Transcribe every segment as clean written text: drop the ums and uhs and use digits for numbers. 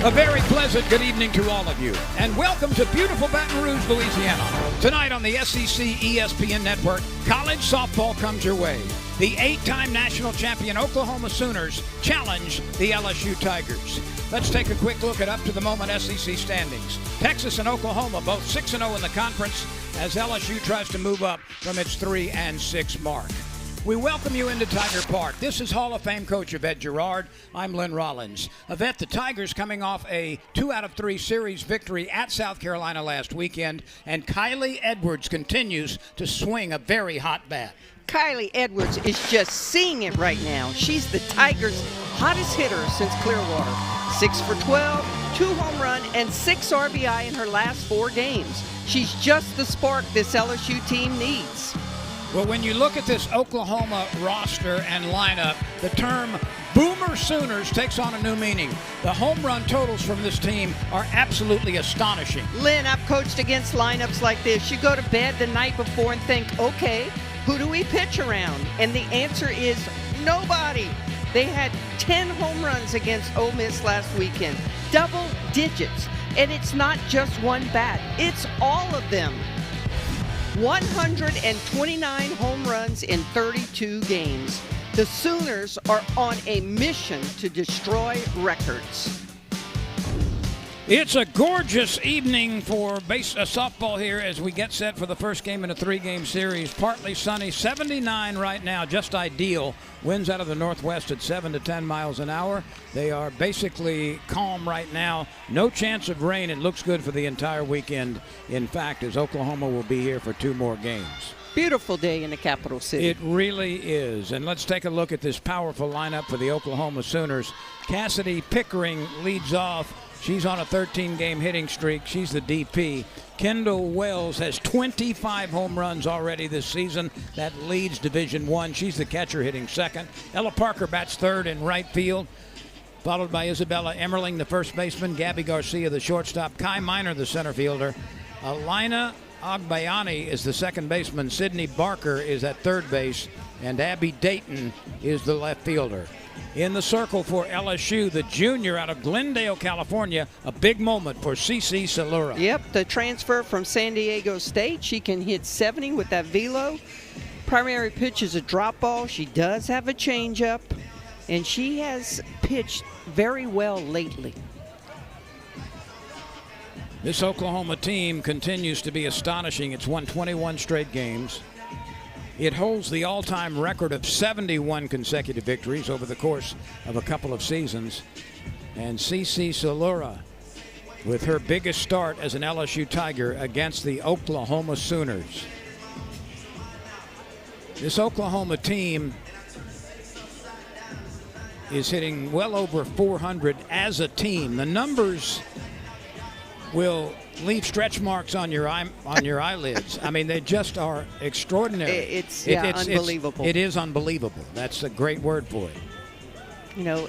A very pleasant good evening to all of you, and welcome to beautiful Baton Rouge, Louisiana. Tonight on the SEC ESPN Network, college softball comes your way. The 8-time national champion Oklahoma Sooners challenge the LSU Tigers. Let's take a quick look at up-to-the-moment SEC standings. Texas and Oklahoma both 6-0 in the conference as LSU tries to move up from its 3-6 mark. We welcome you into Tiger Park. This is Hall of Fame coach Yvette Girard. I'm Lynn Rollins. Yvette, the Tigers coming off a 2-out-of-3 series victory at South Carolina last weekend, and Kylie Edwards continues to swing a very hot bat. Kylie Edwards is just seeing it right now. She's the Tigers' hottest hitter since Clearwater. 6 for 12, 2 home run, and 6 RBI in her last 4 games. She's just the spark this LSU team needs. Well, when you look at this Oklahoma roster and lineup, the term Boomer Sooners takes on a new meaning. The home run totals from this team are absolutely astonishing. Lynn, I've coached against lineups like this. You go to bed the night before and think, okay, who do we pitch around? And the answer is nobody. They had 10 home runs against Ole Miss last weekend, double digits. And it's not just one bat, it's all of them. 129 home runs in 32 games. The Sooners are on a mission to destroy records. It's a gorgeous evening for softball here as we get set for the first game in a 3-game series. Partly sunny, 79 right now, just ideal. Winds out of the northwest at 7 to 10 miles an hour. They are basically calm right now. No chance of rain. It looks good for the entire weekend. In fact, as Oklahoma will be here for 2 more games. Beautiful day in the capital city. It really is. And let's take a look at this powerful lineup for the Oklahoma Sooners. Cassidy Pickering leads off. She's on a 13-game hitting streak. She's the DP. Kendall Wells has 25 home runs already this season. That leads Division I. She's the catcher hitting second. Ella Parker bats third in right field, followed by Isabella Emmerling, the first baseman. Gabby Garcia, the shortstop. Kai Miner, the center fielder. Alina Agbayani is the second baseman. Sydney Barker is at third base. And Abby Dayton is the left fielder. In the circle for LSU, the junior out of Glendale, California, a big moment for CC Salura. Yep, the transfer from San Diego State. She can hit 70 with that velo. Primary pitch is a drop ball. She does have a changeup, and she has pitched very well lately. This Oklahoma team continues to be astonishing. It's won 21 straight games. It holds the all-time record of 71 consecutive victories over the course of a couple of seasons. And CC Salura with her biggest start as an LSU Tiger against the Oklahoma Sooners. This Oklahoma team is hitting well over 400 as a team. The numbers will leave stretch marks on your eyelids. I mean, they just are extraordinary. It's unbelievable. It is unbelievable. That's a great word for it. You know,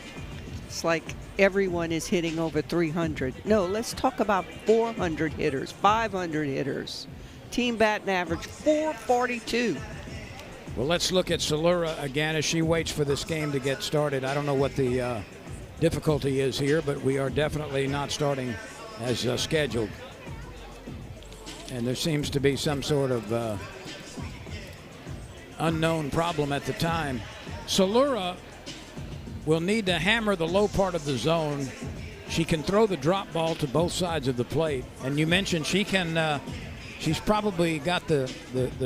it's like everyone is hitting over 300. No, let's talk about 400 hitters, 500 hitters. Team batting average 442. Well, let's look at Salura again as she waits for this game to get started. I don't know what the difficulty is here, but we are definitely not starting as scheduled. And there seems to be some sort of unknown problem at the time. Salura will need to hammer the low part of the zone. She can throw the drop ball to both sides of the plate. And you mentioned she can, she's probably got the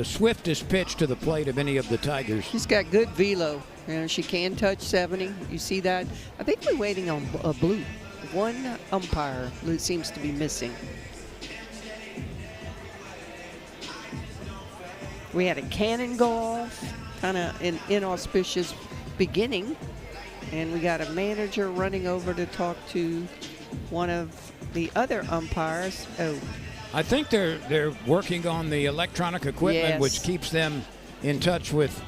swiftest pitch to the plate of any of the Tigers. She's got good velo. You know, she can touch 70. You see that? I think we're waiting on a blue. One umpire seems to be missing. We had a cannon go off, kind of an inauspicious beginning, and we got a manager running over to talk to one of the other umpires. Oh, I think they're working on the electronic equipment, yes, which keeps them in touch with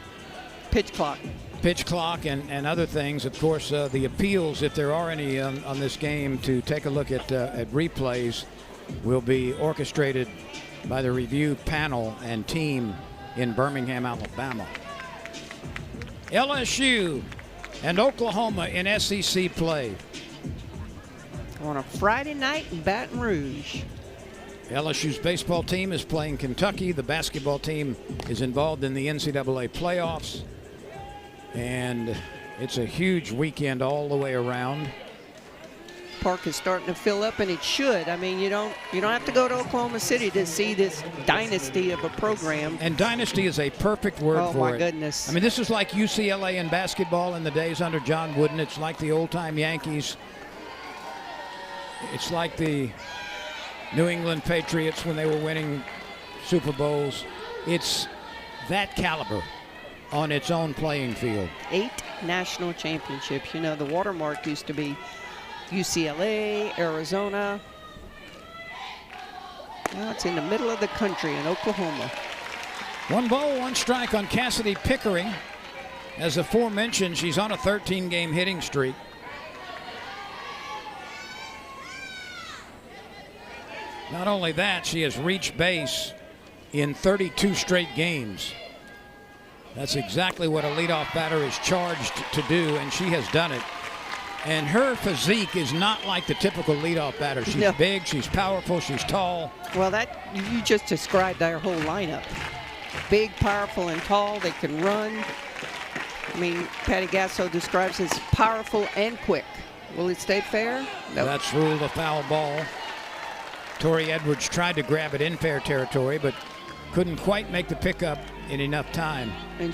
pitch clock and other things. Of course, the appeals, if there are any on this game, to take a look at replays, will be orchestrated by the review panel and team in Birmingham, Alabama. LSU and Oklahoma in SEC play. on a Friday night in Baton Rouge. LSU's baseball team is playing Kentucky. The basketball team is involved in the NCAA playoffs. And it's a huge weekend all the way around. Park is starting to fill up, and it should. I mean, you don't have to go to Oklahoma City to see this dynasty of a program. And dynasty is a perfect word for it. Oh, my goodness. I mean, this is like UCLA in basketball in the days under John Wooden. It's like the old-time Yankees. It's like the New England Patriots when they were winning Super Bowls. It's that caliber on its own playing field. 8 national championships. You know, the watermark used to be UCLA, Arizona. Now it's in the middle of the country in Oklahoma. 1 ball, 1 strike on Cassidy Pickering. As aforementioned, she's on a 13-game hitting streak. Not only that, she has reached base in 32 straight games. That's exactly what a leadoff batter is charged to do, and she has done it. And her physique is not like the typical leadoff batter. She's big, she's powerful, she's tall. Well, that you just described their whole lineup. Big, powerful, and tall. They can run. I mean, Patty Gasso describes as powerful and quick. Will it stay fair? No. That's ruled a foul ball. Tori Edwards tried to grab it in fair territory, but couldn't quite make the pickup in enough time. And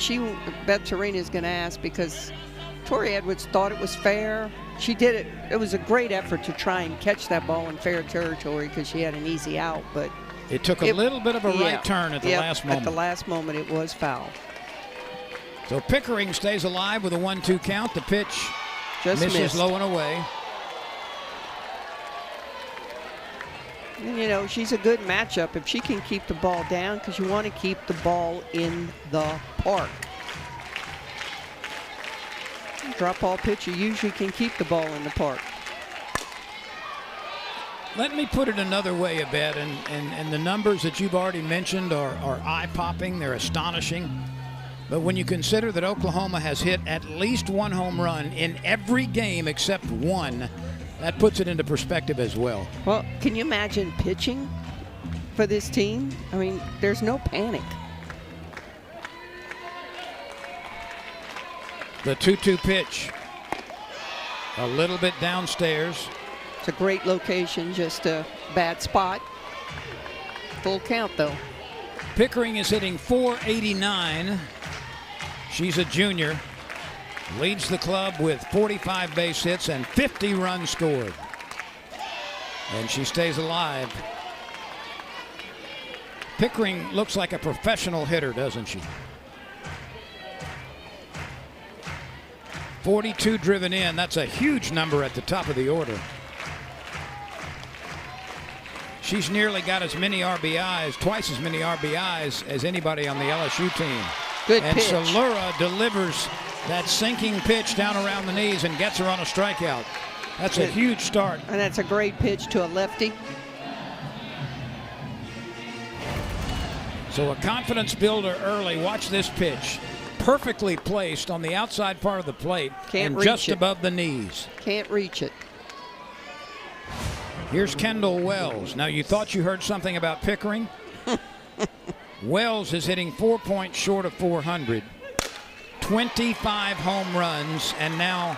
Beth Serena is going to ask, because Tori Edwards thought it was fair. She did it. It was a great effort to try and catch that ball in fair territory because she had an easy out, but it took a little bit of a right turn at the last moment. At the last moment, it was foul. So Pickering stays alive with a 1-2 count. The pitch just misses low and away. And, you know, she's a good matchup if she can keep the ball down, because you want to keep the ball in the park. Drop ball pitcher usually can keep the ball in the park. Let me put it another way a bit, and the numbers that you've already mentioned are eye-popping. They're astonishing. But when you consider that Oklahoma has hit at least 1 home run in every game except 1, that puts it into perspective as well. Well, can you imagine pitching for this team? I mean, there's no panic. The 2-2 pitch. A little bit downstairs. It's a great location, just a bad spot. Full count, though. Pickering is hitting .489. She's a junior. Leads the club with 45 base hits and 50 runs scored. And she stays alive. Pickering looks like a professional hitter, doesn't she? 42 driven in. That's a huge number at the top of the order. She's nearly got as many RBIs, twice as many RBIs as anybody on the LSU team. Good and pitch. Salura delivers that sinking pitch down around the knees and gets her on a strikeout. That's a huge start. And that's a great pitch to a lefty. So a confidence builder early. Watch this pitch. Perfectly placed on the outside part of the plate and just above the knees. Can't reach it. Here's Kendall Wells. Now, you thought you heard something about Pickering? Wells is hitting 4 points short of 400. 25 home runs and now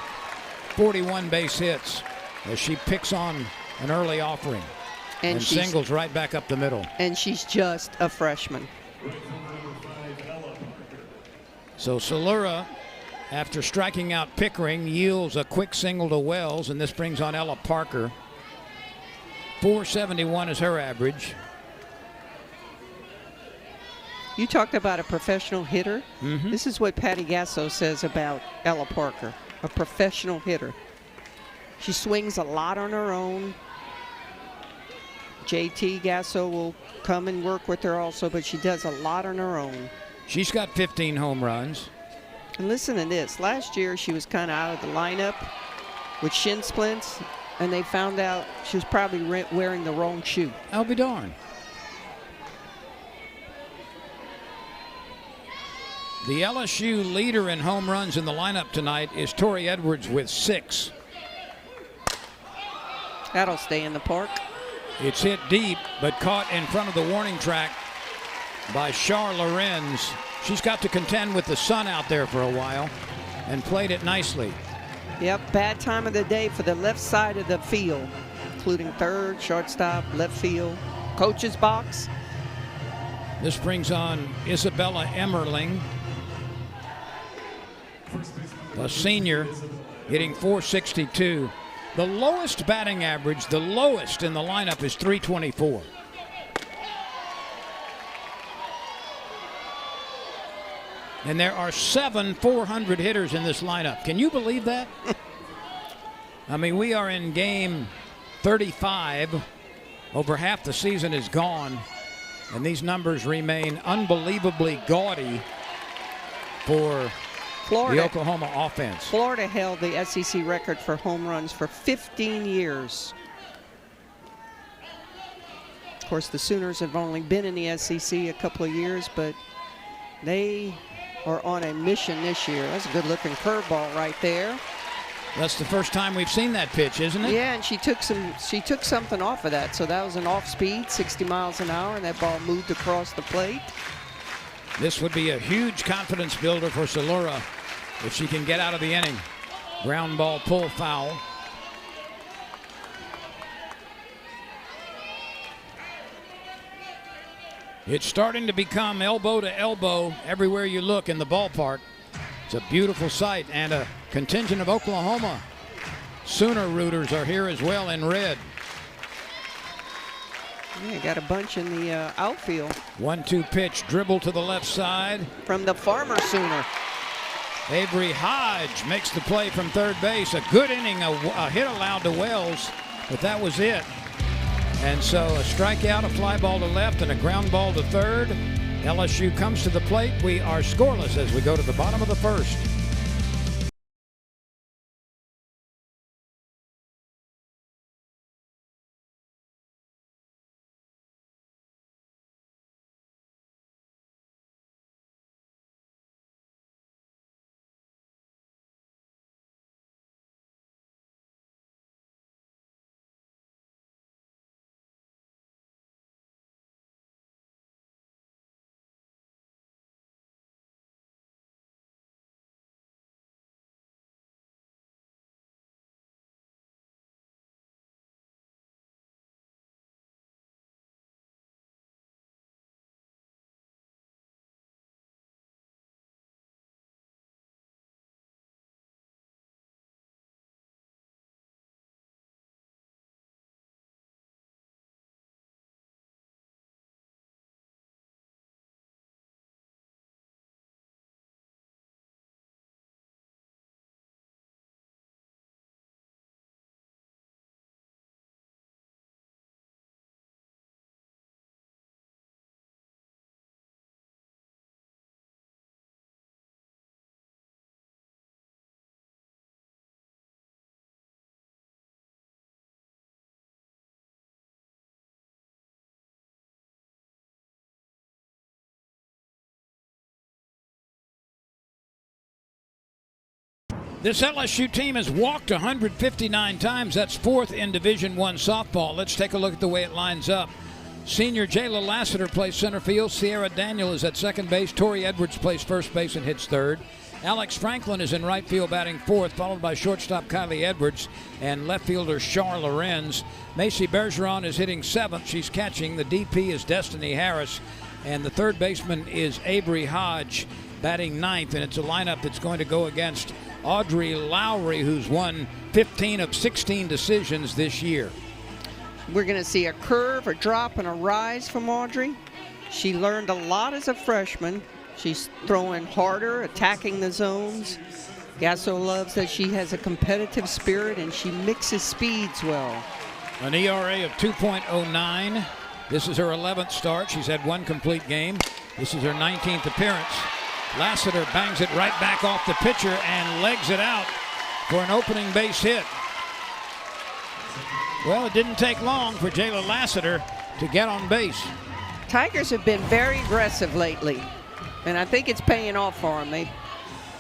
41 base hits as she picks on an early offering and singles right back up the middle. And she's just a freshman. So Salura, after striking out Pickering, yields a quick single to Wells, and this brings on Ella Parker. 471 is her average. You talked about a professional hitter. Mm-hmm. This is what Patty Gasso says about Ella Parker, a professional hitter. She swings a lot on her own. JT Gasso will come and work with her also, but she does a lot on her own. She's got 15 home runs. And listen to this. Last year, she was kind of out of the lineup with shin splints, and they found out she was probably wearing the wrong shoe. I'll be darned. The LSU leader in home runs in the lineup tonight is Tori Edwards with 6. That'll stay in the park. It's hit deep, but caught in front of the warning track by Char Lorenz. She's got to contend with the sun out there for a while and played it nicely. Yep, bad time of the day for the left side of the field, including third, shortstop, left field, coach's box. This brings on Isabella Emmerling, a senior, hitting .462. The lowest batting average, the lowest in the lineup, is .324. And there are 7 400 hitters in this lineup. Can you believe that? I mean, we are in game 35. Over half the season is gone. And these numbers remain unbelievably gaudy for the Oklahoma offense. Florida held the SEC record for home runs for 15 years. Of course, the Sooners have only been in the SEC a couple of years, but they are on a mission this year. That's a good-looking curveball right there. That's the first time we've seen that pitch, isn't it? Yeah, and she took something off of that. So that was an off-speed, 60 miles an hour, and that ball moved across the plate. This would be a huge confidence builder for Salura if she can get out of the inning. Ground ball, pull foul. It's starting to become elbow to elbow everywhere you look in the ballpark. It's a beautiful sight, and a contingent of Oklahoma Sooner rooters are here as well in red. Yeah, got a bunch in the outfield. 1-2 pitch, dribble to the left side. From the Farmer Sooner. Avery Hodge makes the play from third base. A good inning, a hit allowed to Wells, but that was it. And so a strikeout, a fly ball to left, and a ground ball to third. LSU comes to the plate. We are scoreless as we go to the bottom of the first. This LSU team has walked 159 times. That's fourth in Division I softball. Let's take a look at the way it lines up. Senior Jayla Lassiter plays center field. Sierra Daniel is at second base. Tori Edwards plays first base and hits third. Alex Franklin is in right field batting fourth, followed by shortstop Kylie Edwards and left fielder Char Lorenz. Macy Bergeron is hitting seventh. She's catching. The DP is Destiny Harris, and the third baseman is Avery Hodge batting ninth, and it's a lineup that's going to go against Audrey Lowry, who's won 15 of 16 decisions this year. We're going to see a curve, a drop, and a rise from Audrey. She learned a lot as a freshman. She's throwing harder, attacking the zones. Gasso loves that she has a competitive spirit and she mixes speeds well. An ERA of 2.09. This is her 11th start. She's had one complete game. This is her 19th appearance. Lassiter bangs it right back off the pitcher and legs it out for an opening base hit. Well, it didn't take long for Jayla Lassiter to get on base. Tigers have been very aggressive lately, and I think it's paying off for them.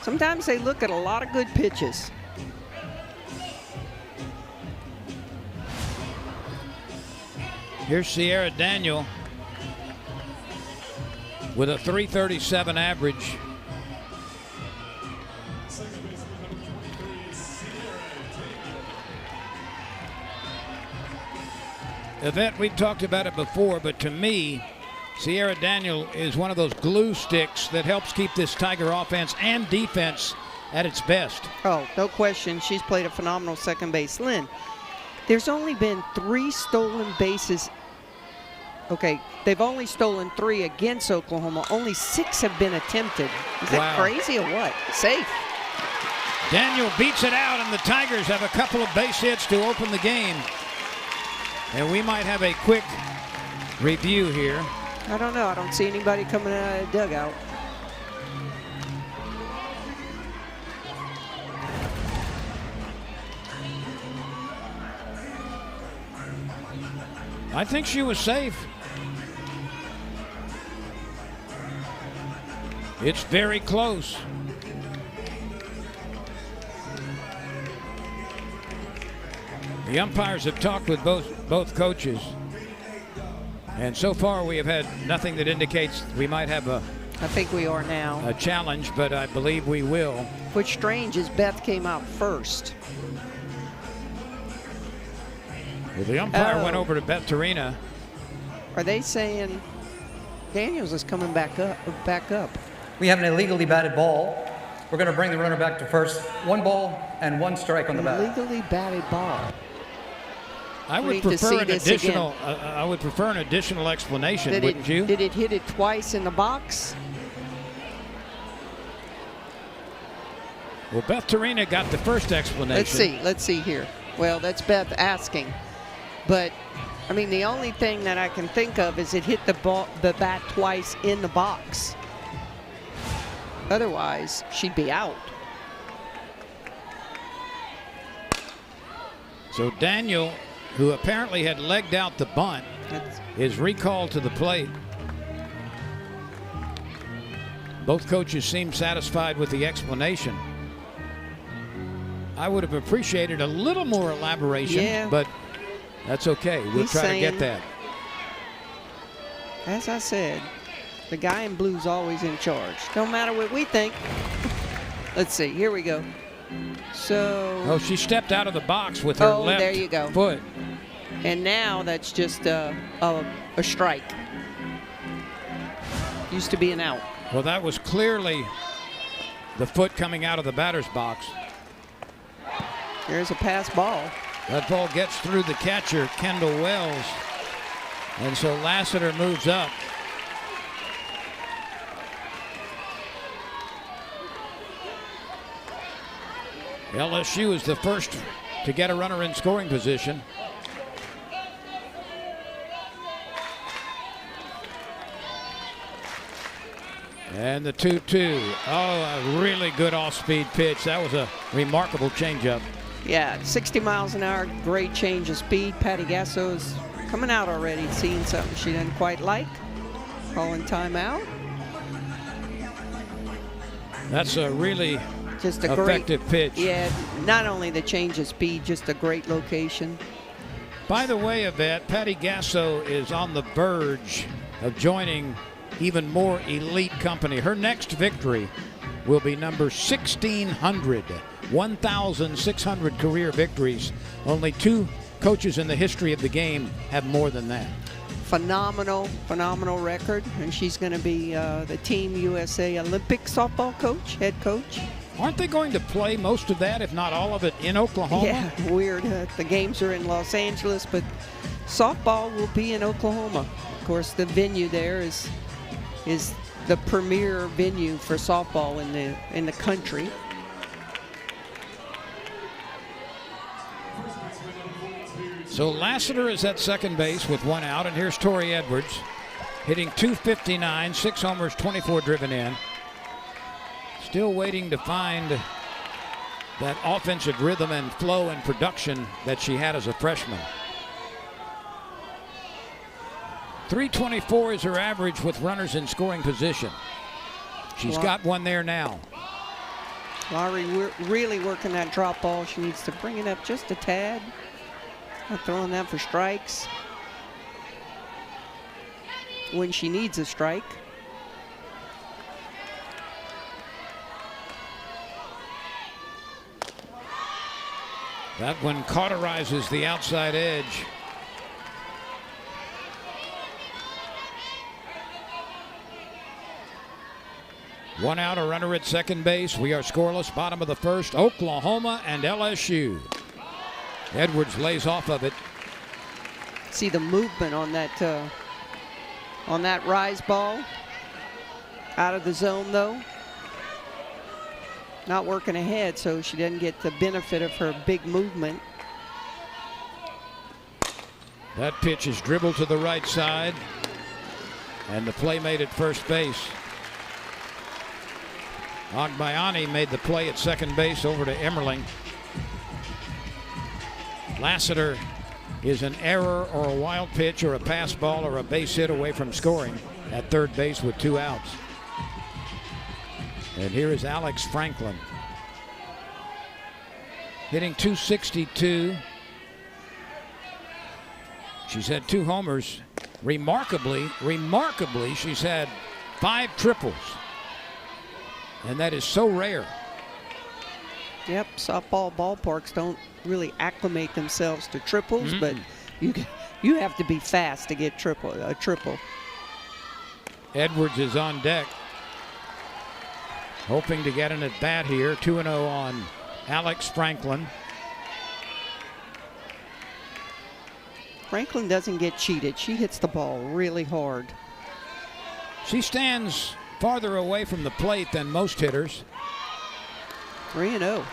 Sometimes they look at a lot of good pitches. Here's Sierra Daniel with a 337 average. Yvette, we talked about it before, but to me, Sierra Daniel is one of those glue sticks that helps keep this Tiger offense and defense at its best. Oh, no question. She's played a phenomenal second base. Lynn, there's only been 3 stolen bases. Okay, they've only stolen 3 against Oklahoma. Only 6 have been attempted. Is that crazy or what? Safe. Daniel beats it out, and the Tigers have a couple of base hits to open the game. And we might have a quick review here. I don't know. I don't see anybody coming out of the dugout. I think she was safe. It's very close. The umpires have talked with both coaches, and so far we have had nothing that indicates we might have I think we are now. a challenge, but I believe we will. What's strange is Beth came out first. Well, the umpire went over to Beth Torina. Are they saying Daniels is coming back up? We have an illegally batted ball. We're going to bring the runner back to first. 1 ball and 1 strike on the bat. Illegally batted ball. I would prefer an additional. I would prefer an additional explanation, wouldn't you? Did it hit it twice in the box? Well, Beth Torina got the first explanation. Let's see here. Well, that's Beth asking, but I mean the only thing that I can think of is it hit the bat twice in the box. Otherwise, she'd be out. So Daniel, who apparently had legged out the bunt, is recalled to the plate. Both coaches seem satisfied with the explanation. I would have appreciated a little more elaboration, but that's okay. We'll try to get that. As I said, the guy in blue's always in charge. No matter what we think. Let's see. Here we go. So. Oh, she stepped out of the box with her left there you go. foot. And now that's just a strike. Used to be an out. Well, that was clearly the foot coming out of the batter's box. There's a pass ball. That ball gets through the catcher, Kendall Wells. And so Lassiter moves up. LSU is the first to get a runner in scoring position. And the 2-2. Oh, a really good off-speed pitch. That was a remarkable changeup. Yeah, 60 miles an hour, great change of speed. Patty Gasso's coming out already, seeing something she didn't quite like. Calling timeout. That's a really just a effective pitch. Yeah, not only the change of speed, just a great location. By the way, Yvette, Patty Gasso is on the verge of joining even more elite company. Her next victory will be number 1,600. 1,600 career victories. Only 2 coaches in the history of the game have more than that. Phenomenal record. And she's going to be the Team USA Olympic softball coach, head coach. Aren't they going to play most of that, if not all of it, in Oklahoma? Yeah, weird. The games are in Los Angeles, but softball will be in Oklahoma. Of course, the venue there is the premier venue for softball in the country. So Lassiter is at second base with 1 out, and here's Tori Edwards hitting .259, 6 homers, 24 driven in. Still waiting to find that offensive rhythm and flow and production that she had as a freshman. .324 is her average with runners in scoring position. She's got one there now. Lowry really working that drop ball. She needs to bring it up just a tad. Not throwing that for strikes. when she needs a strike. That one cauterizes the outside edge. One out, a runner at second base. We are scoreless. Bottom of the first. Oklahoma and LSU. Edwards lays off of it. See the movement on that rise ball. Out of the zone though. Not working ahead, so she doesn't get the benefit of her big movement. That pitch is dribbled to the right side. And the play made at first base. Agbayani made the play at second base over to Emmerling. Lassiter is an error or a wild pitch or a pass ball or a base hit away from scoring at third base with 2 outs. And here is Alex Franklin. Hitting .262. She's had 2 homers. Remarkably, she's had 5 triples. And that is so rare. Yep, softball ballparks don't really acclimate themselves to triples, but you have to be fast to get a triple. Edwards is on deck, hoping to get an at bat here. 2-0 on Alex Franklin. Franklin doesn't get cheated. She hits the ball really hard. She stands farther away from the plate than most hitters. 3-0.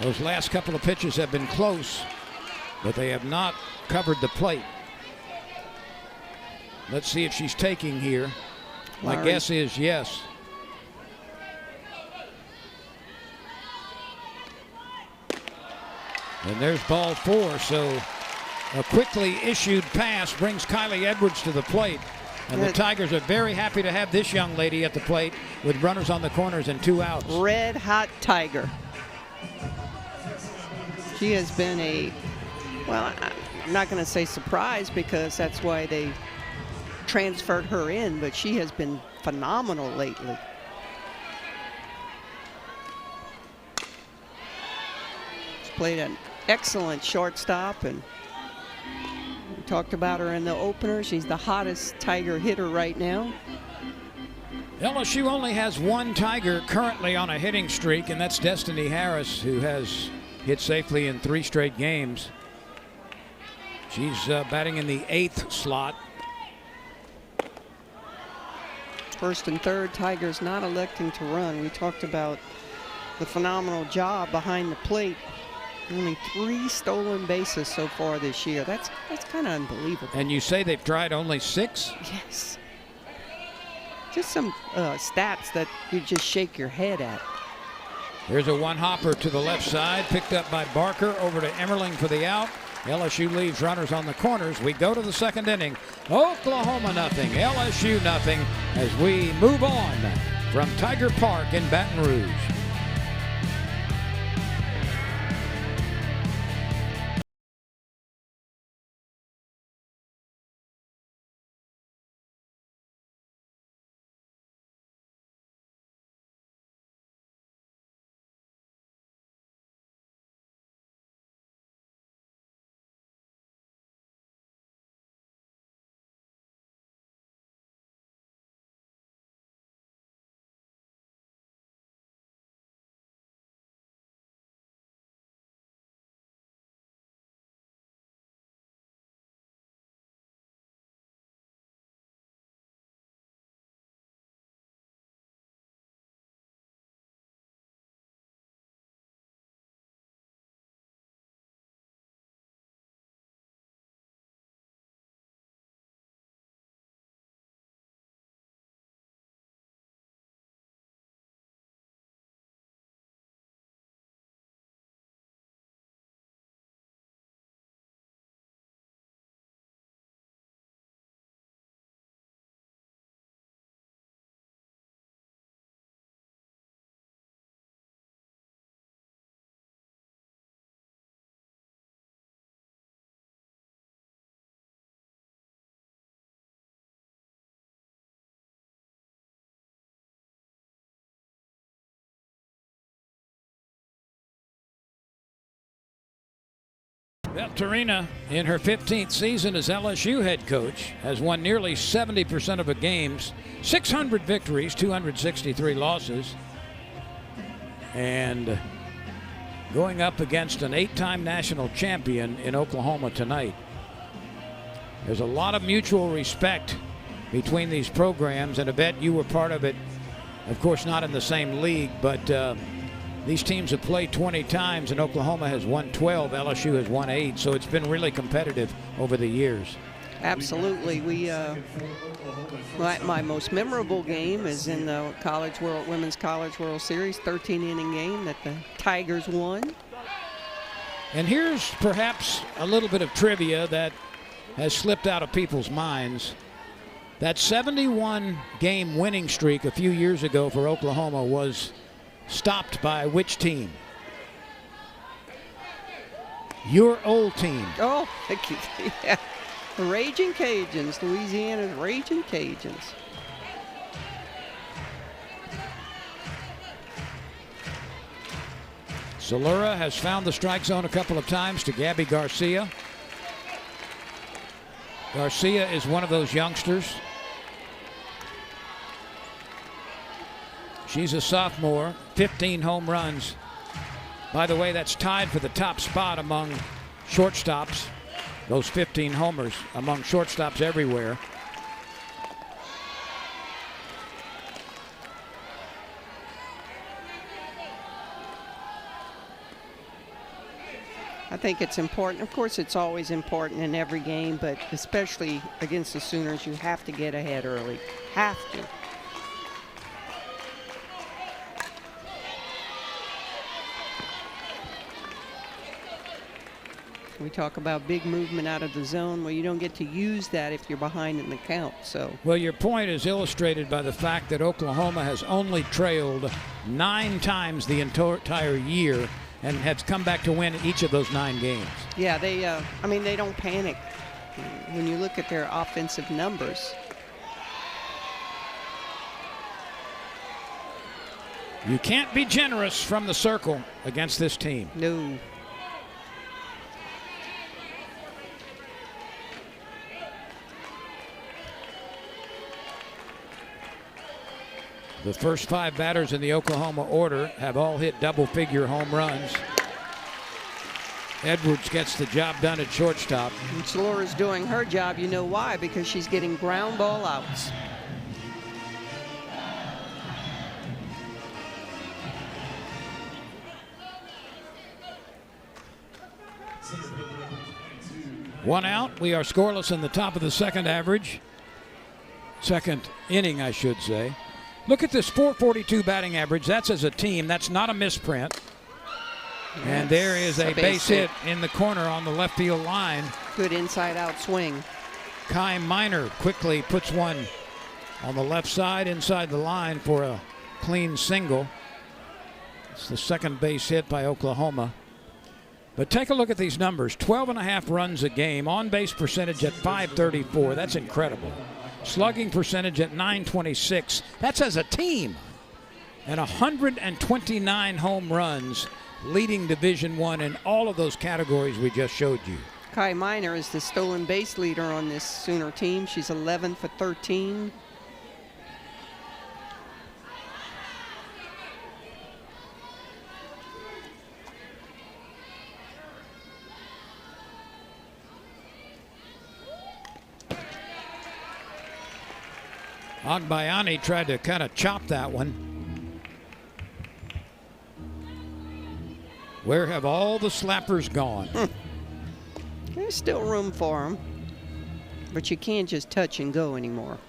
Those last couple of pitches have been close, but they have not covered the plate. Let's see if she's taking here. My guess is yes. And there's ball 4, so a quickly issued pass brings Kylie Edwards to the plate. And the Tigers are very happy to have this young lady at the plate with runners on the corners and 2 outs. Red hot Tiger. She has been well, I'm not going to say surprise because that's why they transferred her in, but she has been phenomenal lately. She's played an excellent shortstop, and we talked about her in the opener. She's the hottest Tiger hitter right now. LSU only has 1 Tiger currently on a hitting streak, and that's Destiny Harris, who has hit safely in 3 straight games. She's batting in the 8th slot. First and third, Tigers not electing to run. We talked about the phenomenal job behind the plate. Only 3 stolen bases so far this year. That's kind of unbelievable. And you say they've tried only 6? Yes. Just some stats that you just shake your head at. There's a 1-hopper to the left side, picked up by Barker, over to Emmerling for the out. LSU leaves runners on the corners. We go to the second inning. Oklahoma nothing, LSU nothing, as we move on from Tiger Park in Baton Rouge. Well, Tarina, in her 15th season as LSU head coach, has won nearly 70% of her games, 600 victories, 263 losses, and going up against an 8-time national champion in Oklahoma tonight. There's a lot of mutual respect between these programs, and I bet you were part of it. Of course, not in the same league, but these teams have played 20 times, and Oklahoma has won 12. LSU has won 8, so it's been really competitive over the years. Absolutely. My most memorable game is in the Women's College World Series, 13-inning game that the Tigers won. And here's perhaps a little bit of trivia that has slipped out of people's minds. That 71-game winning streak a few years ago for Oklahoma was stopped by which team? Your old team. Oh, yeah. The Raging Cajuns, Louisiana's Raging Cajuns. Salura has found the strike zone a couple of times to Gabby Garcia. Garcia is one of those youngsters. She's a sophomore, 15 home runs. By the way, that's tied for the top spot among shortstops. Those 15 homers among shortstops everywhere. I think it's important. Of course, it's always important in every game, but especially against the Sooners, you have to get ahead early. Have to. We talk about big movement out of the zone. Well, you don't get to use that if you're behind in the count. So. Well, your point is illustrated by the fact that Oklahoma has only trailed 9 times the entire year and has come back to win each of those 9 games. Yeah, they don't panic when you look at their offensive numbers. You can't be generous from the circle against this team. No. The first 5 batters in the Oklahoma order have all hit double-figure home runs. Edwards gets the job done at shortstop. And Salura's doing her job. You know why? Because she's getting ground ball outs. One out. We are scoreless in the top of the second average. Second inning, I should say. Look at this 442 batting average. That's as a team. That's not a misprint. And there is a base hit in the corner on the left field line. Good inside-out swing. Kai Miner quickly puts one on the left side inside the line for a clean single. It's the second base hit by Oklahoma. But take a look at these numbers. 12.5 runs a game. On-base percentage at .534. That's incredible. Slugging percentage at .926. That's as a team. And 129 home runs, leading Division I in all of those categories we just showed you. Kai Miner is the stolen base leader on this Sooner team. She's 11 for 13. Agbayani tried to kind of chop that one. Where have all the slappers gone? There's still room for them, but you can't just touch and go anymore.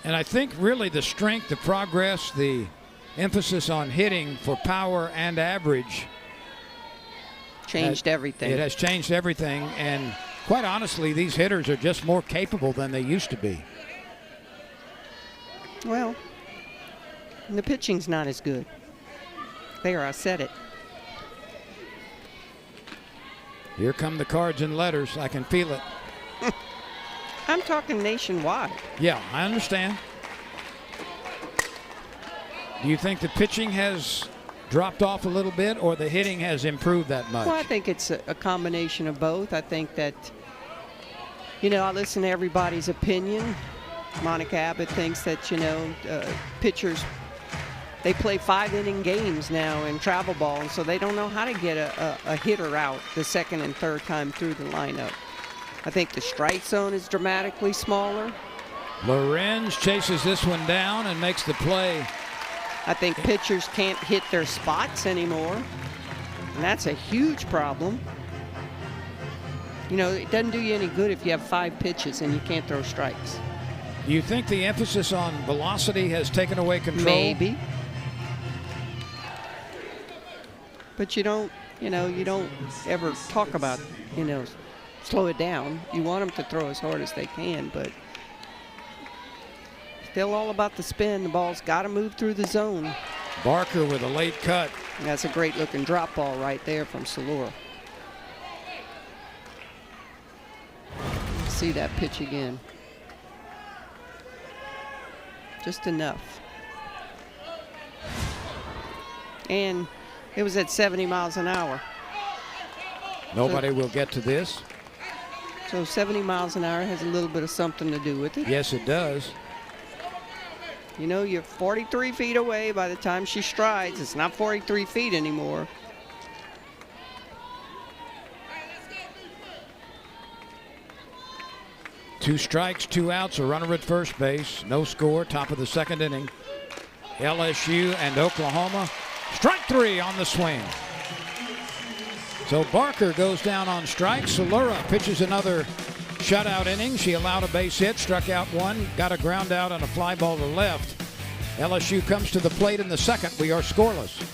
And I think really the strength, the progress, the emphasis on hitting for power and average changed everything. It has changed everything, and quite honestly, these hitters are just more capable than they used to be. Well, the pitching's not as good. There, I said it. Here come the cards and letters. I can feel it. I'm talking nationwide. Yeah, I understand. Do you think the pitching has dropped off a little bit, or the hitting has improved that much? Well, I think it's a combination of both. I think that, I listen to everybody's opinion. Monica Abbott thinks that, pitchers, they play 5-inning games now in travel ball, and so they don't know how to get a hitter out the second and third time through the lineup. I think the strike zone is dramatically smaller. Lorenz chases this one down and makes the play. I think pitchers can't hit their spots anymore, and that's a huge problem. It doesn't do you any good if you have 5 pitches and you can't throw strikes. Do you think the emphasis on velocity has taken away control? Maybe. But you don't ever talk about, slow it down. You want them to throw as hard as they can, but still all about the spin. The ball's got to move through the zone. Barker with a late cut. That's a great looking drop ball right there from Salura. See that pitch again. Just enough. And it was at 70 miles an hour. Nobody will get to this. So 70 miles an hour has a little bit of something to do with it. Yes, it does. You're 43 feet away by the time she strides. It's not 43 feet anymore. Two strikes, 2 outs, a runner at first base. No score, top of the second inning. LSU and Oklahoma. Strike 3 on the swing. So Barker goes down on strikes. Salura pitches another shutout inning. She allowed a base hit, struck out 1, got a ground out on a fly ball to left. LSU comes to the plate in the second. We are scoreless.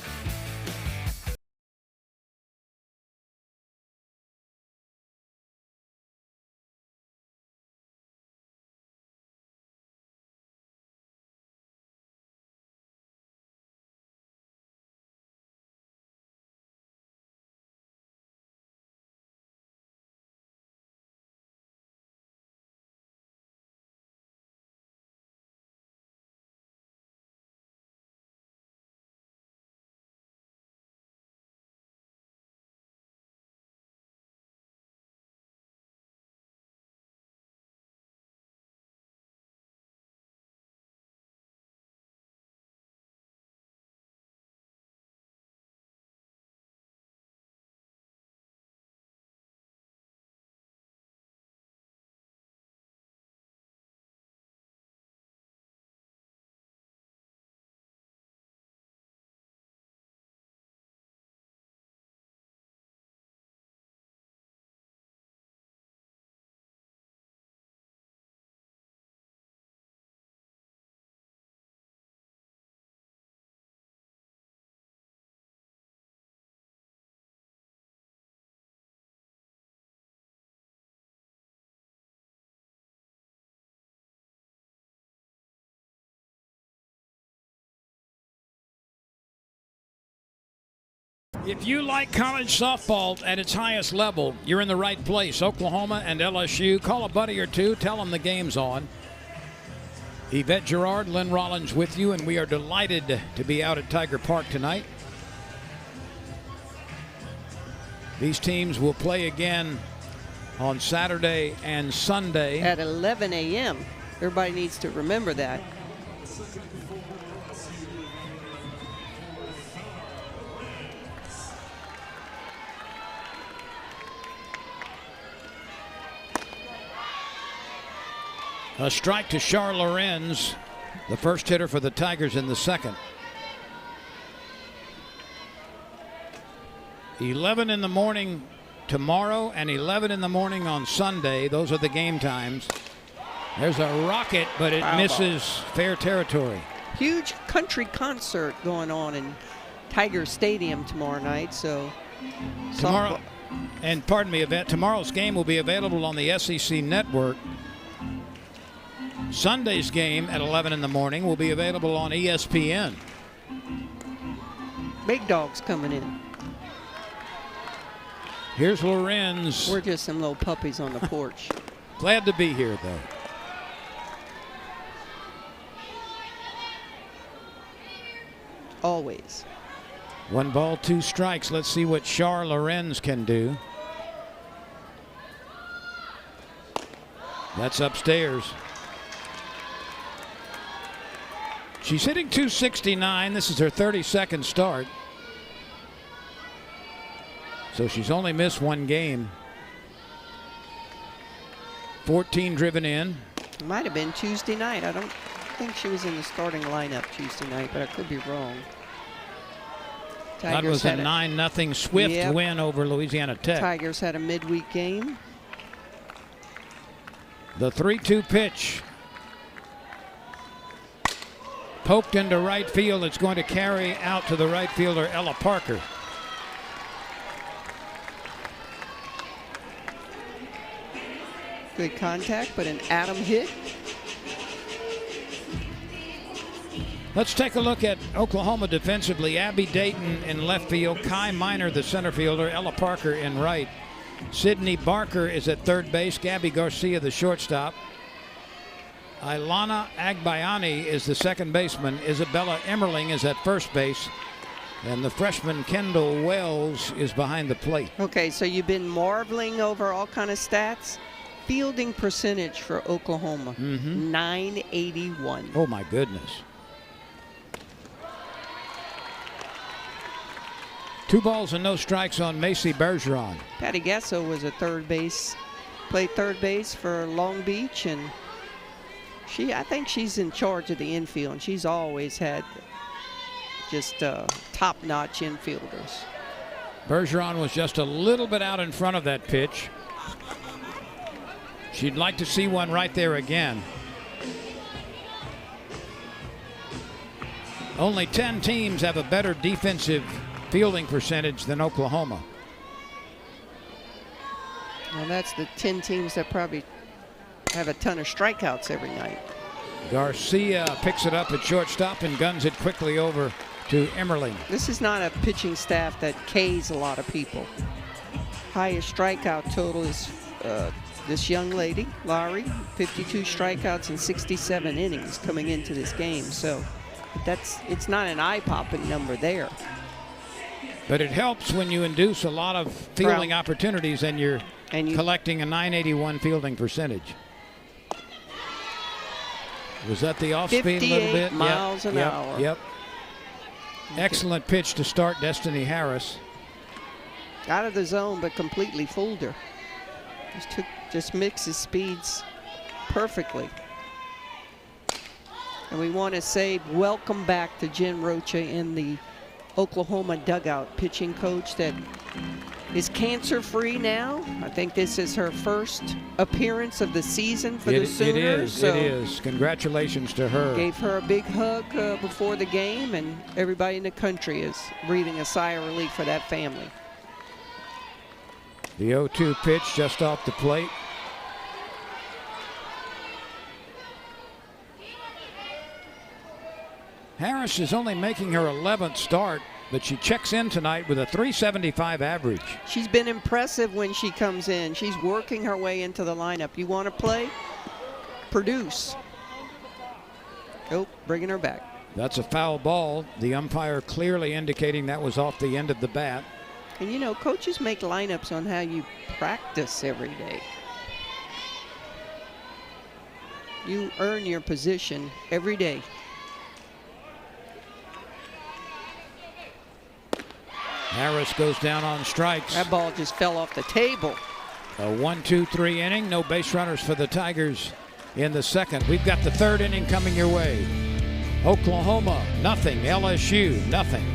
If you like college softball at its highest level, you're in the right place. Oklahoma and LSU. Call a buddy or two. Tell them the game's on. Yvette Gerard, Lynn Rollins with you, and we are delighted to be out at Tiger Park tonight. These teams will play again on Saturday and Sunday. At 11 a.m. Everybody needs to remember that. A strike to Char Lorenz, the first hitter for the Tigers in the second. 11 in the morning tomorrow and 11 in the morning on Sunday. Those are the game times. There's a rocket, but it misses fair territory. Huge country concert going on in Tiger Stadium tomorrow night. So tomorrow, and pardon me, Yvette, tomorrow's game will be available on the SEC Network. Sunday's game at 11 in the morning will be available on ESPN. Big dogs coming in. Here's Lorenz. We're just some little puppies on the porch. Glad to be here, though. Always. 1 ball, 2 strikes. Let's see what Char Lorenz can do. That's upstairs. She's hitting .269. This is her 32nd start. So she's only missed 1 game. 14 driven in. It might have been Tuesday night. I don't think she was in the starting lineup Tuesday night, but I could be wrong. That was a 9-0 swift win over Louisiana Tech. Tigers had a midweek game. The 3-2 pitch. Poked into right field. It's going to carry out to the right fielder, Ella Parker. Good contact, but an Adam hit. Let's take a look at Oklahoma defensively. Abby Dayton in left field, Kai Miner the center fielder, Ella Parker in right. Sydney Barker is at third base, Gabby Garcia the shortstop. Ilana Agbayani is the second baseman. Isabella Emmerling is at first base. And the freshman Kendall Wells is behind the plate. Okay, so you've been marveling over all kind of stats. Fielding percentage for Oklahoma, 981. Oh my goodness. 2 balls and no strikes on Macy Bergeron. Patty Gasso was a third base, played third base for Long Beach, and I think she's in charge of the infield, and she's always had just top-notch infielders. Bergeron was just a little bit out in front of that pitch. She'd like to see one right there again. Only 10 teams have a better defensive fielding percentage than Oklahoma. And that's the 10 teams that probably have a ton of strikeouts every night. Garcia picks it up at shortstop and guns it quickly over to Emmerling. This is not a pitching staff that K's a lot of people. Highest strikeout total is this young lady, Lowry, 52 strikeouts in 67 innings coming into this game. So it's not an eye-popping number there. But it helps when you induce a lot of fielding opportunities and you're collecting a 981 fielding percentage. Was that the off speed a little bit? 58 miles an hour. Yep. Excellent pitch to start Destiny Harris. Out of the zone, but completely fooled her. Just mixes speeds perfectly. And we want to say welcome back to Jen Rocha in the Oklahoma dugout, pitching coach that is cancer-free now. I think this is her first appearance of the season for the Sooners. It is. Congratulations to her. Gave her a big hug before the game, and everybody in the country is breathing a sigh of relief for that family. The 0-2 pitch just off the plate. Harris is only making her 11th start, but she checks in tonight with a .375 average. She's been impressive when she comes in. She's working her way into the lineup. You want to play? Produce. Oh, bringing her back. That's a foul ball. The umpire clearly indicating that was off the end of the bat. And you know, coaches make lineups on how you practice every day. You earn your position every day. Harris goes down on strikes. That ball just fell off the table. A 1-2-3 inning. No base runners for the Tigers in the second. We've got the third inning coming your way. Oklahoma, nothing. LSU, nothing.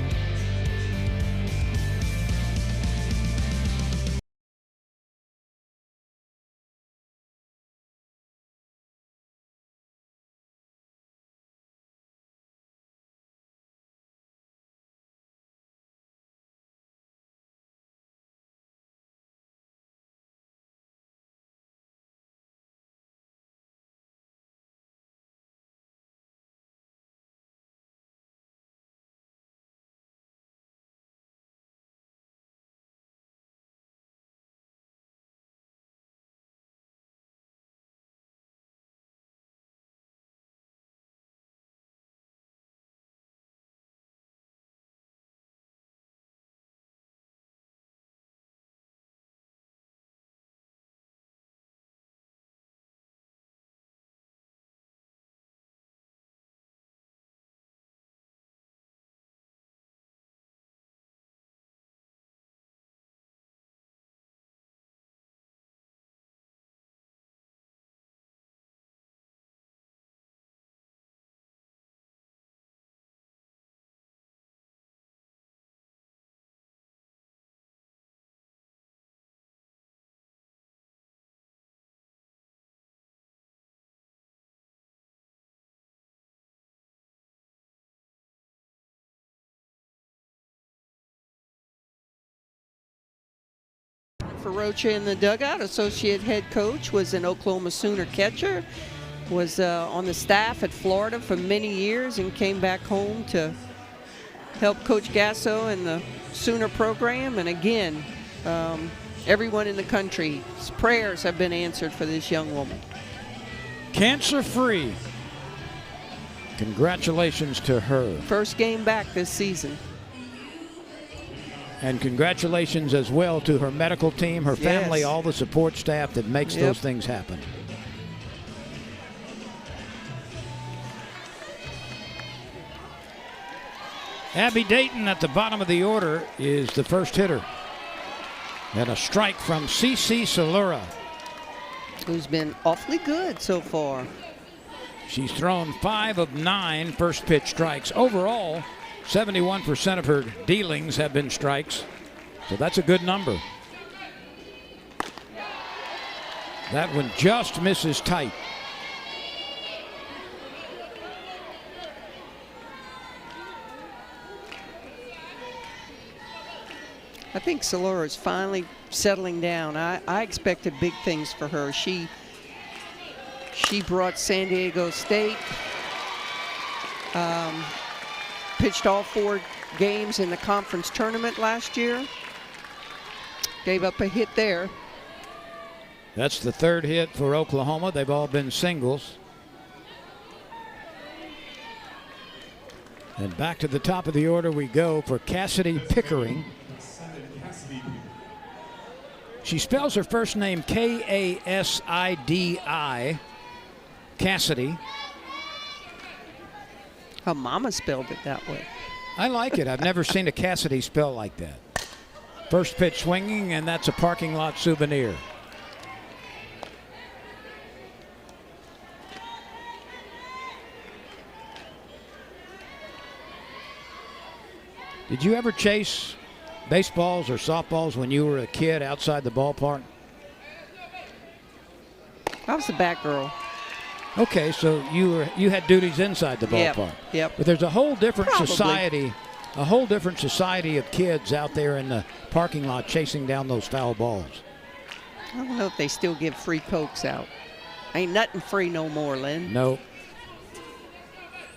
Ferrocha in the dugout, associate head coach, was an Oklahoma Sooner catcher, was on the staff at Florida for many years and came back home to help Coach Gasso and the Sooner program. And again, everyone in the country's prayers have been answered for this young woman. Cancer-free. Congratulations to her. First game back this season. And congratulations as well to her medical team, her family, Yes. all the support staff that makes Yep. those things happen. Abby Dayton at the bottom of the order is the first hitter. And a strike from CC Salura. Who's been awfully good so far. She's thrown 5 of 9 first pitch strikes. Overall, 71% of her dealings have been strikes. So that's a good number. That one just misses tight. I think Salura is finally settling down. I expected big things for her. She brought San Diego State, pitched all 4 games in the conference tournament last year. Gave up a hit there. That's the 3rd hit for Oklahoma. They've all been singles. And back to the top of the order we go for Cassidy Pickering. She spells her first name K-A-S-I-D-I. Cassidy. Her mama spelled it that way. I like it. I've never seen a Cassidy spell like that. First pitch swinging, and that's a parking lot souvenir. Did you ever chase baseballs or softballs when you were a kid outside the ballpark? I was the bat girl. Okay, so you had duties inside the Yep, ballpark. yep. But there's a whole different Probably. society of kids out there in the parking lot chasing down those foul balls. I don't know if they still give free Cokes out. Ain't nothing free no more, Lynn. No.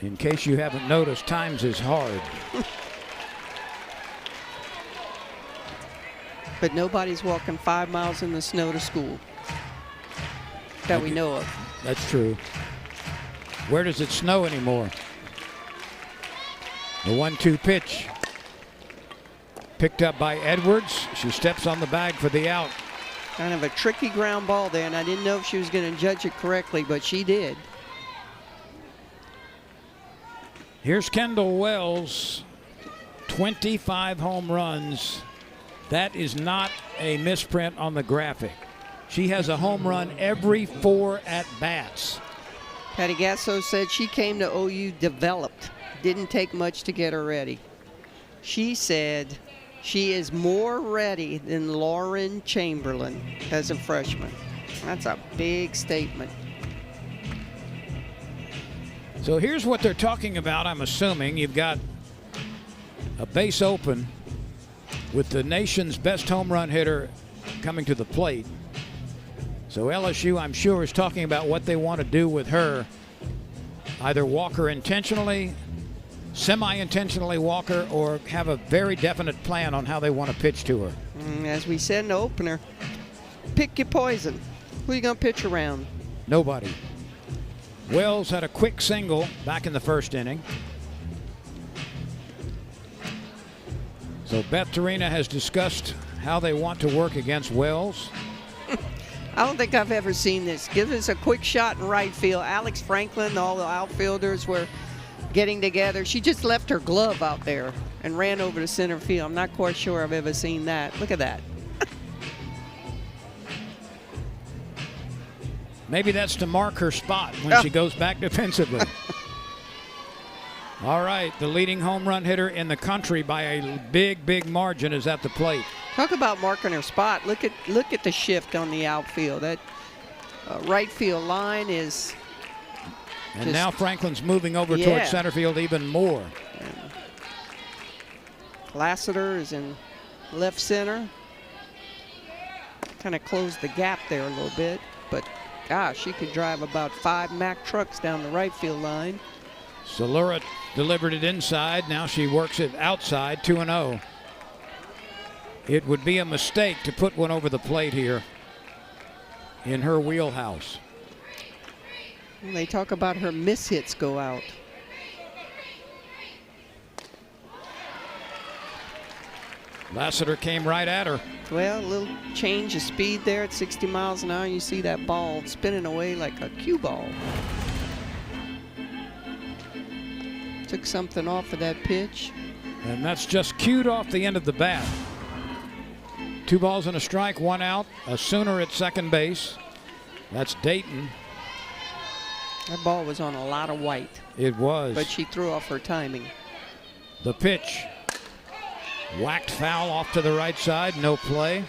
In case you haven't noticed, times is hard. But nobody's walking 5 miles in the snow to school that we know of. That's true. Where does it snow anymore? The 1-2 pitch. Picked up by Edwards. She steps on the bag for the out. Kind of a tricky ground ball there, and I didn't know if she was going to judge it correctly, but she did. Here's Kendall Wells. 25 home runs. That is not a misprint on the graphic. She has a home run every 4 at-bats. Patty Gasso said she came to OU developed. Didn't take much to get her ready. She said she is more ready than Lauren Chamberlain as a freshman. That's a big statement. So here's what they're talking about, I'm assuming. You've got a base open with the nation's best home run hitter coming to the plate. So LSU, I'm sure, is talking about what they want to do with her. Either walk her intentionally, semi-intentionally walk her, or have a very definite plan on how they want to pitch to her. As we said in the opener, pick your poison. Who are you going to pitch around? Nobody. Wells had a quick single back in the first inning. So Beth Torina has discussed how they want to work against Wells. I don't think I've ever seen this. Give us a quick shot in right field. Alex Franklin, all the outfielders were getting together. She just left her glove out there and ran over to center field. I'm not quite sure I've ever seen that. Look at that. Maybe that's to mark her spot when she goes back defensively. All right, the leading home run hitter in the country by a big, big margin is at the plate. Talk about marking her spot. Look at the shift on the outfield. That right field line is. And now Franklin's moving over Yeah. towards center field even more. Lassiter is in left center. Kind of closed the gap there a little bit, but gosh, she could drive about 5 Mack trucks down the right field line. Salura delivered it inside. Now she works it outside, 2-0. It would be a mistake to put one over the plate here in her wheelhouse. And they talk about her mishits go out. Lassiter came right at her. Well, a little change of speed there at 60 miles an hour. You see that ball spinning away like a cue ball. Took something off of that pitch. And that's just cued off the end of the bat. 2 balls and a strike, 1 out. A Sooner at second base. That's Dayton. That ball was on a lot of white. It was. But she threw off her timing. The pitch. Whacked foul off to the right side, no play.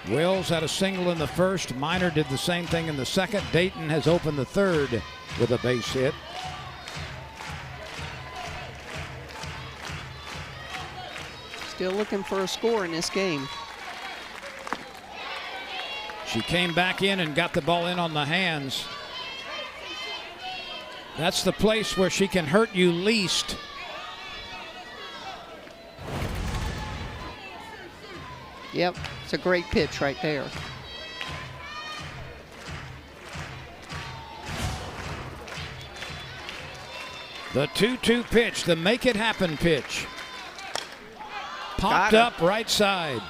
Wills had a single in the first. Minor did the same thing in the second. Dayton has opened the third with a base hit. Still looking for a score in this game. She came back in and got the ball in on the hands. That's the place where she can hurt you least. Yep, it's a great pitch right there. The 2-2 pitch, the make it happen pitch. Popped up right side.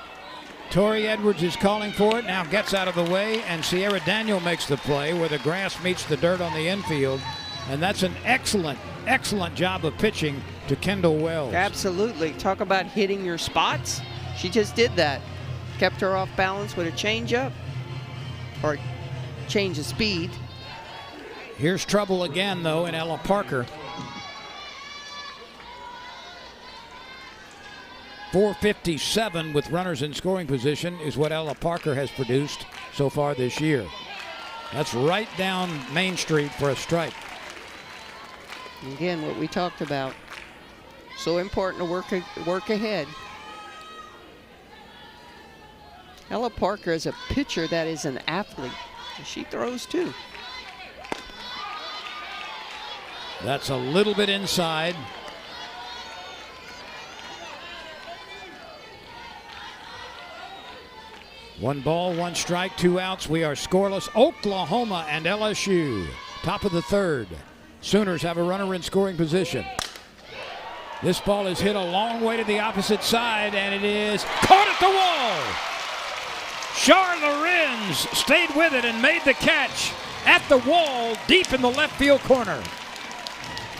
Tori Edwards is calling for it, now gets out of the way, and Sierra Daniel makes the play where the grass meets the dirt on the infield. And that's an excellent, excellent job of pitching to Kendall Wells. Absolutely. Talk about hitting your spots. She just did that. Kept her off balance with a changeup or change of speed. Here's trouble again, though, in Ella Parker. 457 with runners in scoring position is what Ella Parker has produced so far this year. That's right down Main Street for a strike. Again, what we talked about. So important to work ahead. Ella Parker is a pitcher that is an athlete. She throws too. That's a little bit inside. One ball, 1 strike, 2 outs. We are scoreless. Oklahoma and LSU. Top of the third. Sooners have a runner in scoring position. This ball is hit a long way to the opposite side, and it is caught at the wall. Char Lorenz stayed with it and made the catch at the wall deep in the left field corner.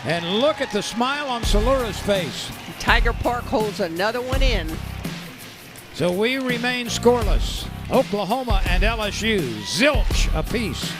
And look at the smile on Salura's face. Tiger Park holds another one in. So we remain scoreless. Oklahoma and LSU, zilch apiece.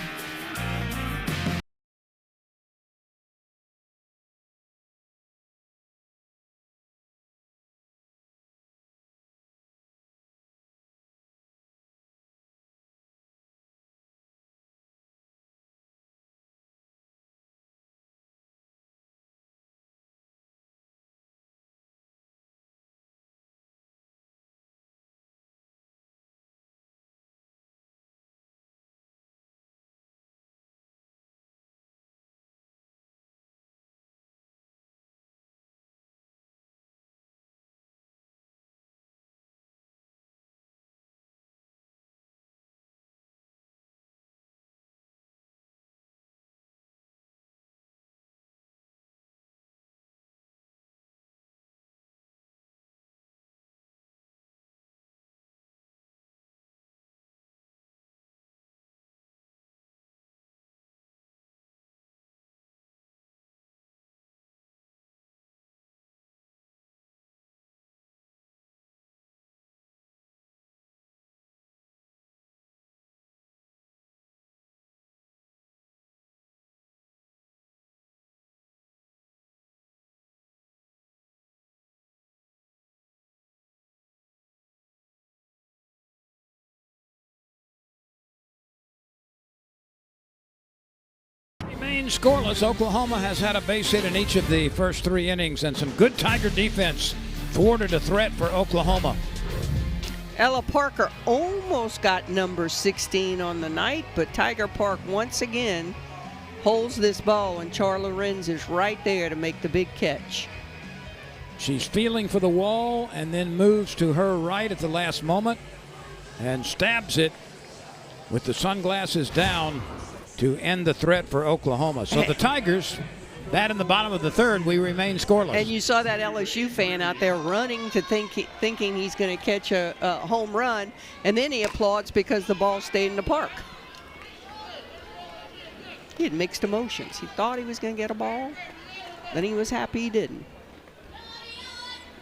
Remains scoreless. Oklahoma has had a base hit in each of the first 3 innings and some good Tiger defense thwarted a threat for Oklahoma. Ella Parker almost got number 16 on the night, but Tiger Park once again holds this ball, and Charla Renz is right there to make the big catch. She's feeling for the wall and then moves to her right at the last moment and stabs it with the sunglasses down to end the threat for Oklahoma. So the Tigers, that in the bottom of the third, we remain scoreless. And you saw that LSU fan out there running to thinking he's going to catch a home run, and then he applauds because the ball stayed in the park. He had mixed emotions. He thought he was going to get a ball, then he was happy he didn't.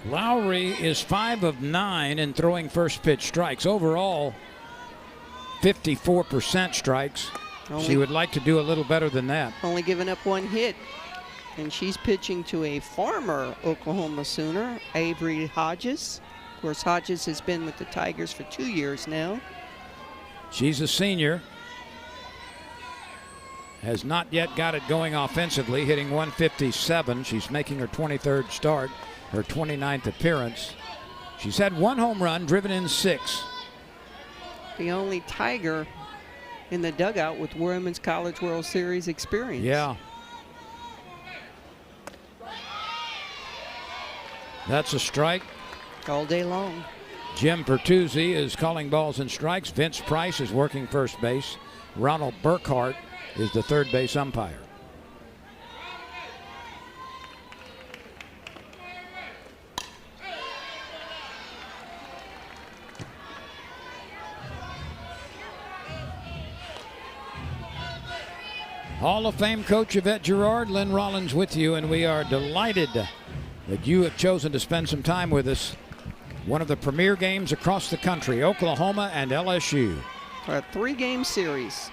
Lowry is 5 of 9 in throwing first pitch strikes. Overall, 54% strikes. She would like to do a little better than that. Only giving up 1 hit. And she's pitching to a former Oklahoma Sooner, Avery Hodges. Of course, Hodges has been with the Tigers for 2 years now. She's a senior. Has not yet got it going offensively, hitting 157. She's making her 23rd start, her 29th appearance. She's had 1 home run, driven in 6. The only Tiger in the dugout with Women's College World Series experience. Yeah. That's a strike. All day long. Jim Pertuzzi is calling balls and strikes. Vince Price is working first base. Ronald Burkhart is the third base umpire. Hall of Fame coach Yvette Girard, Lynn Rollins with you, and we are delighted that you have chosen to spend some time with us. One of the premier games across the country, Oklahoma and LSU. A 3-game series.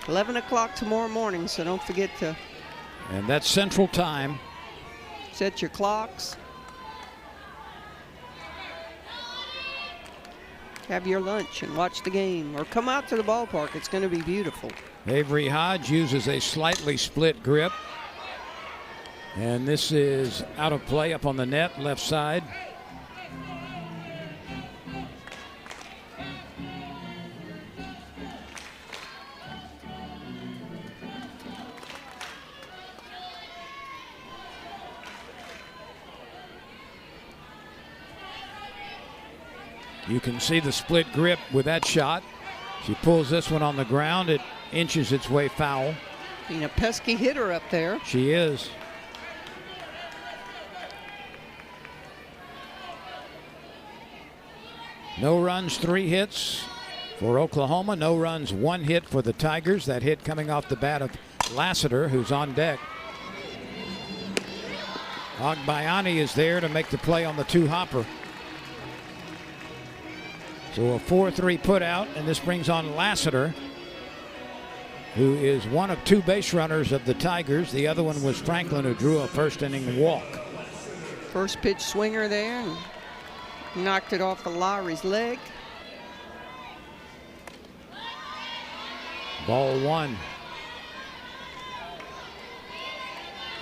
11 o'clock tomorrow morning, so don't forget to. And that's Central Time. Set your clocks. Have your lunch and watch the game, or come out to the ballpark. It's going to be beautiful. Avery Hodge uses a slightly split grip. And this is out of play up on the net, left side. You can see the split grip with that shot. She pulls this one on the ground. It inches its way foul. Being a pesky hitter up there. She is. No runs, 3 hits for Oklahoma. No runs, 1 hit for the Tigers. That hit coming off the bat of Lassiter, who's on deck. Agbayani is there to make the play on the 2-hopper. So a 4-3 put out, and this brings on Lassiter, who is one of 2 base runners of the Tigers. The other one was Franklin, who drew a first-inning walk. First pitch swinger there, and knocked it off of Lowry's leg. Ball 1.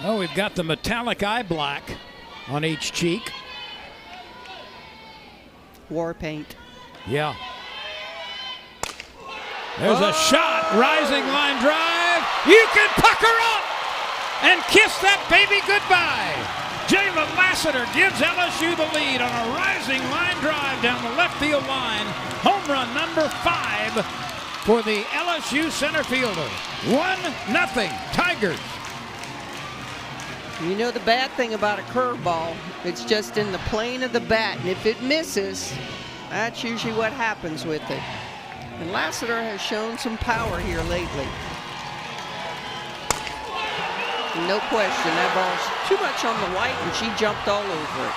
Oh, we've got the metallic eye black on each cheek. War paint. Yeah. There's a shot, rising line drive. You can pucker up and kiss that baby goodbye. Jayla Lassiter gives LSU the lead on a rising line drive down the left field line. Home run number 5 for the LSU center fielder. 1-0 Tigers. You know the bad thing about a curveball, it's just in the plane of the bat, and if it misses, that's usually what happens with it. And Lassiter has shown some power here lately. No question, that ball's too much on the white, and she jumped all over it.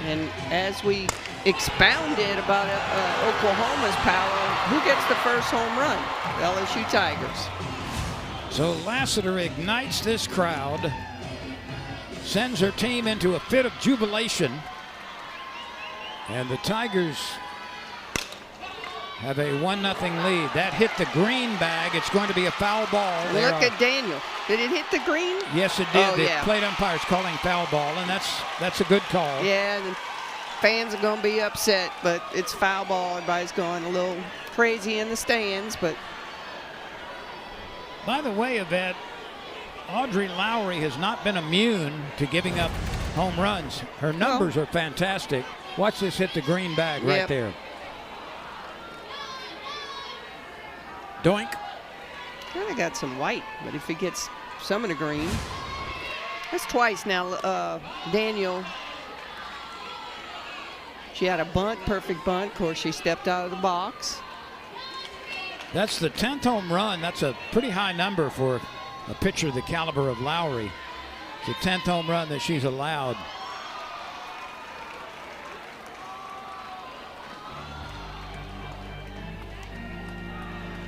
And as we expounded about Oklahoma's power, who gets the first home run? The LSU Tigers. So Lassiter ignites this crowd, sends her team into a fit of jubilation. And the Tigers have a 1-0 lead. That hit the green bag. It's going to be a foul ball. Look at Daniel. Did it hit the green? Yes, it did. Oh, The yeah. plate umpire's calling foul ball, and that's a good call. Yeah, the fans are going to be upset, but it's foul ball. Everybody's going a little crazy in the stands, but By the way, Yvette, Audrey Lowry has not been immune to giving up home runs. Her numbers are fantastic. Watch this hit the green bag right Yep. there. Doink. kind of got some white, but if he gets some of the green. That's twice now, Daniel. She had a bunt, perfect bunt. Of course, she stepped out of the box. That's the 10th home run. That's a pretty high number for a pitcher the caliber of Lowry. It's the 10th home run that she's allowed.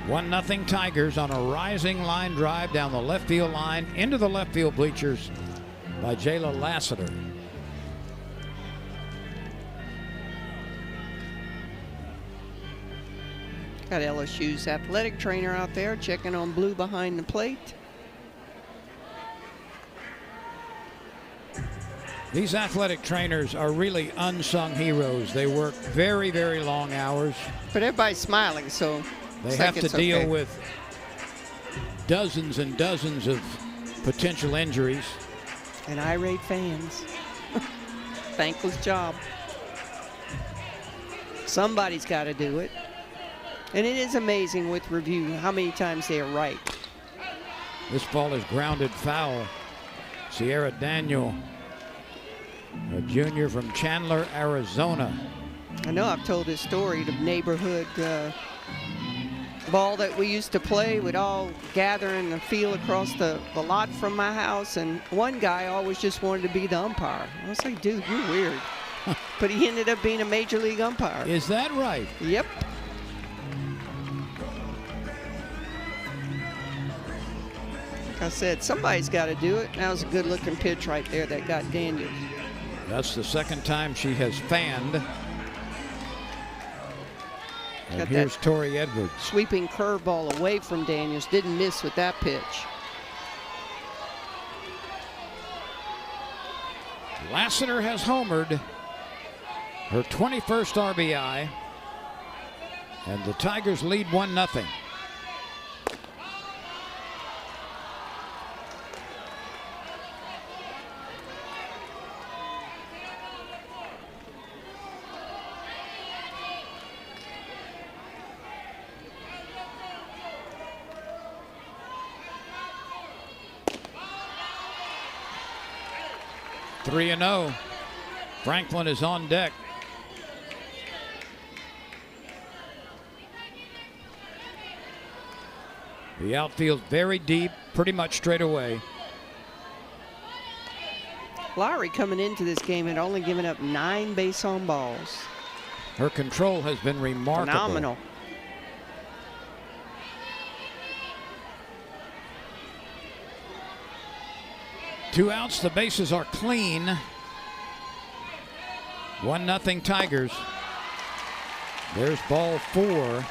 One nothing Tigers on a rising line drive down the left field line into the left field bleachers by Jayla Lassiter. Got LSU's athletic trainer out there checking on blue behind the plate. These athletic trainers are really unsung heroes. They work very, very long hours. But everybody's smiling, so They it's have like to it's deal okay. with dozens and dozens of potential injuries. And irate fans. Thankless job. Somebody's got to do it. And it is amazing with review how many times they are right. This ball is grounded foul. Sierra Daniel, a junior from Chandler, Arizona. I know I've told this story, the neighborhood ball that we used to play. We'd all gather in the field across the lot from my house, and one guy always just wanted to be the umpire. I was like, dude, you're weird. But he ended up being a major league umpire. Is that right? Yep. Like I said, somebody's got to do it. That was a good looking pitch right there that got Daniel. That's the second time she has fanned. And Got here's that Tori Edwards. sweeping curveball away from Daniels. Didn't miss with that pitch. Lassiter has homered, her 21st RBI, and the Tigers lead 1-0. Three and 0. Franklin is on deck. The outfield very deep, pretty much straight away. Lowry coming into this game had only given up 9 base on balls. Her control has been remarkable. Phenomenal. Two outs, the bases are clean. 1-0 Tigers. There's ball 4.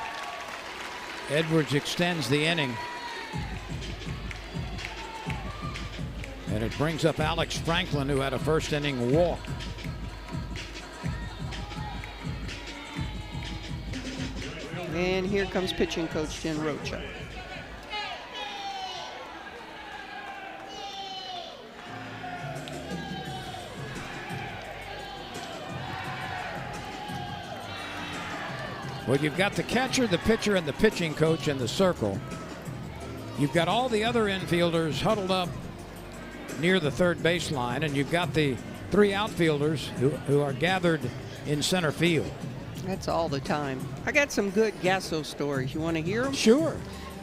Edwards extends the inning. And it brings up Alex Franklin, who had a first inning walk. And here comes pitching coach Jen Rocha. Well, you've got the catcher, the pitcher, and the pitching coach in the circle. You've got all the other infielders huddled up near the third baseline, and you've got the 3 outfielders who are gathered in center field. That's all the time. I got some good Gasso stories. You want to hear them? Sure.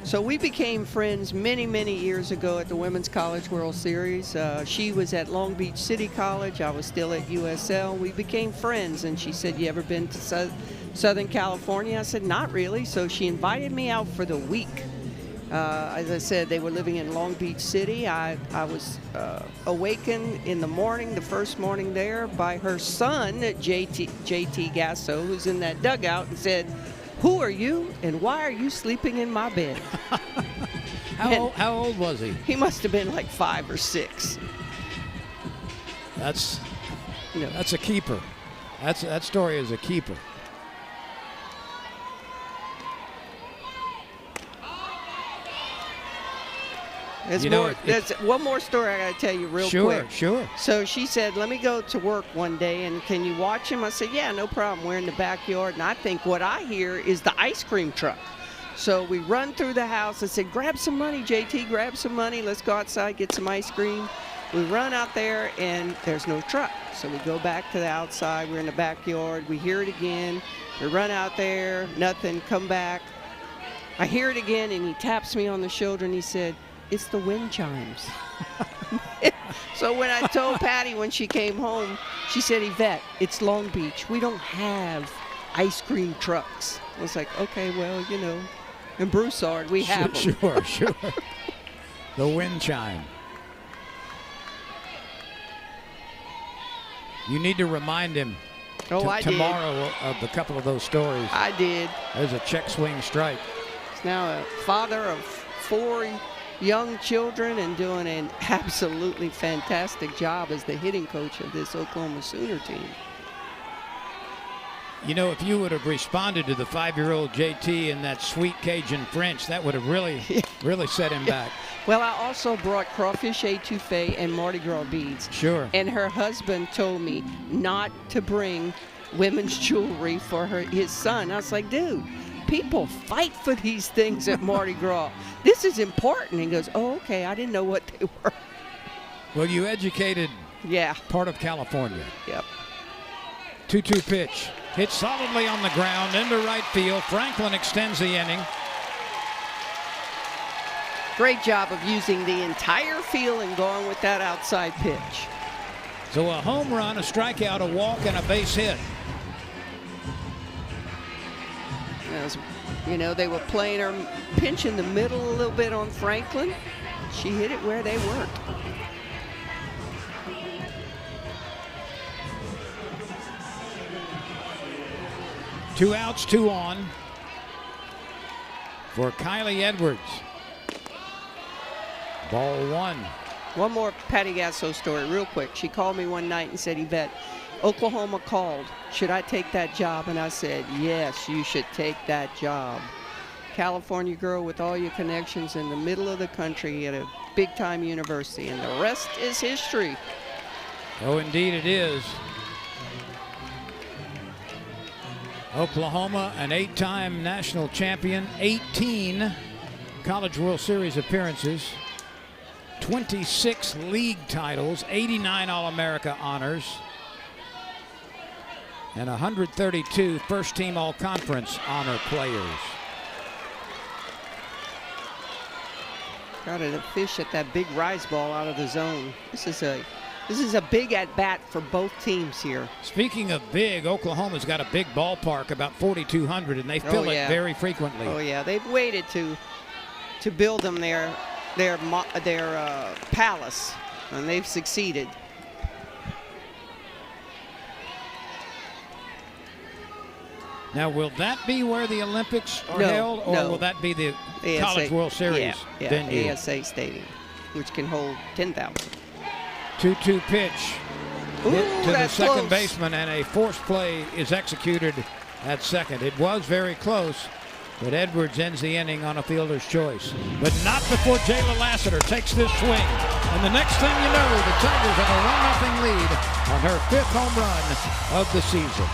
So we became friends many, many years ago at the Women's College World Series. She was at Long Beach City College. I was still at USL. We became friends, and she said, "You ever been to Southern California?" I said, "Not really." So she invited me out for the week. As I said, they were living in Long Beach City. I was awakened in the morning, the first morning there, by her son, JT Gasso, who's in that dugout, and said, Who are you, and why are you sleeping in my bed? How old was he? He must have been like 5 or 6. That's You know, a keeper. That story is a keeper. there's you know, more. There's one more story I got to tell you real quick. Sure. So she said, let me go to work one day, and can you watch him? I said, yeah, no problem. We're in the backyard, and I think what I hear is the ice cream truck. So we run through the house. I said, grab some money, JT, grab some money. Let's go outside, get some ice cream. We run out there, and there's no truck. So we go back to the outside. We're in the backyard. We hear it again. We run out there, nothing, come back. I hear it again, and he taps me on the shoulder, and he said, it's the wind chimes. So when I told Patty when she came home, she said, Yvette, it's Long Beach. We don't have ice cream trucks. I was like, okay, well, you know, in Broussard, we have them. Sure. The wind chime. You need to remind him I did. tomorrow of a couple of those stories. I did. There's a check swing strike. He's now a father of 4 young children and doing an absolutely fantastic job as the hitting coach of this Oklahoma Sooner team. You know, if you would have responded to the 5-year-old JT in that sweet Cajun French, that would have really set him back. Well, I also brought crawfish etouffee and Mardi Gras beads. Sure. And her husband told me not to bring women's jewelry for his son. I was like, dude, people fight for these things at Mardi Gras. This is important. He goes, oh, okay, I didn't know what they were. Well, you educated Yeah. part of California. Yep. 2-2 pitch. Hit solidly on the ground into right field. Franklin extends the inning. Great job of using the entire field and going with that outside pitch. So a home run, a strikeout, a walk, and a base hit. You know, they were playing her pinch in the middle a little bit on Franklin. She hit it where they weren't. Two outs, 2 on for Kylie Edwards. Ball 1. One more Patty Gasso story real quick. She called me one night and said, Yvette, Oklahoma called. Should I take that job? And I said, yes, you should take that job. California girl with all your connections in the middle of the country at a big-time university, and the rest is history. Oh, indeed it is. Oklahoma, an 8-time national champion, 18 College World Series appearances, 26 league titles, 89 All-America honors, and 132 first-team All-Conference honor players. Got a fish at that big rise ball out of the zone. This is a big at-bat for both teams here. Speaking of big, Oklahoma's got a big ballpark, about 4,200, and they fill it very frequently. Oh yeah, they've waited to build them their palace, and they've succeeded. Now, will that be where the Olympics are No, held, or no. will that be the ASA College World Series yeah, venue? ASA Stadium, which can hold 10,000. 2-2 pitch. Ooh, Hit to the that's second close. baseman, and a forced play is executed at second. It was very close, but Edwards ends the inning on a fielder's choice. But not before Jayla Lassiter takes this swing. And the next thing you know, the Tigers have a 1-0 lead on her 5th home run of the season.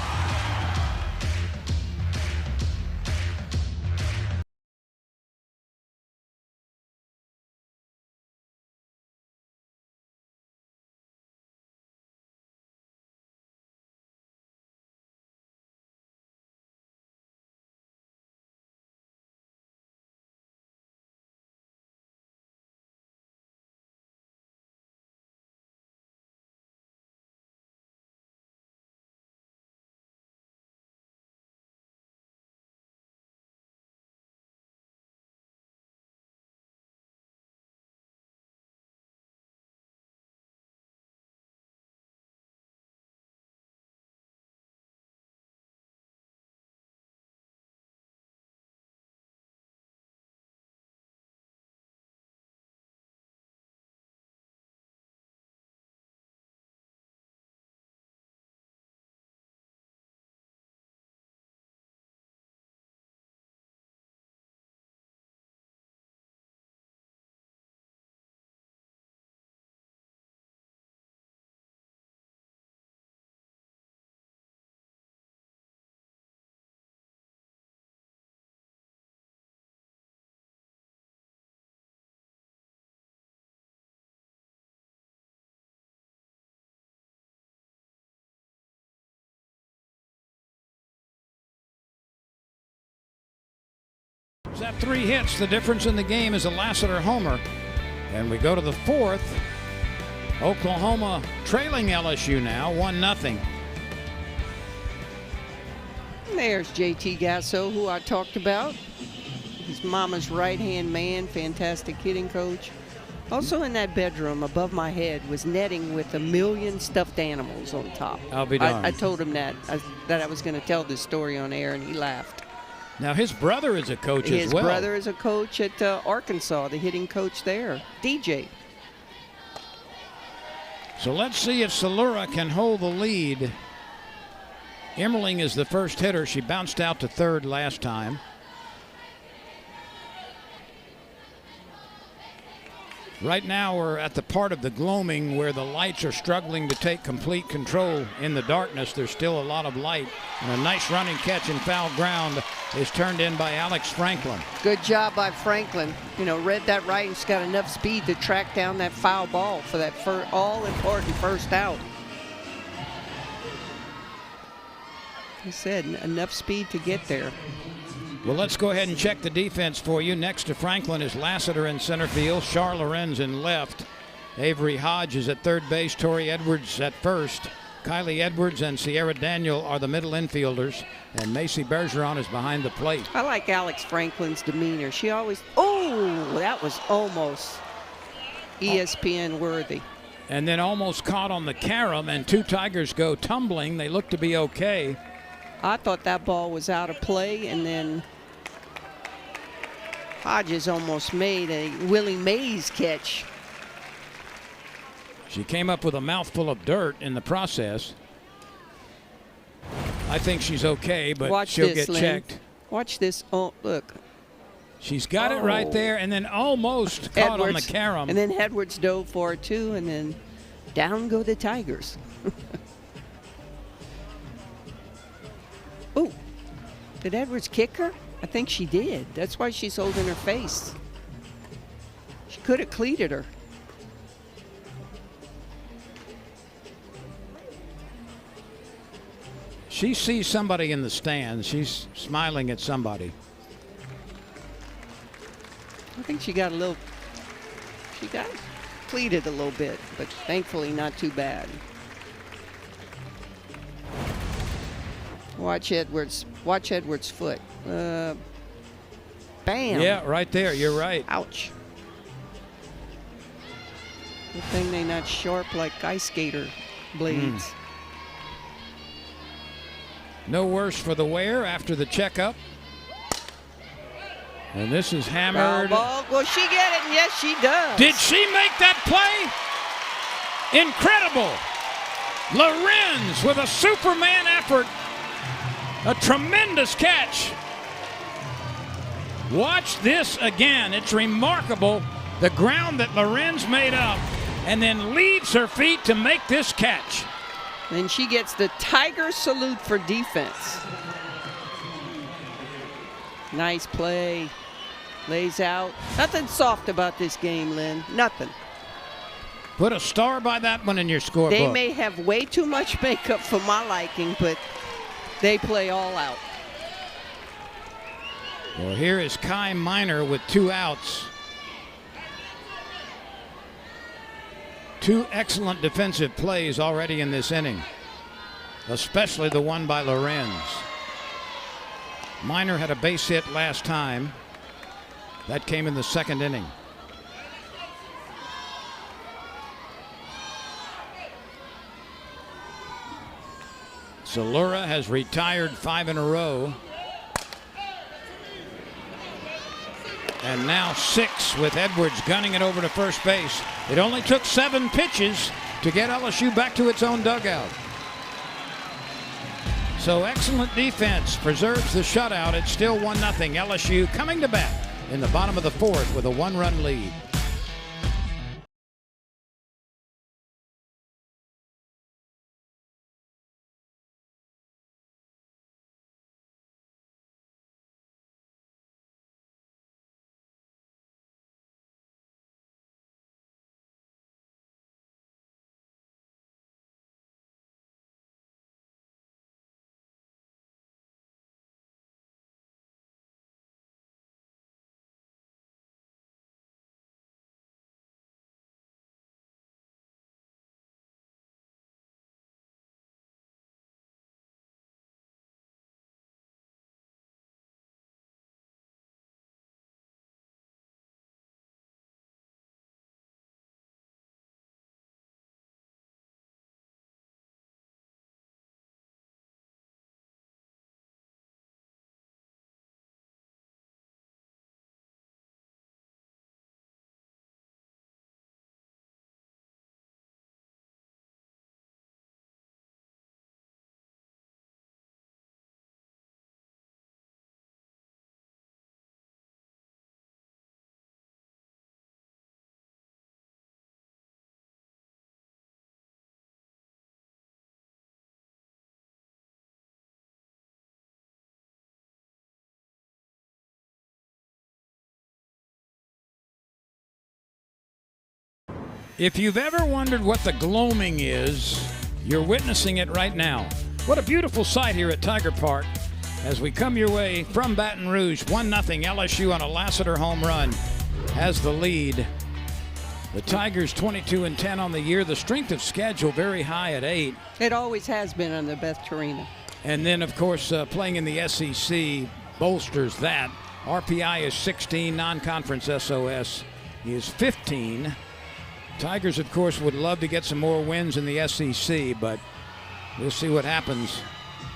At 3 hits, the difference in the game is a Lassiter homer. And we go to the 4th. Oklahoma trailing LSU now, 1-0. There's JT Gasso, who I talked about. His mama's right-hand man, fantastic hitting coach. Also in that bedroom above my head was netting with 1 million stuffed animals on top. I'll be darned. I told him that I was going to tell this story on air, and he laughed. Now his brother is a coach as well. His brother is a coach at Arkansas, the hitting coach there, DJ. So let's see if Salura can hold the lead. Emmerling is the first hitter. She bounced out to third last time. Right now we're at the part of the gloaming where the lights are struggling to take complete control in the darkness. There's still a lot of light. And a nice running catch in foul ground is turned in by Alex Franklin. Good job by Franklin. You know, read that right. He's got enough speed to track down that foul ball for that all-important first out. He said enough speed to get there. Well, let's go ahead and check the defense for you. Next to Franklin is Lassiter in center field, Char Lorenz in left. Avery Hodge is at third base, Tori Edwards at first. Kylie Edwards and Sierra Daniel are the middle infielders, and Macy Bergeron is behind the plate. I like Alex Franklin's demeanor. She always, that was almost ESPN worthy. And then almost caught on the carom, and 2 Tigers go tumbling. They look to be okay. I thought that ball was out of play, and then Hodges almost made a Willie Mays catch. She came up with a mouthful of dirt in the process. I think she's okay, but she'll get checked. Watch this. Oh, look. She's got it right there, and then almost caught on the carom. And then Edwards dove for it, too, and then down go the Tigers. Oh, did Edwards kick her? I think she did. That's why she's holding her face. She could have cleated her. She sees somebody in the stands. She's smiling at somebody. I think she got cleated a little bit, but thankfully not too bad. Watch Edwards' foot. Bam. Yeah, right there. You're right. Ouch. Good thing they not sharp like ice skater blades. No worse for the wear after the checkup. And this is hammered. Foul ball. Will she get it? Yes, she does. Did she make that play? Incredible. Lorenz with a Superman effort. A tremendous catch. Watch this again. It's remarkable the ground that Lorenz made up and then leaves her feet to make this catch. And she gets the Tiger salute for defense. Nice play. Lays out. Nothing soft about this game, Lynn. Nothing. Put a star by that one in your scorebook. They may have way too much makeup for my liking, but they play all out. Well, here is Kai Miner with 2 outs. 2 excellent defensive plays already in this inning, especially the one by Lorenz. Miner had a base hit last time. That came in the 2nd inning. Salura has retired 5 in a row. And now 6 with Edwards gunning it over to first base. It only took 7 pitches to get LSU back to its own dugout. So excellent defense preserves the shutout. It's still 1-0. LSU coming to bat in the bottom of the 4th with a 1-run lead. If you've ever wondered what the gloaming is, you're witnessing it right now. What a beautiful sight here at Tiger Park as we come your way from Baton Rouge. 1-0 LSU on a Lassiter home run has the lead. The Tigers 22-10 on the year. The strength of schedule very high at 8. It always has been on the Beth Torina. And then, of course, playing in the SEC bolsters that. RPI is 16, non-conference SOS is 15. Tigers, of course, would love to get some more wins in the SEC, but we'll see what happens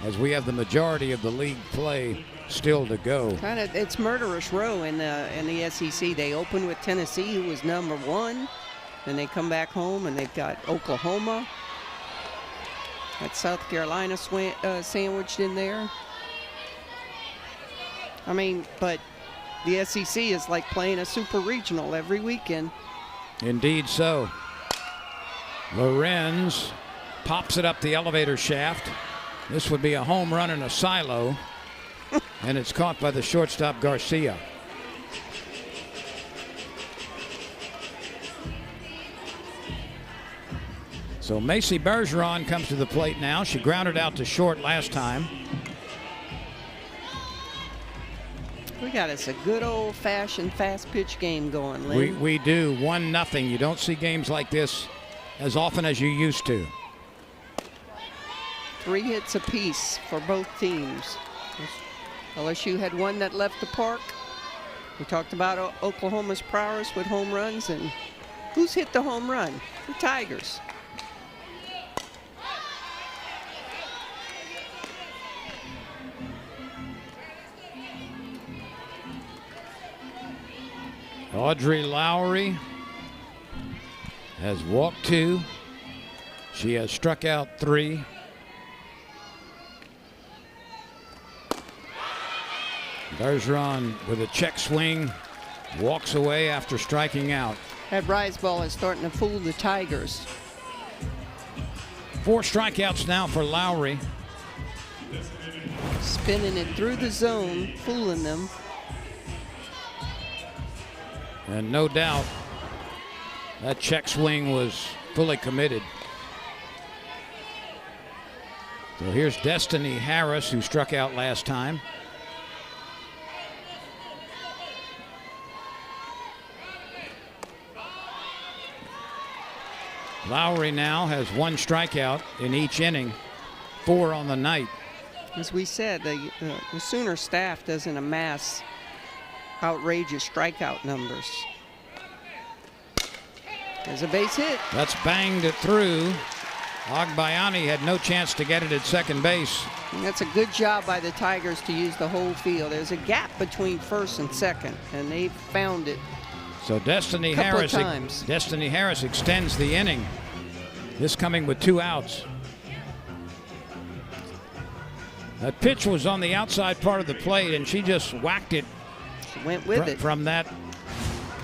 as we have the majority of the league play still to go. It's murderous row in the SEC. They open with Tennessee, who was number 1. Then they come back home, and they've got Oklahoma. Got South Carolina sandwiched in there. I mean, but the SEC is like playing a super regional every weekend. Indeed so. Lorenz pops it up the elevator shaft. This would be a home run in a silo. And it's caught by the shortstop Garcia. So Macy Bergeron comes to the plate now. She grounded out to short last time. We got us a good old-fashioned fast pitch game going, Lynn. We do. 1-0. You don't see games like this as often as you used to. 3 hits apiece for both teams. LSU had one that left the park. We talked about Oklahoma's prowess with home runs, and who's hit the home run? The Tigers. Audrey Lowry has walked 2. She has struck out 3. Bergeron with a check swing walks away after striking out. That rise ball is starting to fool the Tigers. 4 strikeouts now for Lowry. Spinning it through the zone, fooling them. And no doubt that check swing was fully committed. So here's Destiny Harris, who struck out last time. Lowry now has 1 strikeout in each inning, 4 on the night. As we said, the Sooner staff doesn't amass outrageous strikeout numbers. There's a base hit. That's banged it through. Agbayani had no chance to get it at second base. And that's a good job by the Tigers to use the whole field. There's a gap between first and second, and they found it. So Destiny Harris extends the inning. This coming with 2 outs. That pitch was on the outside part of the plate, and she just whacked it. She went with it from that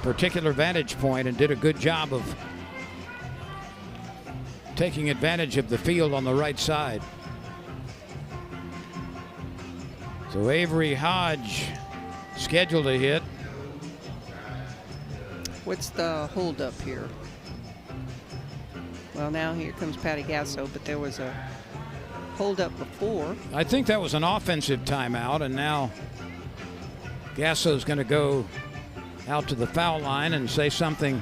particular vantage point and did a good job of taking advantage of the field on the right side. So Avery Hodge scheduled a hit. What's the holdup here? Well, now here comes Patty Gasso, but there was a holdup before. I think that was an offensive timeout, and now Gasso's going to go out to the foul line and say something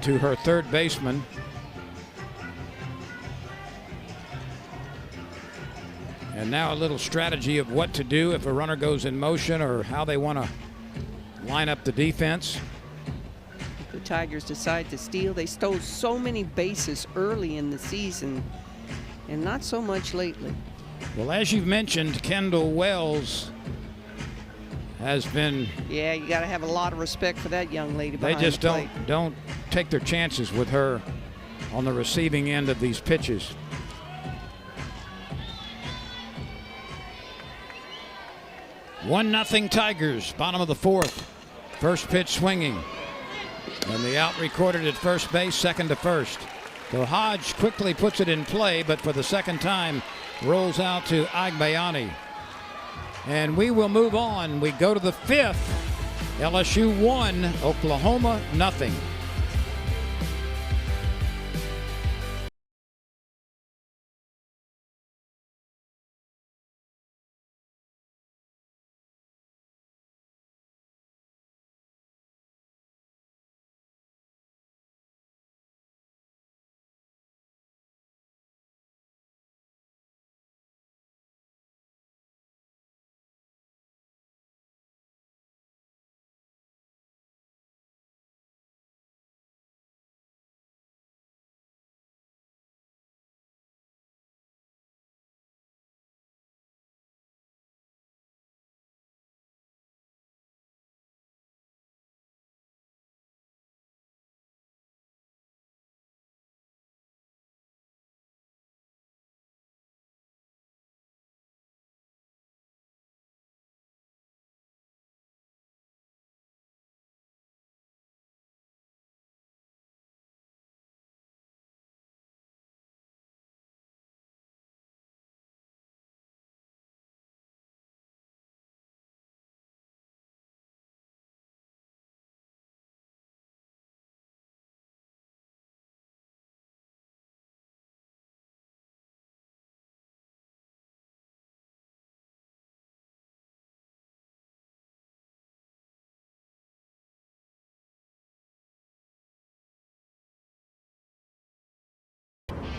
to her third baseman. And now a little strategy of what to do if a runner goes in motion or how they want to line up the defense. If the Tigers decide to steal, they stole so many bases early in the season and not so much lately. Well, as you've mentioned, Kendall Wells has been. Yeah, you got to have a lot of respect for that young lady. They just don't take their chances with her on the receiving end of these pitches. One nothing Tigers, bottom of the 4th. First pitch swinging. And the out recorded at first base, second to first. So Hodge quickly puts it in play, but for the second time rolls out to Agbayani. And we will move on. We go to the 5th. LSU 1, Oklahoma nothing.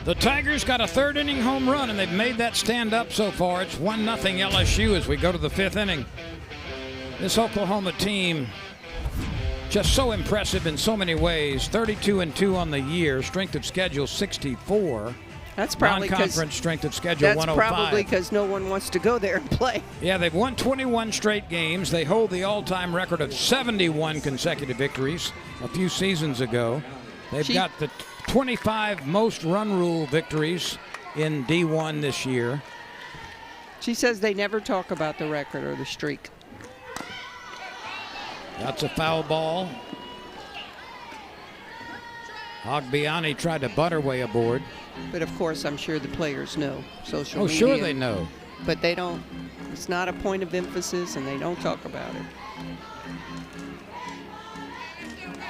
The Tigers got a third inning home run, and they've made that stand up so far. It's 1-0 LSU as we go to the fifth inning. This Oklahoma team just so impressive in so many ways. 32-2 on the year. Strength of schedule 64. That's probably non-conference strength of schedule 105. That's probably because no one wants to go there and play. Yeah, they've won 21 straight games. They hold the all-time record of 71 consecutive victories a few seasons ago. They've got the 25 most run rule victories in D1 this year. She says they never talk about the record or the streak. That's a foul ball. Agbayani tried to butt her way aboard. But of course, I'm sure the players know social media. Oh, sure they know. But they don't, it's not a point of emphasis, and they don't talk about it.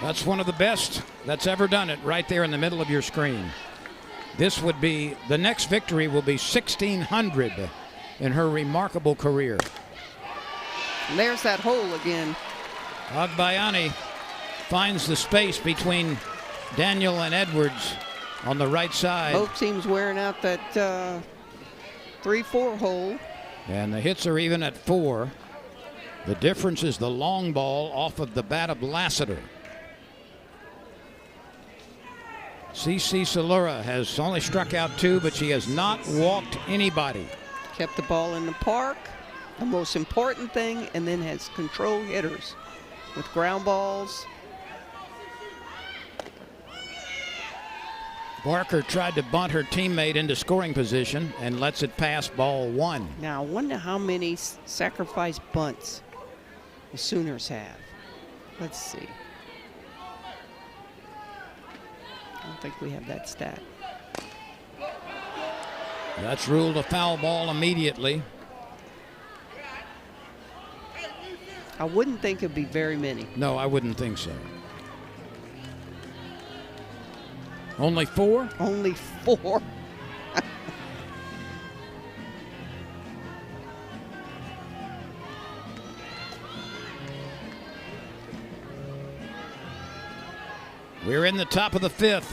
That's one of the best that's ever done it, right there in the middle of your screen. This would be, the next victory will be 1,600 in her remarkable career. And there's that hole again. Agbayani finds the space between Daniel and Edwards on the right side. Both teams wearing out that 3-4 hole. And the hits are even at 4. The difference is the long ball off of the bat of Lassiter. CC Salura has only struck out 2, but she has not walked anybody. Kept the ball in the park, the most important thing, and then has control hitters with ground balls. Barker tried to bunt her teammate into scoring position and lets it pass ball 1. Now, I wonder how many sacrifice bunts the Sooners have. Let's see. I don't think we have that stat. That's ruled a foul ball immediately. I wouldn't think it'd be very many. No, I wouldn't think so. Only 4? Only 4. We're in the top of the 5th.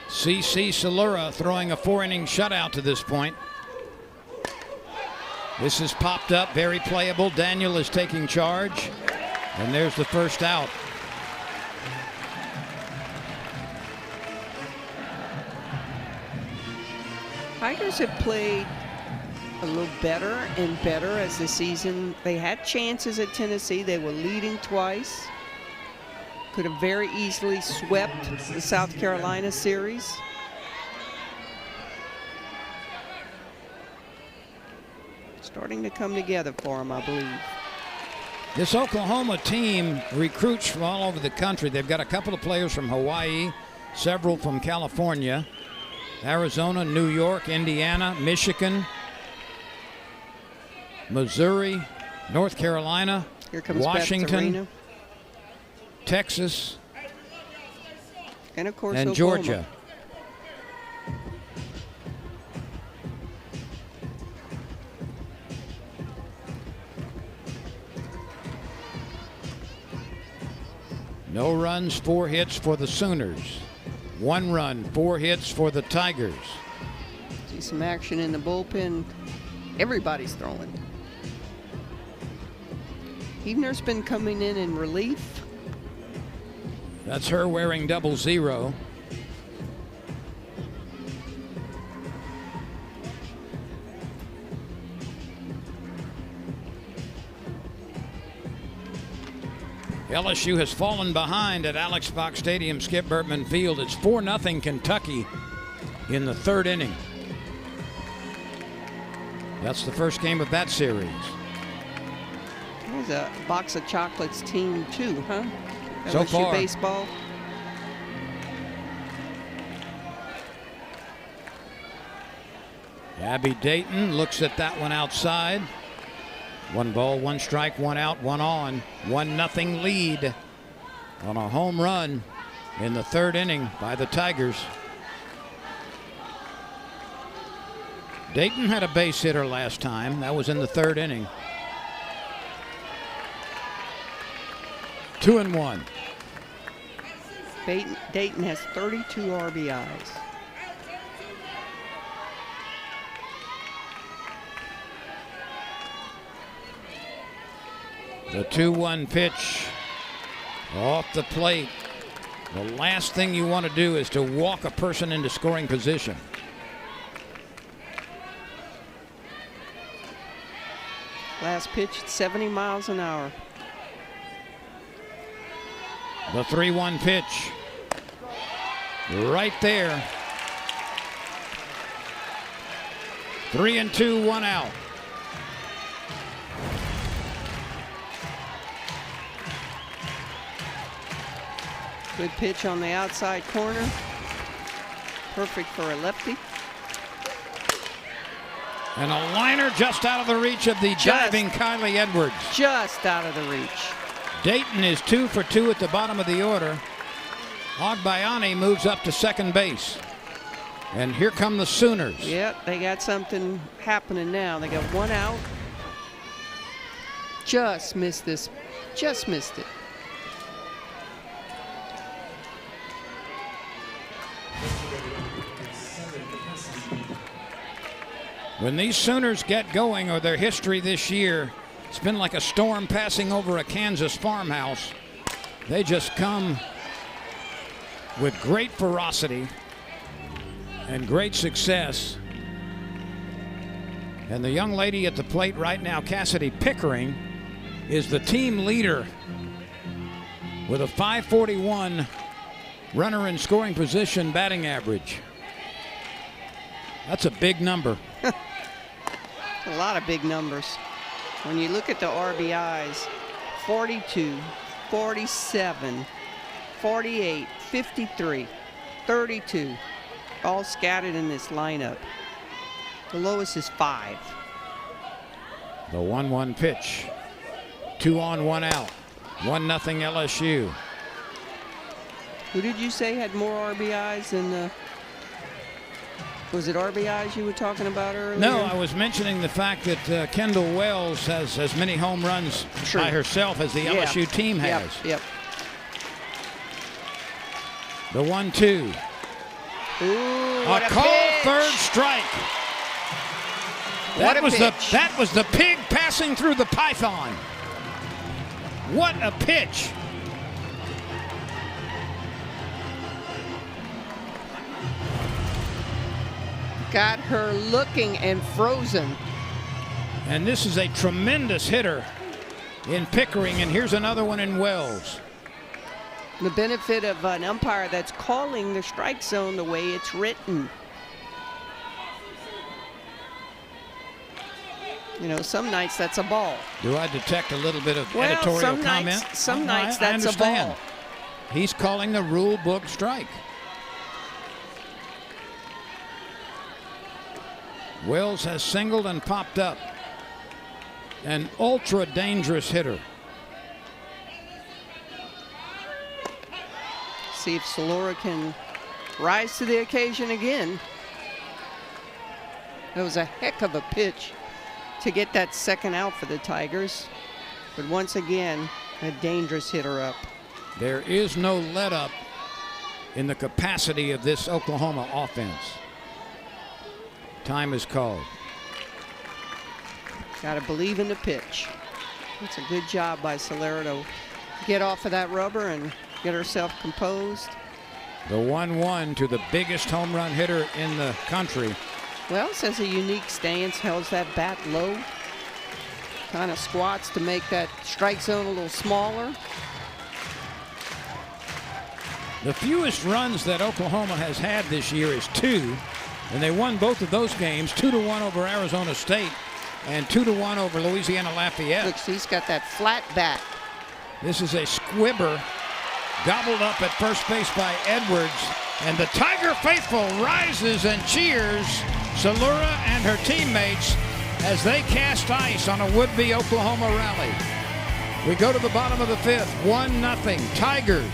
CC Salura throwing a 4-inning shutout to this point. This is popped up, very playable. Daniel is taking charge, and there's the first out. Tigers have played a little better and better as the season. They had chances at Tennessee. They were leading twice. Could have very easily swept the South Carolina series. Starting to come together for them, I believe. This Oklahoma team recruits from all over the country. They've got a couple of players from Hawaii, several from California. Arizona, New York, Indiana, Michigan, Missouri, North Carolina, Here comes Beth Washington, Torino. Texas, And of course, and Oklahoma. Georgia. No runs, 4 hits for the Sooners. 1 run, 4 hits for the Tigers. See some action in the bullpen. Everybody's throwing. Heavner's been coming in relief. That's her wearing 00. LSU has fallen behind at Alex Fox Stadium, Skip Bertman Field. It's 4-0 Kentucky in the 3rd inning. That's the first game of that series. There's a box of chocolates team too, huh? So LSU far. baseball. Abby Dayton looks at that one outside. 1 ball, 1 strike, 1 out, 1 on. 1-0 lead on a home run in the 3rd inning by the Tigers. Dayton had a base hitter last time. That was in the 3rd inning. 2-1. Dayton has 32 RBIs. The 2-1 pitch off the plate. The last thing you want to do is to walk a person into scoring position. Last pitch at 70 miles an hour. The 3-1 pitch. Right there. 3-2, 1 out. Good pitch on the outside corner. Perfect for a lefty. And a liner just out of the reach of the diving Kylie Edwards. Just out of the reach. Dayton is 2 for 2 at the bottom of the order. Agbayani moves up to second base. And here come the Sooners. Yep, they got something happening now. They got 1 out. Just missed this. Just missed it. When these Sooners get going, or their history this year, it's been like a storm passing over a Kansas farmhouse. They just come with great ferocity and great success. And the young lady at the plate right now, Cassidy Pickering, is the team leader with a .541 runner in scoring position batting average. That's a big number. A lot of big numbers. When you look at the RBIs, 42, 47, 48, 53, 32, all scattered in this lineup. The lowest is 5. The 1-1 pitch. 2 on, 1 out. 1-0 LSU. Who did you say had more RBIs than the... Was it RBIs you were talking about earlier? No, I was mentioning the fact that Kendall Wells has as many home runs by herself as the LSU team has. Yep. The 1-2. Ooh, A called pitch. 3rd strike. What a pitch. That was the pig passing through the python. What a pitch. Got her looking and frozen. And this is a tremendous hitter in Pickering, and here's another one in Wells. The benefit of an umpire that's calling the strike zone the way it's written. You know, some nights that's a ball. Do I detect a little bit of Well, editorial some comment? nights- some nights I that's a understand. ball. He's calling the rule book strike. Wills has singled and popped up. An ultra dangerous hitter. See if Salora can rise to the occasion again. That was a heck of a pitch to get that second out for the Tigers. But once again, a dangerous hitter up. There is no let up in the capacity of this Oklahoma offense. Time is called. Got to believe in the pitch. It's a good job by Solera to get off of that rubber and get herself composed. The 1-1 to the biggest home run hitter in the country. Wells has a unique stance, holds that bat low, kind of squats to make that strike zone a little smaller. The fewest runs that Oklahoma has had this year is 2, and they won both of those games, 2-1 over Arizona State and 2-1 over Louisiana Lafayette. Look, he's got that flat bat. This is a squibber gobbled up at first base by Edwards, and the Tiger faithful rises and cheers Salura and her teammates as they cast ice on a would-be Oklahoma rally. We go to the bottom of the 5th, 1-0 Tigers.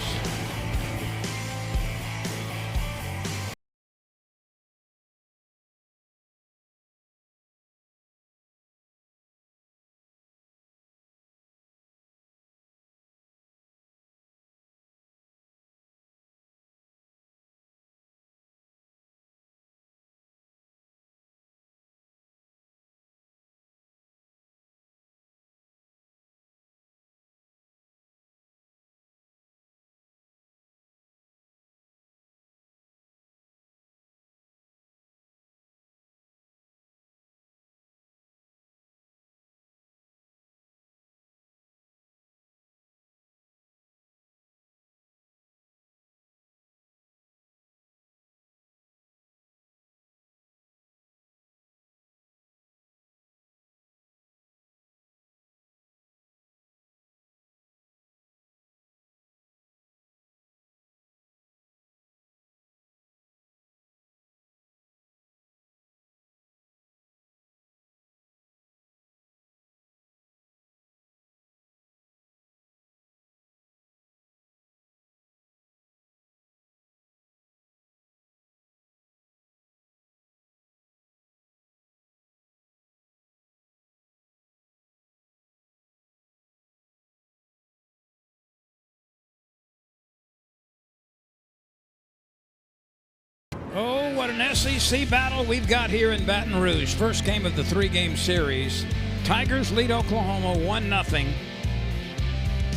Oh, what an SEC battle we've got here in Baton Rouge. First game of the 3-game series. Tigers lead Oklahoma 1-0.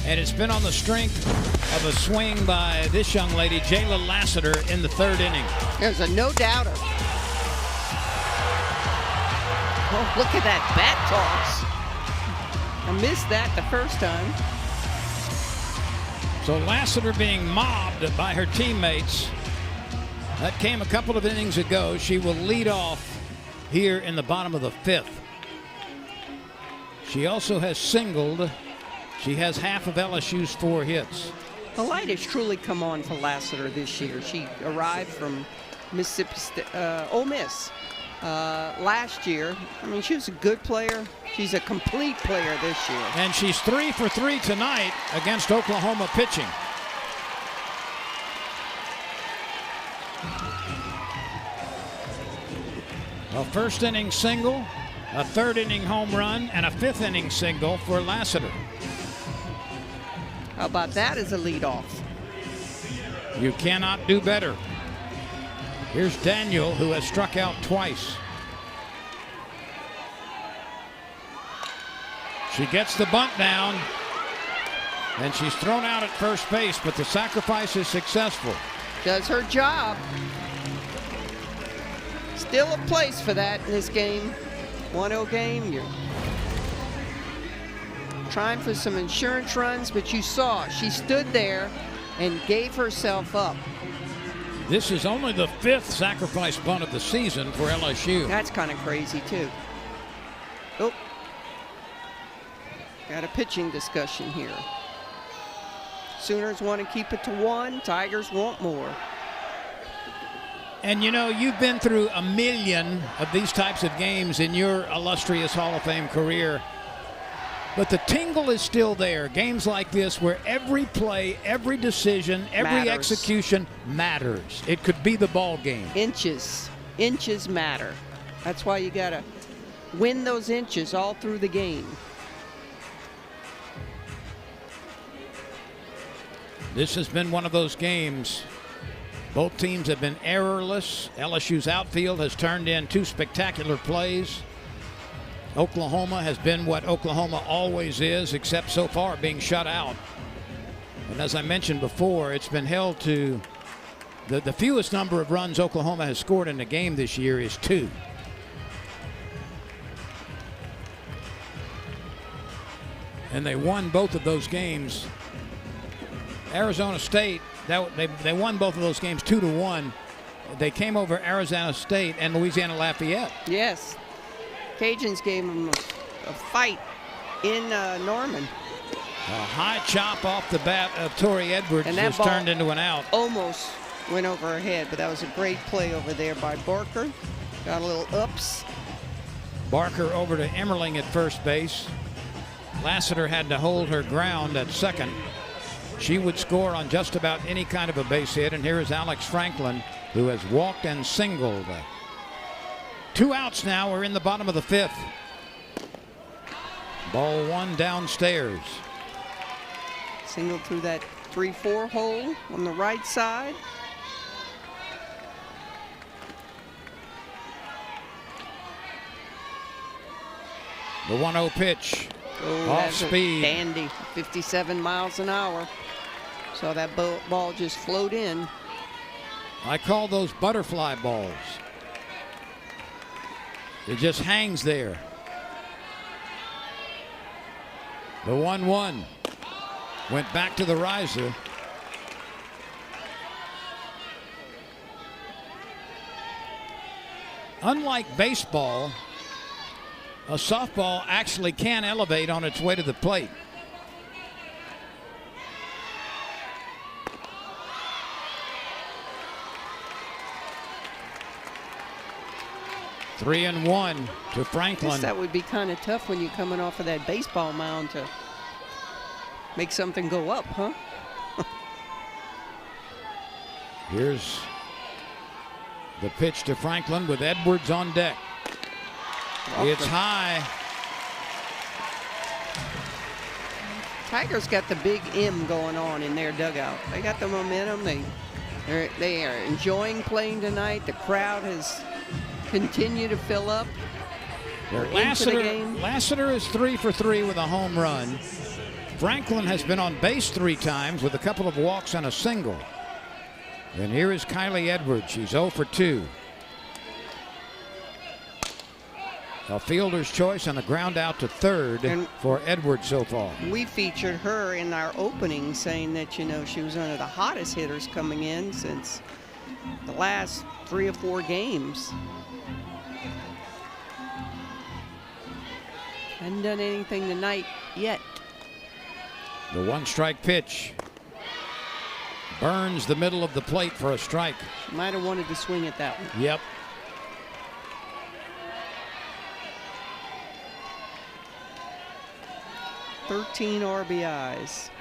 And it's been on the strength of a swing by this young lady, Jayla Lassiter, in the 3rd inning. There's a no-doubter. Oh, look at that bat toss. I missed that the first time. So Lassiter being mobbed by her teammates. That came a couple of innings ago. She will lead off here in the bottom of the 5th. She also has singled. She has half of LSU's 4 hits. The light has truly come on for Lassiter this year. She arrived from Ole Miss last year. I mean, she was a good player. She's a complete player this year. And she's 3 for 3 tonight against Oklahoma pitching. A 1st inning single, a 3rd inning home run, and a 5th inning single for Lassiter. How about that as a leadoff? You cannot do better. Here's Daniel, who has struck out twice. She gets the bunt down, and she's thrown out at first base, but the sacrifice is successful. Does her job. Still a place for that in this game. 1-0 game. You're trying for some insurance runs, but you saw she stood there and gave herself up. This is only the 5th sacrifice bunt of the season for LSU. That's kind of crazy, too. Oh. Got a pitching discussion here. Sooners want to keep it to 1. Tigers want more. And you know, you've been through a million of these types of games in your illustrious Hall of Fame career. But the tingle is still there. Games like this where every play, every decision, every execution matters. It could be the ball game. Inches matter. That's why you got to win those inches all through the game. This has been one of those games. Both teams have been errorless. LSU's outfield has turned in 2 spectacular plays. Oklahoma has been what Oklahoma always is, except so far being shut out. And as I mentioned before, it's been held to the fewest number of runs Oklahoma has scored in a game this year is 2. And they won both of those games. Arizona State, they won both of those games 2-1. They came over Arizona State and Louisiana Lafayette. Yes. Cajuns gave them a fight in Norman. A high chop off the bat of Tori Edwards and that was ball turned into an out. Almost went over her head, but that was a great play over there by Barker. Got a little ups. Barker over to Emmerling at first base. Lassiter had to hold her ground at second. She would score on just about any kind of a base hit, and here is Alex Franklin, who has walked and singled. 2 outs now. We're in the bottom of the 5th. Ball 1 downstairs. Singled through that 3-4 hole on the right side. The 1-0 pitch. Oh, Off that's speed. Dandy, 57 miles an hour. So that ball just flowed in. I call those butterfly balls. It just hangs there. The 1-1 went back to the riser. Unlike baseball, a softball actually can elevate on its way to the plate. Three and 1 to Franklin. I guess that would be kind of tough when you're coming off of that baseball mound to make something go up, huh? Here's the pitch to Franklin with Edwards on deck. It's high. Tigers got the big M going on in their dugout. They got the momentum. They are enjoying playing tonight. The crowd has continued to fill up. They're into the game. Lassiter is 3 for 3 with a home run. Franklin has been on base 3 times with a couple of walks and a single. And here is Kylie Edwards. She's 0 for 2. A fielder's choice and a ground out to third for Edwards so far. We featured her in our opening, saying that, you know, she was one of the hottest hitters coming in since the last 3 or 4 games. Hadn't done anything tonight yet. The 1-strike pitch burns the middle of the plate for a strike. Might have wanted to swing at that one. Yep. "13 RBIs.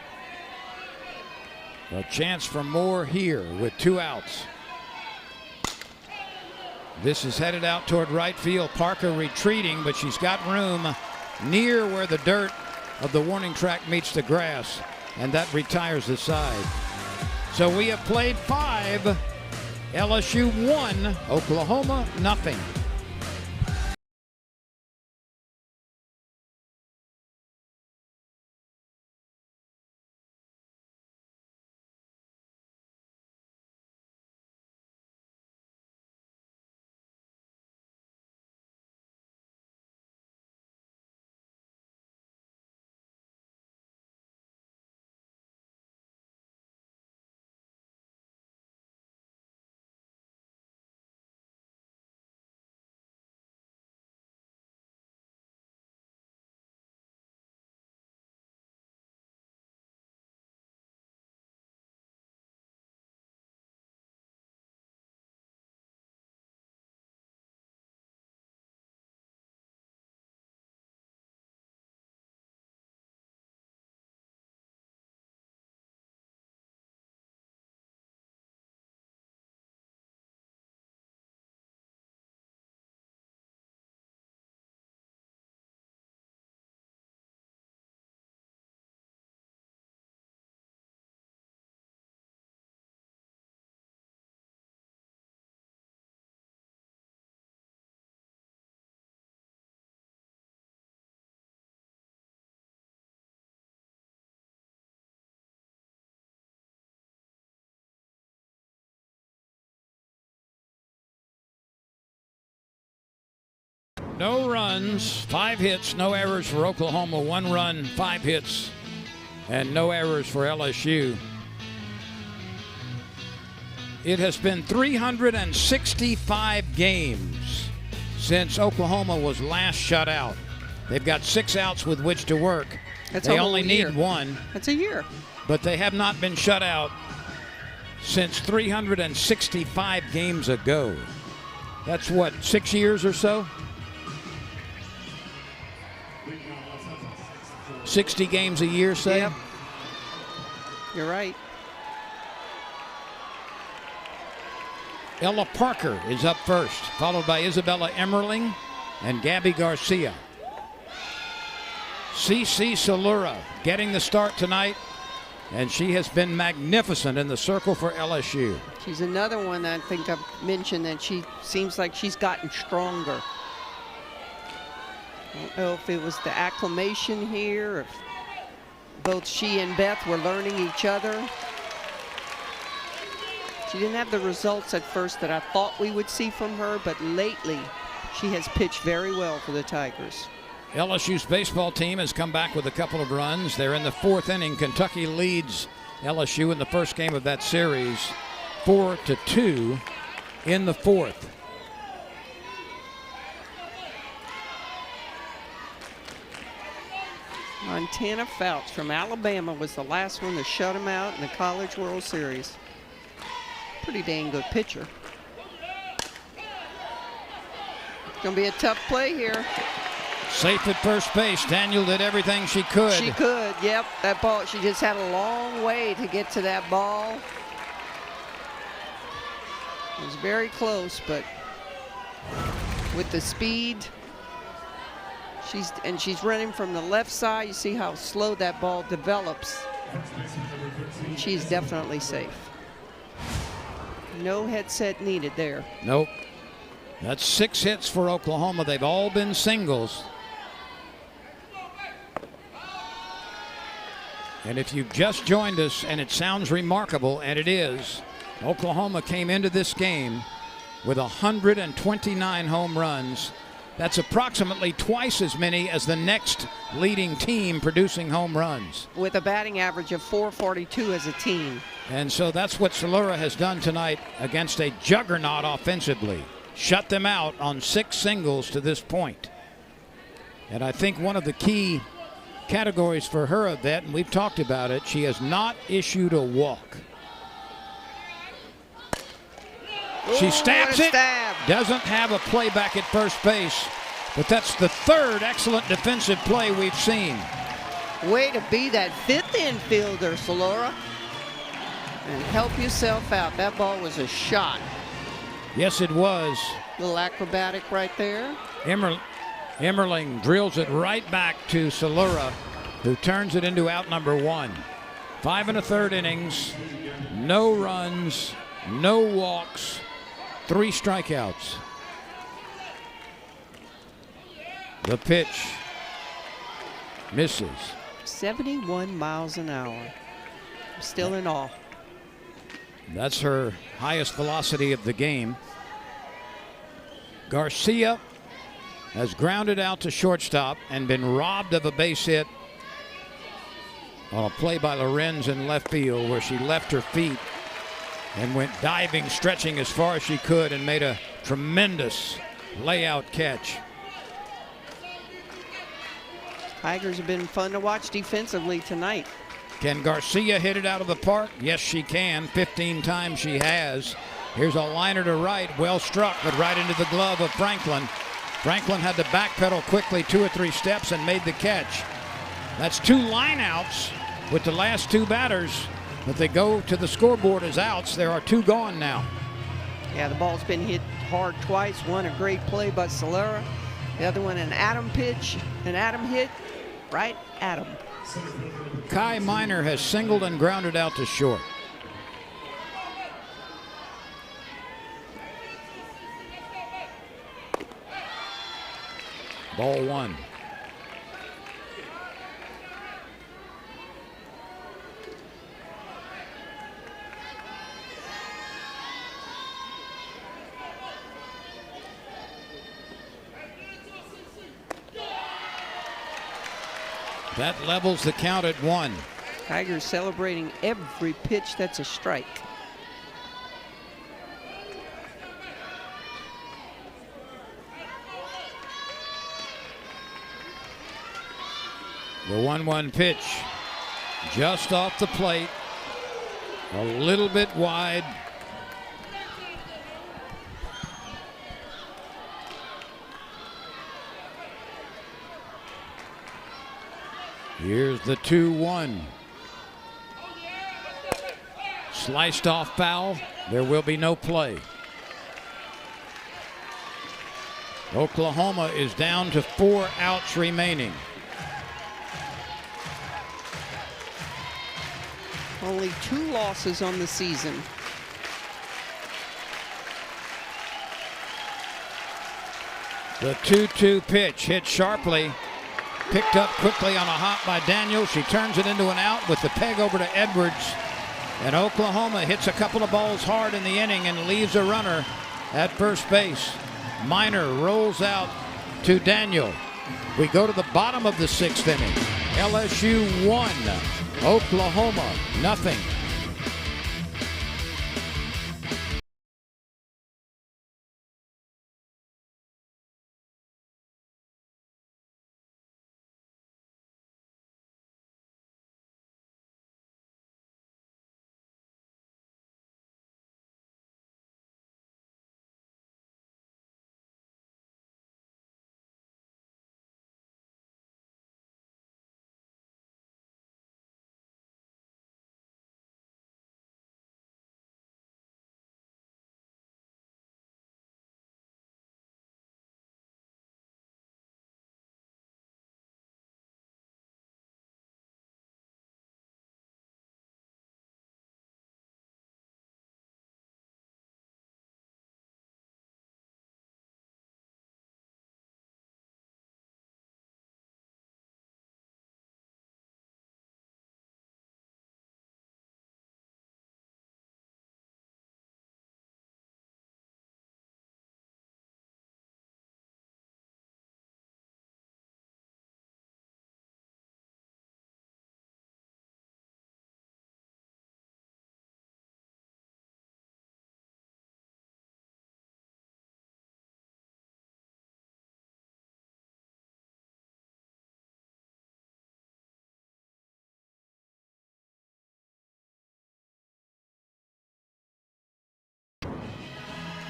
A chance for more here with 2 outs. This is headed out toward right field. Parker retreating, but she's got room near where the dirt of the warning track meets the grass, and that retires the side. So we have played 5. LSU 1, Oklahoma nothing. No runs, 5 hits, no errors for Oklahoma. 1 run, 5 hits, and no errors for LSU. It has been 365 games since Oklahoma was last shut out. They've got 6 outs with which to work. They only need 1. That's a year. But they have not been shut out since 365 games ago. That's what, 6 years or so? 60 games a year, say? Yep. You're right. Ella Parker is up first, followed by Isabella Emmerling and Gabby Garcia. CC Salura getting the start tonight, and she has been magnificent in the circle for LSU. She's another one that I think I've mentioned that she seems like she's gotten stronger. I don't know if it was the acclimation here, or if both she and Beth were learning each other. She didn't have the results at first that I thought we would see from her, but lately she has pitched very well for the Tigers. LSU's baseball team has come back with a couple of runs. They're in the 4th inning. Kentucky leads LSU in the first game of that series 4-2 in the 4th. Montana Fouts from Alabama was the last one to shut him out in the College World Series. Pretty dang good pitcher. Gonna be a tough play here. Safe at first base. Daniel did everything she could. She could, yep. That ball, she just had a long way to get to that ball. It was very close, but with the speed, she's running from the left side. You see how slow that ball develops. And she's definitely safe. No headset needed there. Nope. That's 6 hits for Oklahoma. They've all been singles. And if you've just joined us, and it sounds remarkable, and it is, Oklahoma came into this game with 129 home runs. That's approximately twice as many as the next leading team producing home runs. With a batting average of .442 as a team. And so that's what Salura has done tonight against a juggernaut offensively. Shut them out on 6 singles to this point. And I think one of the key categories for her of that, and we've talked about it, she has not issued a walk. She stabs it. Doesn't have a play back at first base, but that's the 3rd excellent defensive play we've seen. Way to be that 5th infielder, Salura. And help yourself out. That ball was a shot. Yes, it was. Little acrobatic right there. Emmerling drills it right back to Salura, who turns it into out number 1. 5 1/3 innings, no runs, no walks, 3 strikeouts. The pitch misses. 71 miles an hour. I'm still in awe. That's her highest velocity of the game. Garcia has grounded out to shortstop and been robbed of a base hit on a play by Lorenz in left field, where she left her feet and went diving, stretching as far as she could, and made a tremendous layout catch. Tigers have been fun to watch defensively tonight. Can Garcia hit it out of the park? Yes, she can. 15 times she has. Here's a liner to right, well struck, but right into the glove of Franklin. Franklin had to backpedal quickly 2 or 3 steps and made the catch. That's 2 lineouts with the last 2 batters, but they go to the scoreboard as outs. There are 2 gone now. Yeah, the ball's been hit hard twice. One a great play by Salura. The other one an Adam pitch, an Adam hit, right at him. Kai Minor has singled and grounded out to short. Ball 1. That levels the count at 1. Tigers celebrating every pitch that's a strike. The 1-1 pitch just off the plate, a little bit wide. Here's the 2-1. Sliced off foul. There will be no play. Oklahoma is down to 4 outs remaining. Only 2 losses on the season. The 2-2 pitch hit sharply. Picked up quickly on a hop by Daniel. She turns it into an out with the peg over to Edwards. And Oklahoma hits a couple of balls hard in the inning and leaves a runner at first base. Minor rolls out to Daniel. We go to the bottom of the 6th inning. LSU 1, Oklahoma nothing.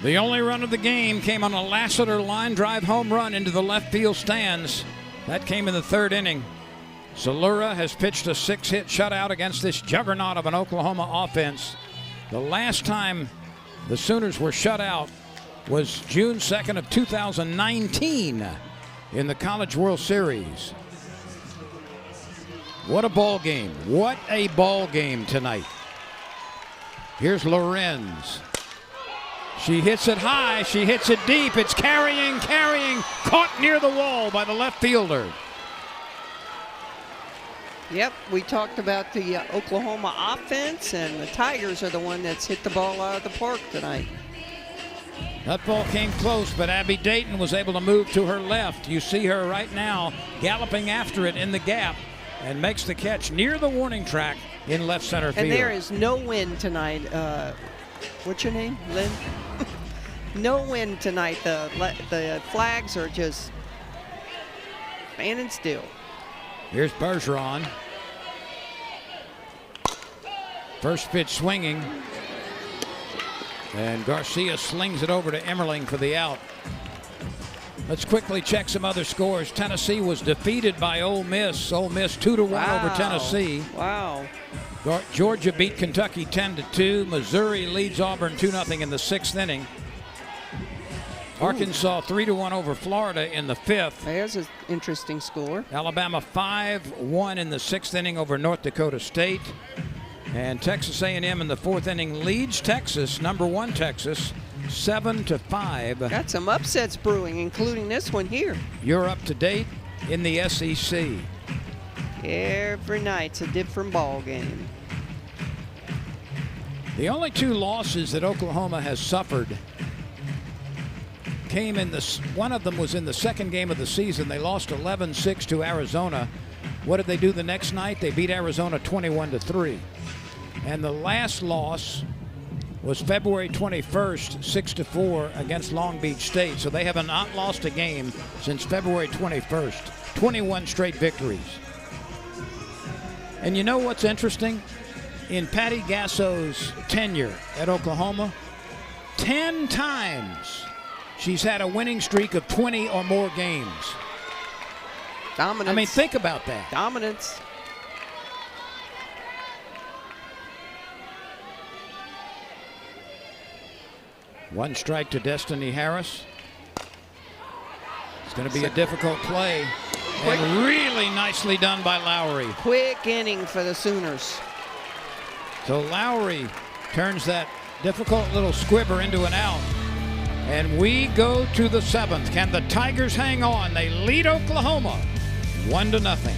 The only run of the game came on a Lassiter line drive home run into the left field stands. That came in the 3rd inning. Salura has pitched a 6-hit shutout against this juggernaut of an Oklahoma offense. The last time the Sooners were shut out was June 2nd of 2019 in the College World Series. What a ball game. What a ball game tonight. Here's Lorenz. She hits it high, she hits it deep, it's carrying, caught near the wall by the left fielder. Yep, we talked about the Oklahoma offense, and the Tigers are the one that's hit the ball out of the park tonight. That ball came close, but Abby Dayton was able to move to her left. You see her right now galloping after it in the gap and makes the catch near the warning track in left center field. And there is no wind tonight. What's your name, Lynn? No wind tonight. The flags are just standing still. Here's Bergeron. First pitch swinging. And Garcia slings it over to Emmerling for the out. Let's quickly check some other scores. Tennessee was defeated by Ole Miss. Ole Miss 2-1 over Tennessee. Wow. Georgia beat Kentucky 10-2. Missouri leads Auburn 2-0 in the 6th inning. Arkansas 3-1 over Florida in the 5th. There's an interesting score. Alabama 5-1 in the 6th inning over North Dakota State. And Texas A&M in the 4th inning leads Texas, number 1 Texas, 7-5. Got some upsets brewing, including this one here. You're up to date in the SEC. Every night's a different ball game. The only 2 losses that Oklahoma has suffered came in one of them was in the 2nd game of the season. They lost 11-6 to Arizona. What did they do the next night? They beat Arizona 21-3. And the last loss was February 21st, 6-4 against Long Beach State. So they have not lost a game since February 21st. 21 straight victories. And you know what's interesting? In Patty Gasso's tenure at Oklahoma, 10 times she's had a winning streak of 20 or more games. Dominance. I mean, think about that. Dominance. One strike to Destiny Harris. It's going to be a difficult play. And really nicely done by Lowry. Quick inning for the Sooners. So Lowry turns that difficult little squibber into an out. And we go to the 7th. Can the Tigers hang on? They lead Oklahoma 1-0.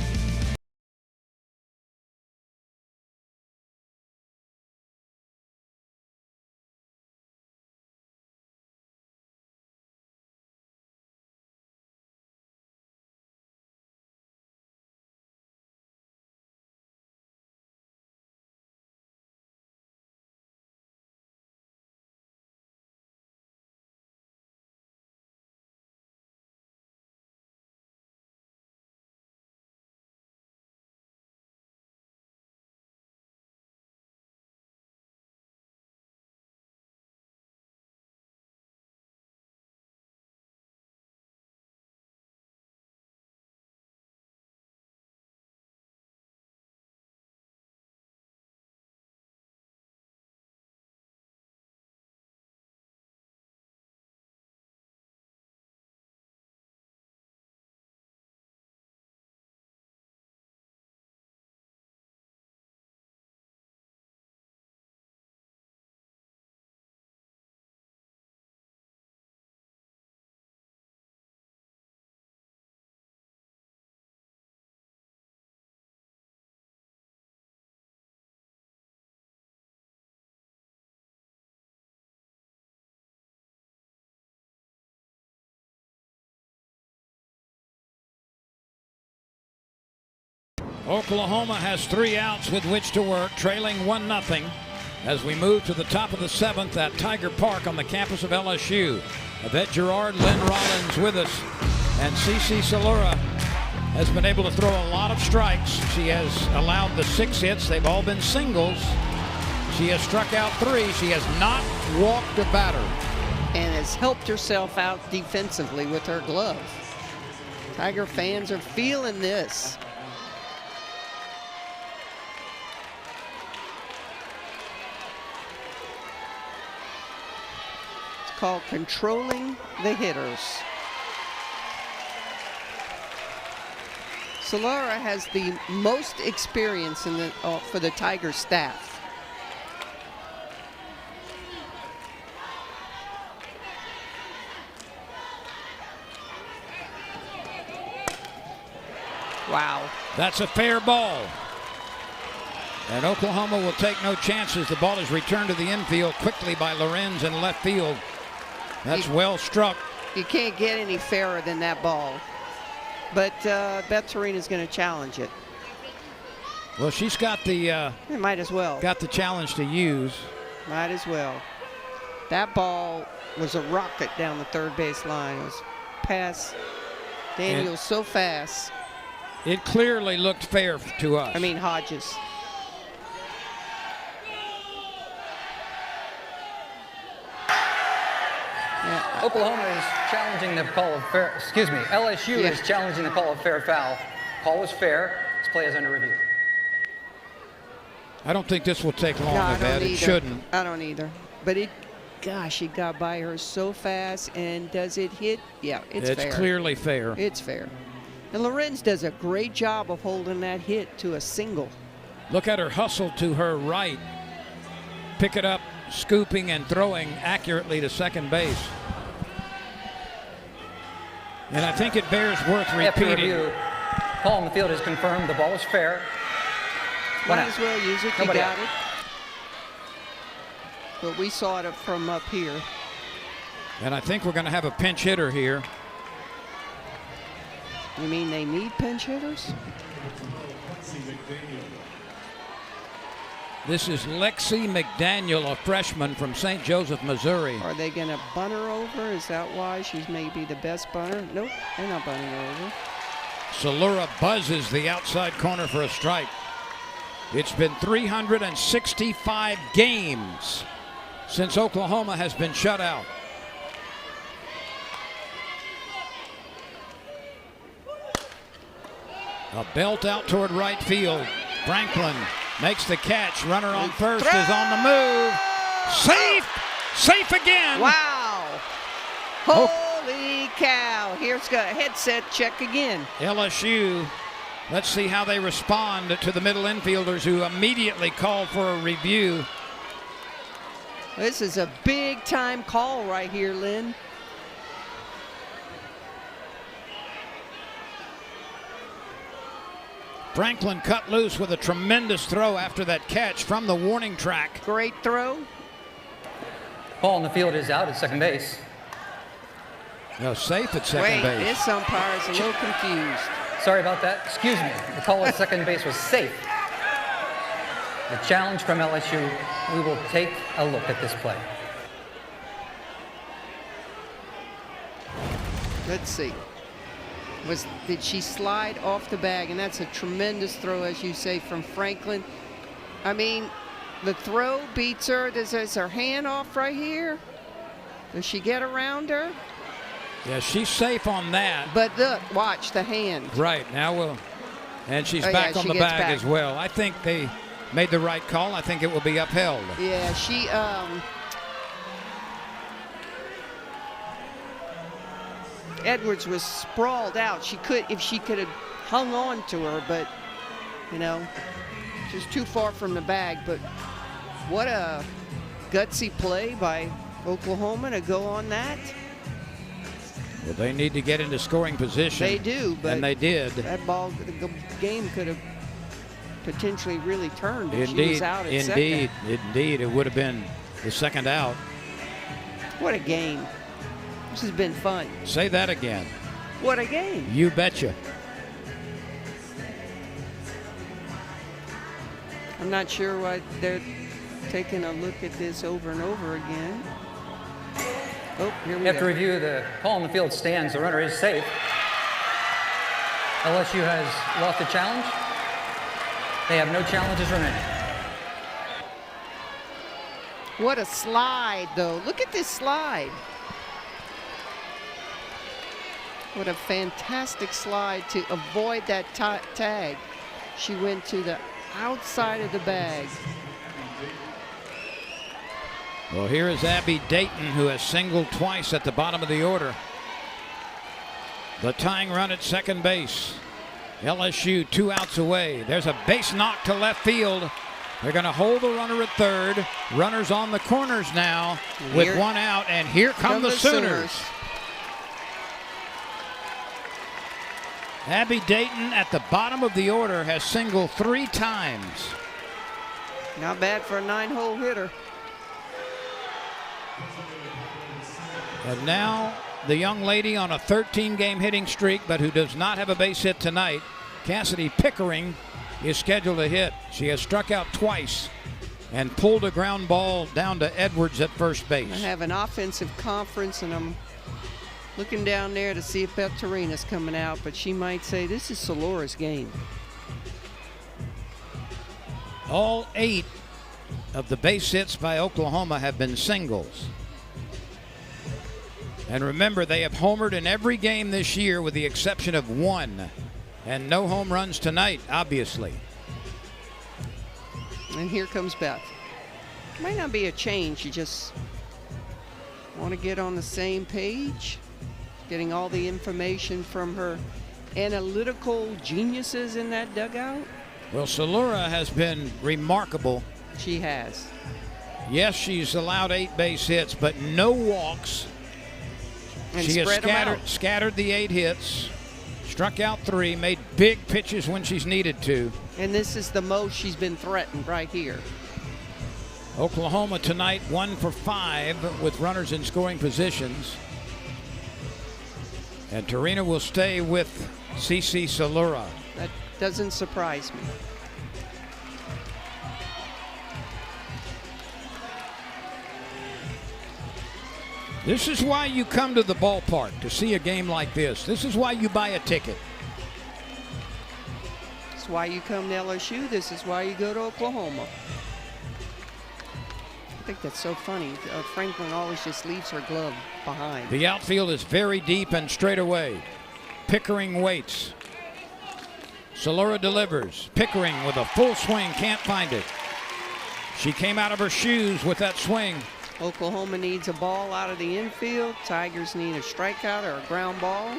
Oklahoma has 3 outs with which to work, trailing 1-0 as we move to the top of the 7th at Tiger Park on the campus of LSU. Yvette Gerard, Lynn Rollins with us, and CC Salura has been able to throw a lot of strikes. She has allowed the 6 hits. They've all been singles. She has struck out 3. She has not walked a batter. And has helped herself out defensively with her glove. Tiger fans are feeling this. Called controlling the hitters. Solara has the most experience in the for the Tiger staff. Wow. That's a fair ball. And Oklahoma will take no chances. The ball is returned to the infield quickly by Lorenz in left field. That's well struck. You can't get any fairer than that ball. But Beth Torina is going to challenge it. Well, she's got the It might as well. got the challenge to use. Might as well. That ball was a rocket down the third base line. It was past Daniels so fast. It clearly looked fair to us. I mean, Hodges. Yeah. Oklahoma is challenging the call of fair, excuse me, LSU is challenging the call of fair foul. Call was fair. This play is under review. I don't think this will take long, No, I Yvette. don't It either. shouldn't. I don't either. But it, gosh, it got by her so fast. And does it hit? Yeah, it's fair. It's clearly fair. It's fair. And Lorenz does a great job of holding that hit to a single. Look at her hustle to her right. Pick it up, scooping and throwing accurately to second base. And I think it bears worth After repeating. review, call on the field is confirmed. The ball is fair. One Might out. as well use it. Nobody You got out. it. But we saw it from up here. And I think we're going to have a pinch hitter here. You mean they need pinch hitters? This is Lexi McDaniel, a freshman from St. Joseph, Missouri. Are they going to bunt her over? Is that why she's maybe the best bunter? Nope, they're not bunting her over. Salura buzzes the outside corner for a strike. It's been 365 games since Oklahoma has been shut out. A belt out toward right field. Franklin makes the catch. Runner on first is on the move. Safe! Safe again! Wow! Holy cow! Here's a headset check again. LSU, let's see how they respond to the middle infielders who immediately called for a review. This is a big time call right here, Lynn. Franklin cut loose with a tremendous throw after that catch from the warning track. Great throw. Ball in the field is out at second base. No, safe at second base. This umpire is a little confused. Sorry about that. Excuse me. The call at second base was safe. A challenge from LSU. We will take a look at this play. Let's see. Did she slide off the bag? And that's a tremendous throw, as you say, from Franklin. I mean, the throw beats her. Is her hand off right here? Does she get around her? Yeah, she's safe on that. But look, watch the hand. Right, now and she's Oh, back yeah, on she the gets bag back. as well. I think they made the right call. I think it will be upheld. Yeah, she Edwards was sprawled out. If she could have hung on to her, but you know, she's too far from the bag. But what a gutsy play by Oklahoma to go on that. Well, they need to get into scoring position. They do, but and they did. That ball, the game could have potentially really turned if she Indeed, was out at second. indeed, it would have been the second out. What a game. This has been fun. Say that again. What a game. You betcha. I'm not sure why they're taking a look at this over and over again. Oh, here we After go. review, the call in the field stands. The runner is safe. LSU has lost the challenge. They have no challenges remaining. What a slide, though. Look at this slide. What a fantastic slide to avoid that tag. She went to the outside of the bag. Well, here is Abby Dayton, who has singled twice at the bottom of the order. The tying run at second base. LSU 2 outs away. There's a base knock to left field. They're going to hold the runner at third. Runners on the corners now with Here 1 out, and here come the Sooners. Abby Dayton at the bottom of the order has singled 3 times. Not bad for a 9-hole hitter. And now the young lady on a 13-game hitting streak, but who does not have a base hit tonight, Cassidy Pickering, is scheduled to hit. She has struck out twice and pulled a ground ball down to Edwards at first base. I have an offensive conference, and I'm looking down there to see if Beltarina's coming out, but she might say this is Salura's game. All 8 of the base hits by Oklahoma have been singles. And remember, they have homered in every game this year with the exception of 1. And no home runs tonight, obviously. And here comes Beth. Might not be a change. You just want to get on the same page. Getting all the information from her analytical geniuses in that dugout. Well, Salura has been remarkable. She has. Yes, she's allowed 8 base hits, but no walks. And She has spread 'em out. scattered the 8 hits, struck out 3, made big pitches when she's needed to. And this is the most she's been threatened right here. Oklahoma tonight 1 for 5 with runners in scoring positions. And Torina will stay with CC Salura. That doesn't surprise me. This is why you come to the ballpark, to see a game like this. This is why you buy a ticket. That's why you come to LSU. This is why you go to Oklahoma. I think that's so funny. Franklin always just leaves her glove behind. The outfield is very deep and straight away. Pickering waits. Salura delivers. Pickering with a full swing, can't find it. She came out of her shoes with that swing. Oklahoma needs a ball out of the infield. Tigers need a strikeout or a ground ball.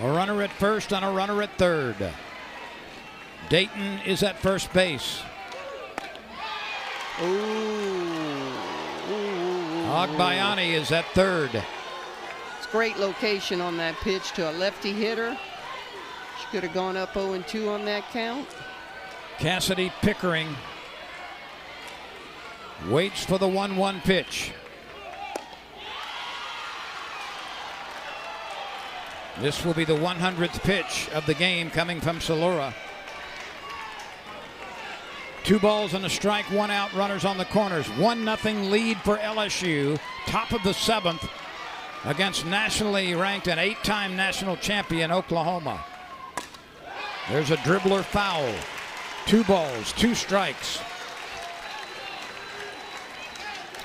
A runner at first and a runner at third. Dayton is at first base. Agbayani is at third. It's a great location on that pitch to a lefty hitter. She could have gone up 0-2 on that count. Cassidy Pickering waits for the 1-1 pitch. This will be the 100th pitch of the game coming from Salura. 2 balls and a strike, 1 out, runners on the corners. 1-0 lead for LSU, top of the 7th against nationally ranked and 8-time national champion Oklahoma. There's a dribbler foul. 2 balls, 2 strikes.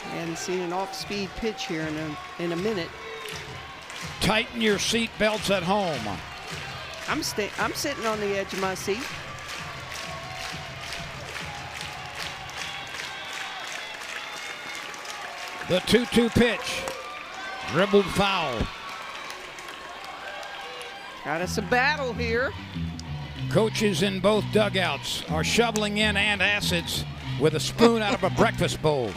I hadn't seen an off-speed pitch here in a minute. Tighten your seat belts at home. I'm sitting on the edge of my seat. The 2-2 pitch. Dribbled foul. Got us a battle here. Coaches in both dugouts are shoveling in antacids with a spoon out of a breakfast bowl.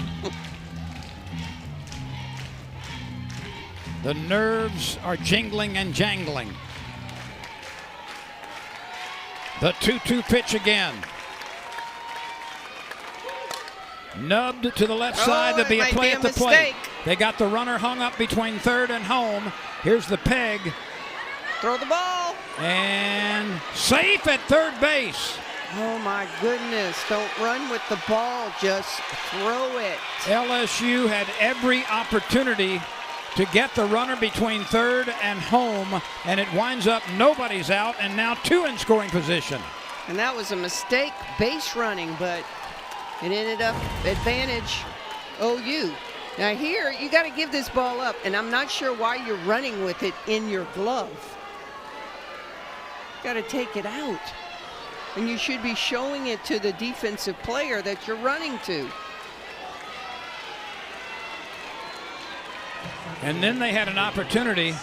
The nerves are jingling and jangling. The 2-2 pitch again. Nubbed to the left side. There'll be a play at the plate. They got the runner hung up between third and home. Here's the peg. Throw the ball. And safe at third base. Oh my goodness. Don't run with the ball. Just throw it. LSU had every opportunity to get the runner between third and home, and it winds up nobody's out, and now 2 in scoring position. And that was a mistake base running, but it ended up advantage OU. Now here, you got to give this ball up, and I'm not sure why you're running with it in your glove. Got to take it out. And you should be showing it to the defensive player that you're running to. And then they had an opportunity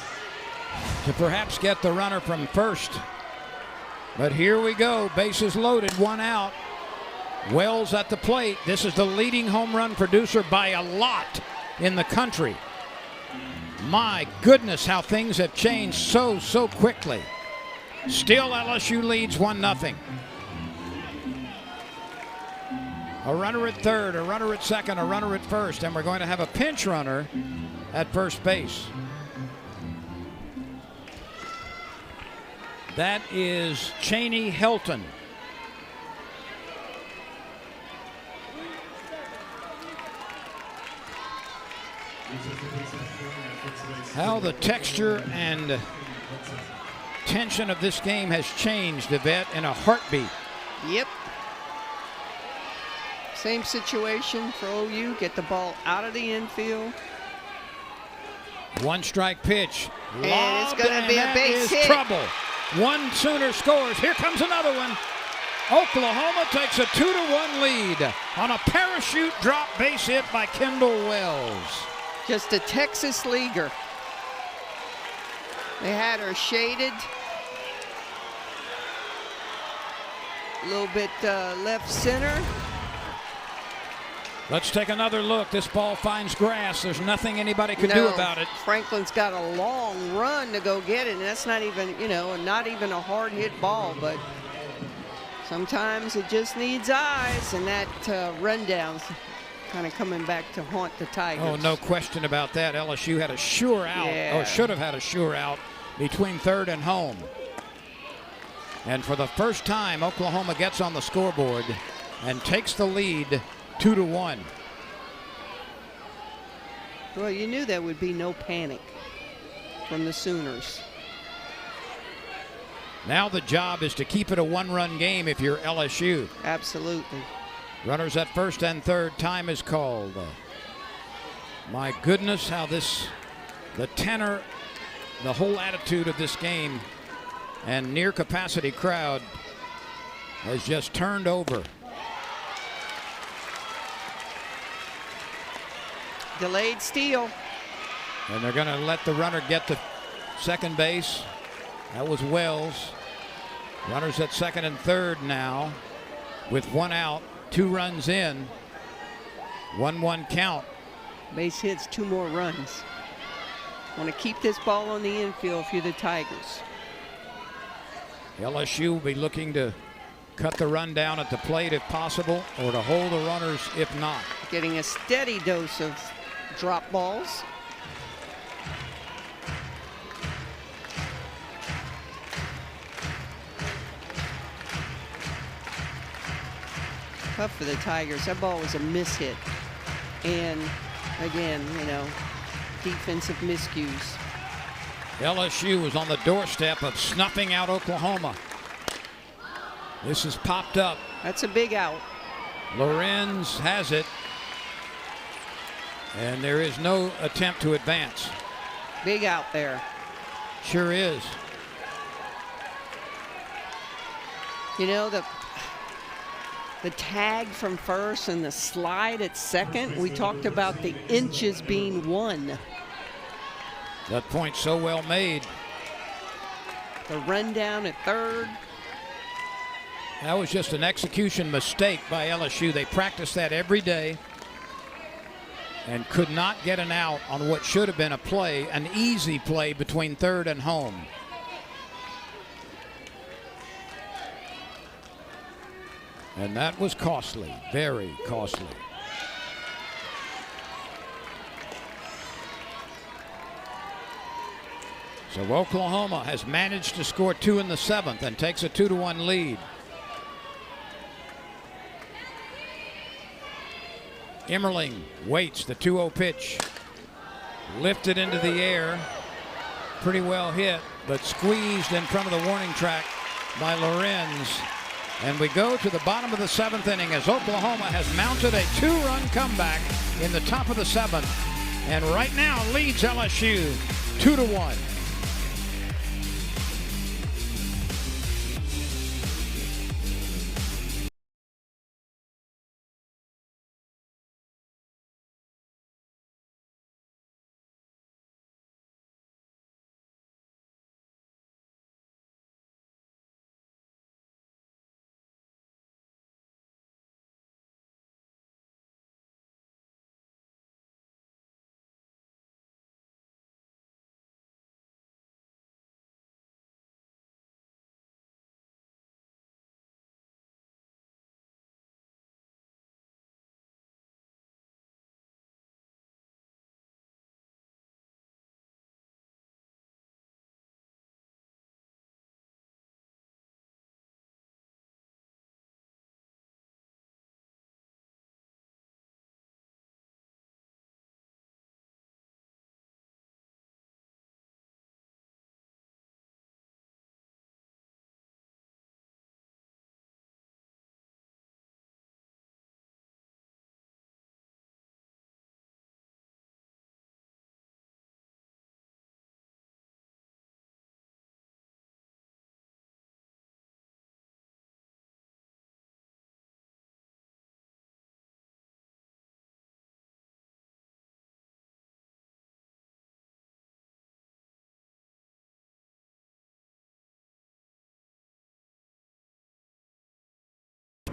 to perhaps get the runner from first. But here we go, bases loaded, 1 out. Wells at the plate. This is the leading home run producer by a lot in the country. My goodness, how things have changed so quickly. Still LSU leads 1-0. A runner at third, a runner at second, a runner at first, and we're going to have a pinch runner at first base. That is Cheney Helton. How the texture and tension of this game has changed, Yvette, in a heartbeat. Yep. Same situation for OU. Get the ball out of the infield. 1 strike pitch. And it's going to be a base hit. Trouble. 1 Sooner scores. Here comes another one. Oklahoma takes a 2-1 lead on a parachute drop base hit by Kendall Wells. Just a Texas leaguer. They had her shaded. A little bit left center. Let's take another look. This ball finds grass. There's nothing anybody can do about it. Franklin's got a long run to go get it, and that's not even, not even a hard hit ball, but sometimes it just needs eyes, and that rundown's kind of coming back to haunt the Tigers. Oh, no question about that. LSU had a sure out, or should have had a sure out between third and home. And for the first time, Oklahoma gets on the scoreboard and takes the lead 2-1. Well, you knew there would be no panic from the Sooners. Now the job is to keep it a one-run game if you're LSU. Absolutely. Runners at first and third. Time is called. My goodness, how the tenor, the whole attitude of this game and near capacity crowd has just turned over. Delayed steal. And they're going to let the runner get to second base. That was Wells. Runners at second and third now with one out, 2 runs in. 1-1 count. Base hits, 2 more runs. Want to keep this ball on the infield if you're the Tigers. LSU will be looking to cut the run down at the plate if possible, or to hold the runners if not. Getting a steady dose of drop balls. Tough for the Tigers. That ball was a mishit. And again, you know, defensive miscues. LSU was on the doorstep of snuffing out Oklahoma. This is popped up. That's a big out. Lorenz has it. And there is no attempt to advance. Big out there. Sure is. You know, the tag from first and the slide at second, we talked about the inches being won. That point so well made. The rundown at third. That was just an execution mistake by LSU. They practiced that every day and could not get an out on what should have been a play, an easy play between third and home. And that was costly, very costly. So Oklahoma has managed to score 2 in the 7th and takes a 2-1 lead. Emmerling waits the 2-0 pitch. Lifted into the air. Pretty well hit, but squeezed in front of the warning track by Lorenz. And we go to the bottom of the 7th inning as Oklahoma has mounted a 2-run comeback in the top of the 7th. And right now leads LSU 2-1.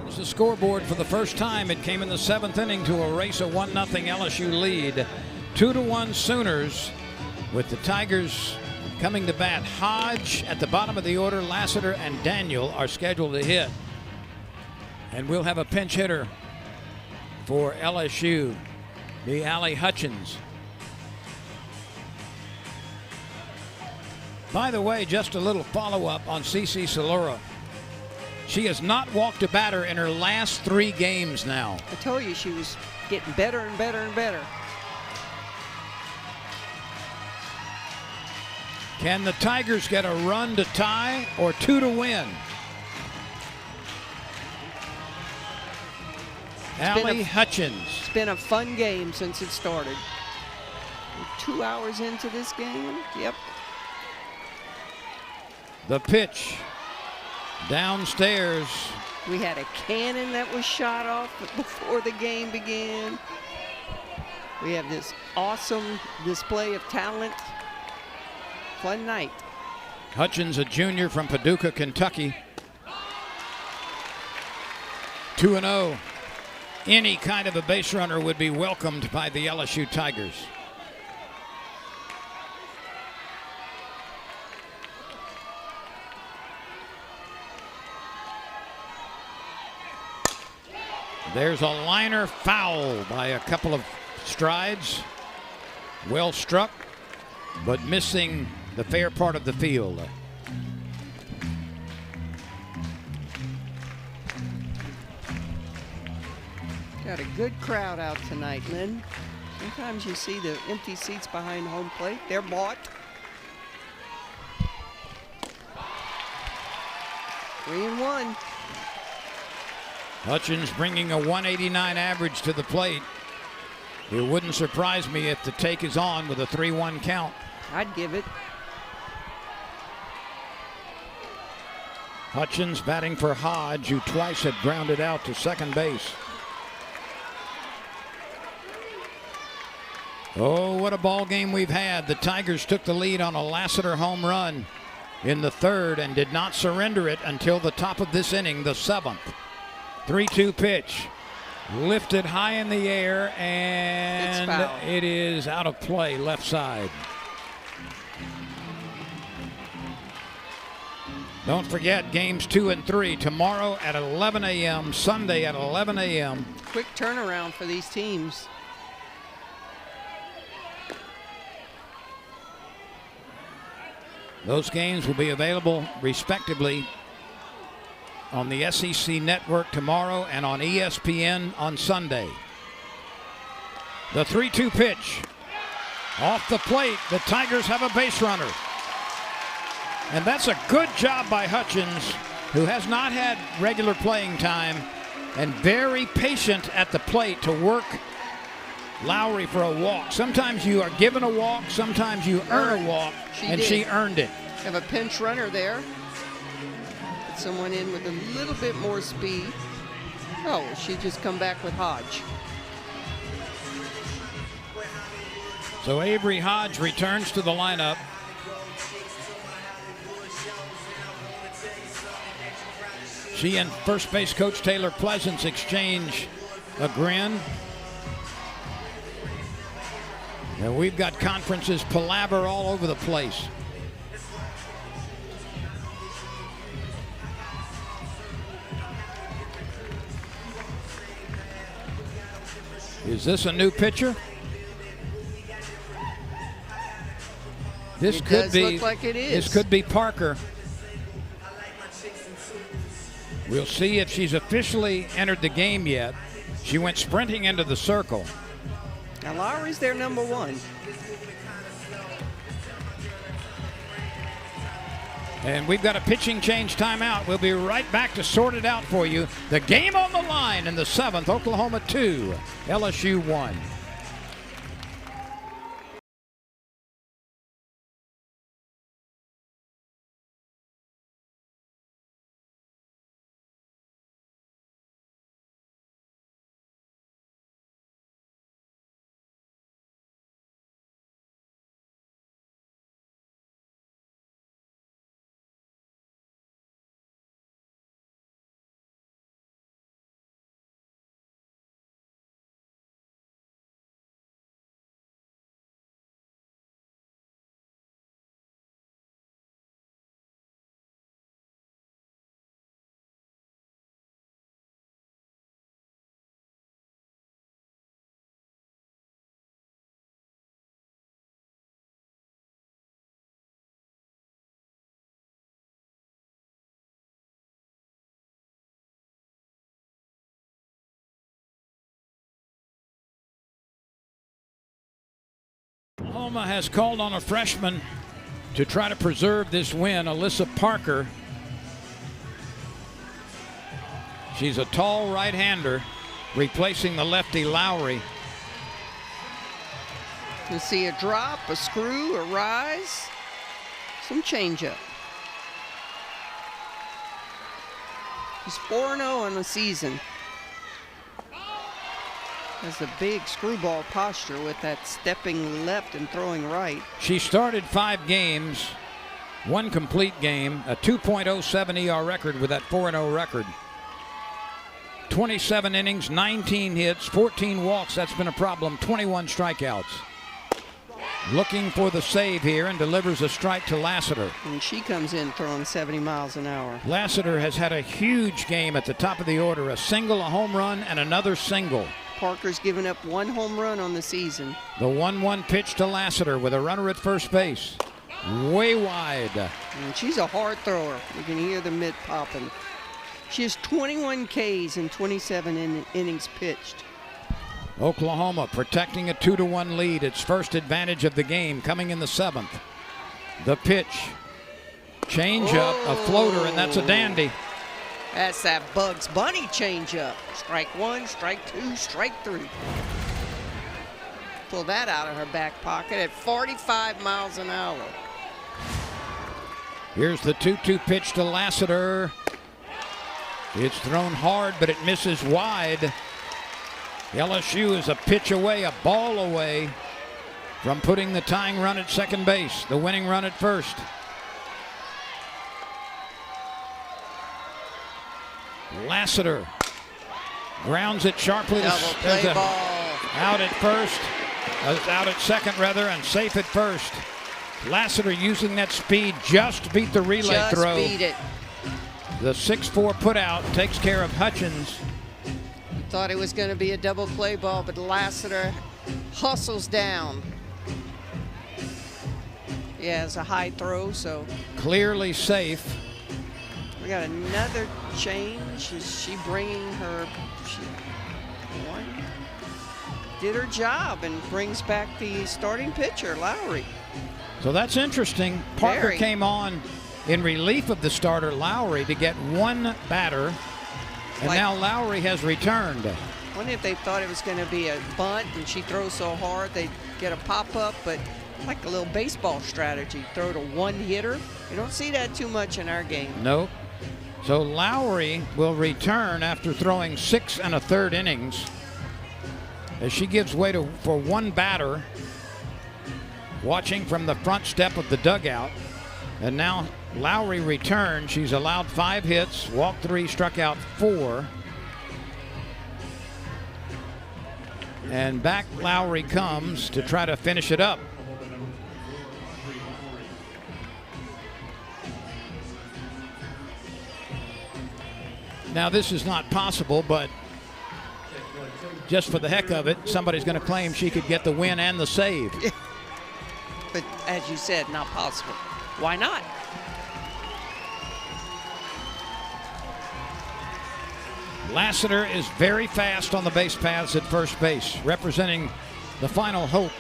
It's the scoreboard for the first time. It came in the 7th inning to erase a 1-0 LSU lead. 2-1 Sooners, with the Tigers coming to bat. Hodge at the bottom of the order. Lassiter and Daniel are scheduled to hit. And we'll have a pinch hitter for LSU, the Allie Hutchins. By the way, just a little follow-up on CC Salura. She has not walked a batter in her last 3 games now. I told you she was getting better and better and better. Can the Tigers get a run to tie or 2 to win? Allie Hutchins. It's been a fun game since it started. We're 2 hours into this game. Yep. The pitch. Downstairs. We had a cannon that was shot off before the game began. We have this awesome display of talent. Fun night. Hutchins, a junior from Paducah, Kentucky. 2-0. Any kind of a base runner would be welcomed by the LSU Tigers. There's a liner foul by a couple of strides. Well struck, but missing the fair part of the field. Got a good crowd out tonight, Lynn. Sometimes you see the empty seats behind home plate. They're bought. 3-1. Hutchins bringing a 189 average to the plate. It wouldn't surprise me if the take is on with a 3-1 count. I'd give it. Hutchins batting for Hodge, who twice had grounded out to second base. Oh, what a ball game we've had. The Tigers took the lead on a Lassiter home run in the 3rd and did not surrender it until the top of this inning, the 7th. 3-2 pitch. Lifted high in the air, and it is out of play, left side. Don't forget games 2 and 3 tomorrow at 11 a.m., Sunday at 11 a.m. Quick turnaround for these teams. Those games will be available respectively on the SEC Network tomorrow and on ESPN on Sunday. The 3-2 pitch. Off the plate, the Tigers have a base runner. And that's a good job by Hutchins, who has not had regular playing time and very patient at the plate to work Lowry for a walk. Sometimes you are given a walk, sometimes you earn a walk, and she earned it. Have a pinch runner there. Someone in with a little bit more speed. Oh, she just come back with Hodge. So Avery Hodge returns to the lineup. She and first base coach Taylor Pleasance exchange a grin. And we've got conferences palaver all over the place. Is this a new pitcher? This could be. Look like it is. This could be Parker. We'll see if she's officially entered the game yet. She went sprinting into the circle. Now Lowry's their number 1. And we've got a pitching change timeout. We'll be right back to sort it out for you. The game on the line in the 7th, Oklahoma 2, LSU 1. Oklahoma has called on a freshman to try to preserve this win, Alyssa Parker. She's a tall right-hander, replacing the lefty Lowry. You see a drop, a screw, a rise, some changeup. She's 4-0 on the season. Has a big screwball posture with that stepping left and throwing right. She started 5 games, 1 complete game, a 2.07 ER record with that 4-0 record. 27 innings, 19 hits, 14 walks. That's been a problem. 21 strikeouts. Looking for the save here and delivers a strike to Lassiter. And she comes in throwing 70 miles an hour. Lassiter has had a huge game at the top of the order. A single, a home run, and another single. Parker's given up 1 home run on the season. The 1-1 pitch to Lassiter with a runner at first base. Way wide. And she's a hard thrower. You can hear the mitt popping. She has 21 Ks in 27 innings pitched. Oklahoma protecting a 2-1 lead. Its first advantage of the game coming in the 7th. The pitch. Change up, a floater, and that's a dandy. That's that Bugs Bunny changeup. Strike 1, strike 2, strike 3. Pull that out of her back pocket at 45 miles an hour. Here's the 2-2 pitch to Lassiter. It's thrown hard, but it misses wide. LSU is a pitch away, a ball away from putting the tying run at second base, the winning run at first. Lassiter grounds it sharply. Double play ball. Out at first, out at second rather, and safe at first. Lassiter using that speed just beat the relay throw. Just beat it. The 6-4 put out takes care of Hutchins. Thought it was going to be a double play ball, but Lassiter hustles down. Yeah, it's a high throw, so. Clearly safe. We got another change. Is she bringing her? She did her job and brings back the starting pitcher, Lowry. So that's interesting. Parker Very. came on in relief of the starter, Lowry, to get 1 batter. And now Lowry has returned. I wonder if they thought it was going to be a bunt and she throws so hard they'd get a pop-up, but like a little baseball strategy, throw to 1 hitter. You don't see that too much in our game. Nope. So Lowry will return after throwing 6 1/3 innings as she gives way for 1 batter, watching from the front step of the dugout. And now Lowry returns. She's allowed 5 hits, walked 3, struck out 4. And back Lowry comes to try to finish it up. Now this is not possible, but just for the heck of it, somebody's going to claim she could get the win and the save. But as you said, not possible. Why not? Lassiter is very fast on the base paths at first base, representing the final hope,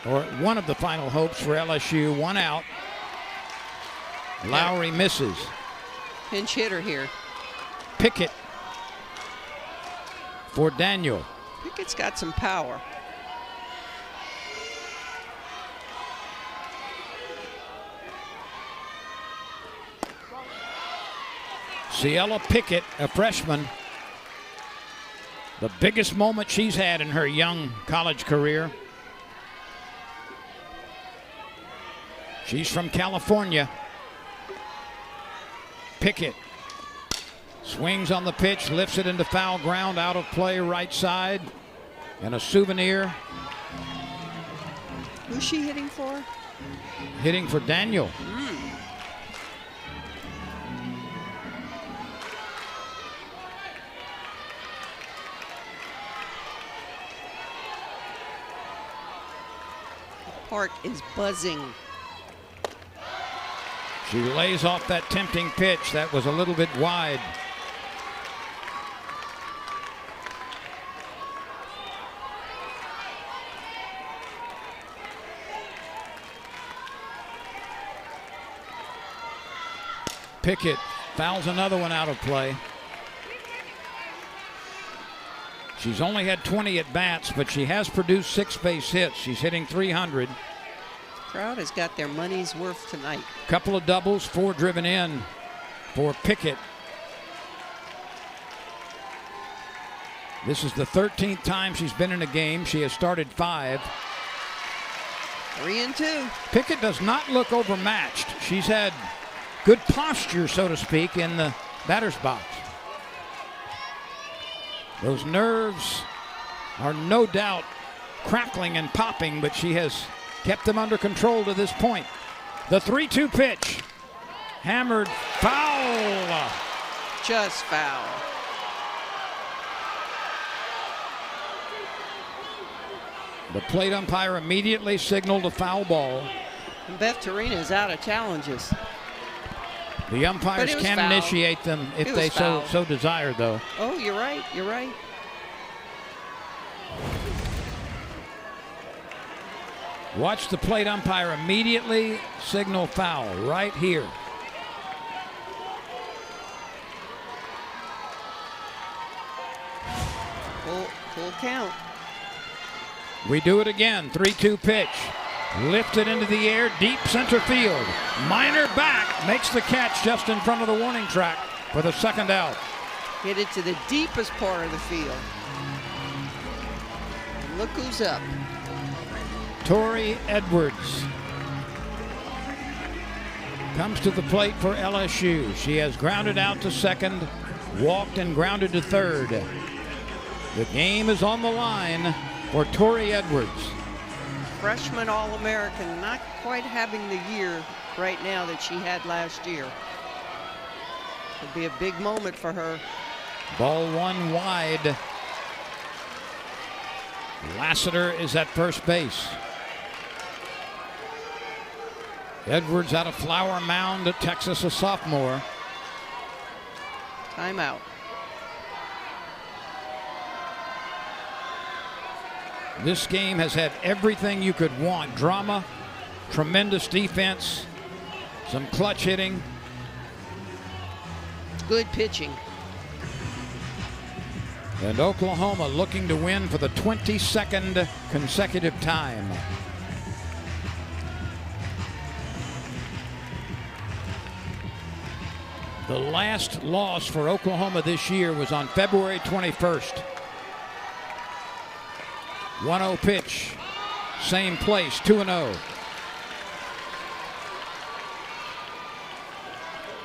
or one of the final hopes for LSU. 1 out. Lowry misses. Pinch hitter here. Pickett for Daniel. Pickett's got some power. Ciela Pickett, a freshman. The biggest moment she's had in her young college career. She's from California. Pickett swings on the pitch, lifts it into foul ground, out of play, right side. And a souvenir. Who's she hitting for? Hitting for Daniel. Park is buzzing. She lays off that tempting pitch. That was a little bit wide. Pickett fouls another one out of play. She's only had 20 at bats, but she has produced 6 base hits. She's hitting .300. Crowd has got their money's worth tonight. Couple of doubles, 4 driven in for Pickett. This is the 13th time she's been in a game. She has started 5. 3 and 2. Pickett does not look overmatched. She's had good posture, so to speak, in the batter's box. Those nerves are no doubt crackling and popping, but she has kept them under control to this point. The 3-2 pitch. Hammered, foul. Just foul. The plate umpire immediately signaled a foul ball. And Beth Torina is out of challenges. The umpires can foul. initiate them if they so desire, though. Oh, you're right. You're right. Watch the plate umpire immediately signal foul right here. Full count. We do it again. 3-2 pitch. Lifted into the air, deep center field. Minor back, makes the catch just in front of the warning track for the second out. Hit it to the deepest part of the field. And look who's up. Tori Edwards comes to the plate for LSU. She has grounded out to second, walked and grounded to third. The game is on the line for Tori Edwards. Freshman All-American, not quite having the year right now that she had last year. It'll be a big moment for her. Ball 1 wide. Lassiter is at first base. Edwards out of Flower Mound at Texas, a sophomore. Timeout. This game has had everything you could want. Drama, tremendous defense, some clutch hitting. Good pitching. And Oklahoma looking to win for the 22nd consecutive time. The last loss for Oklahoma this year was on February 21st. 1-0 pitch. Same place, 2-0.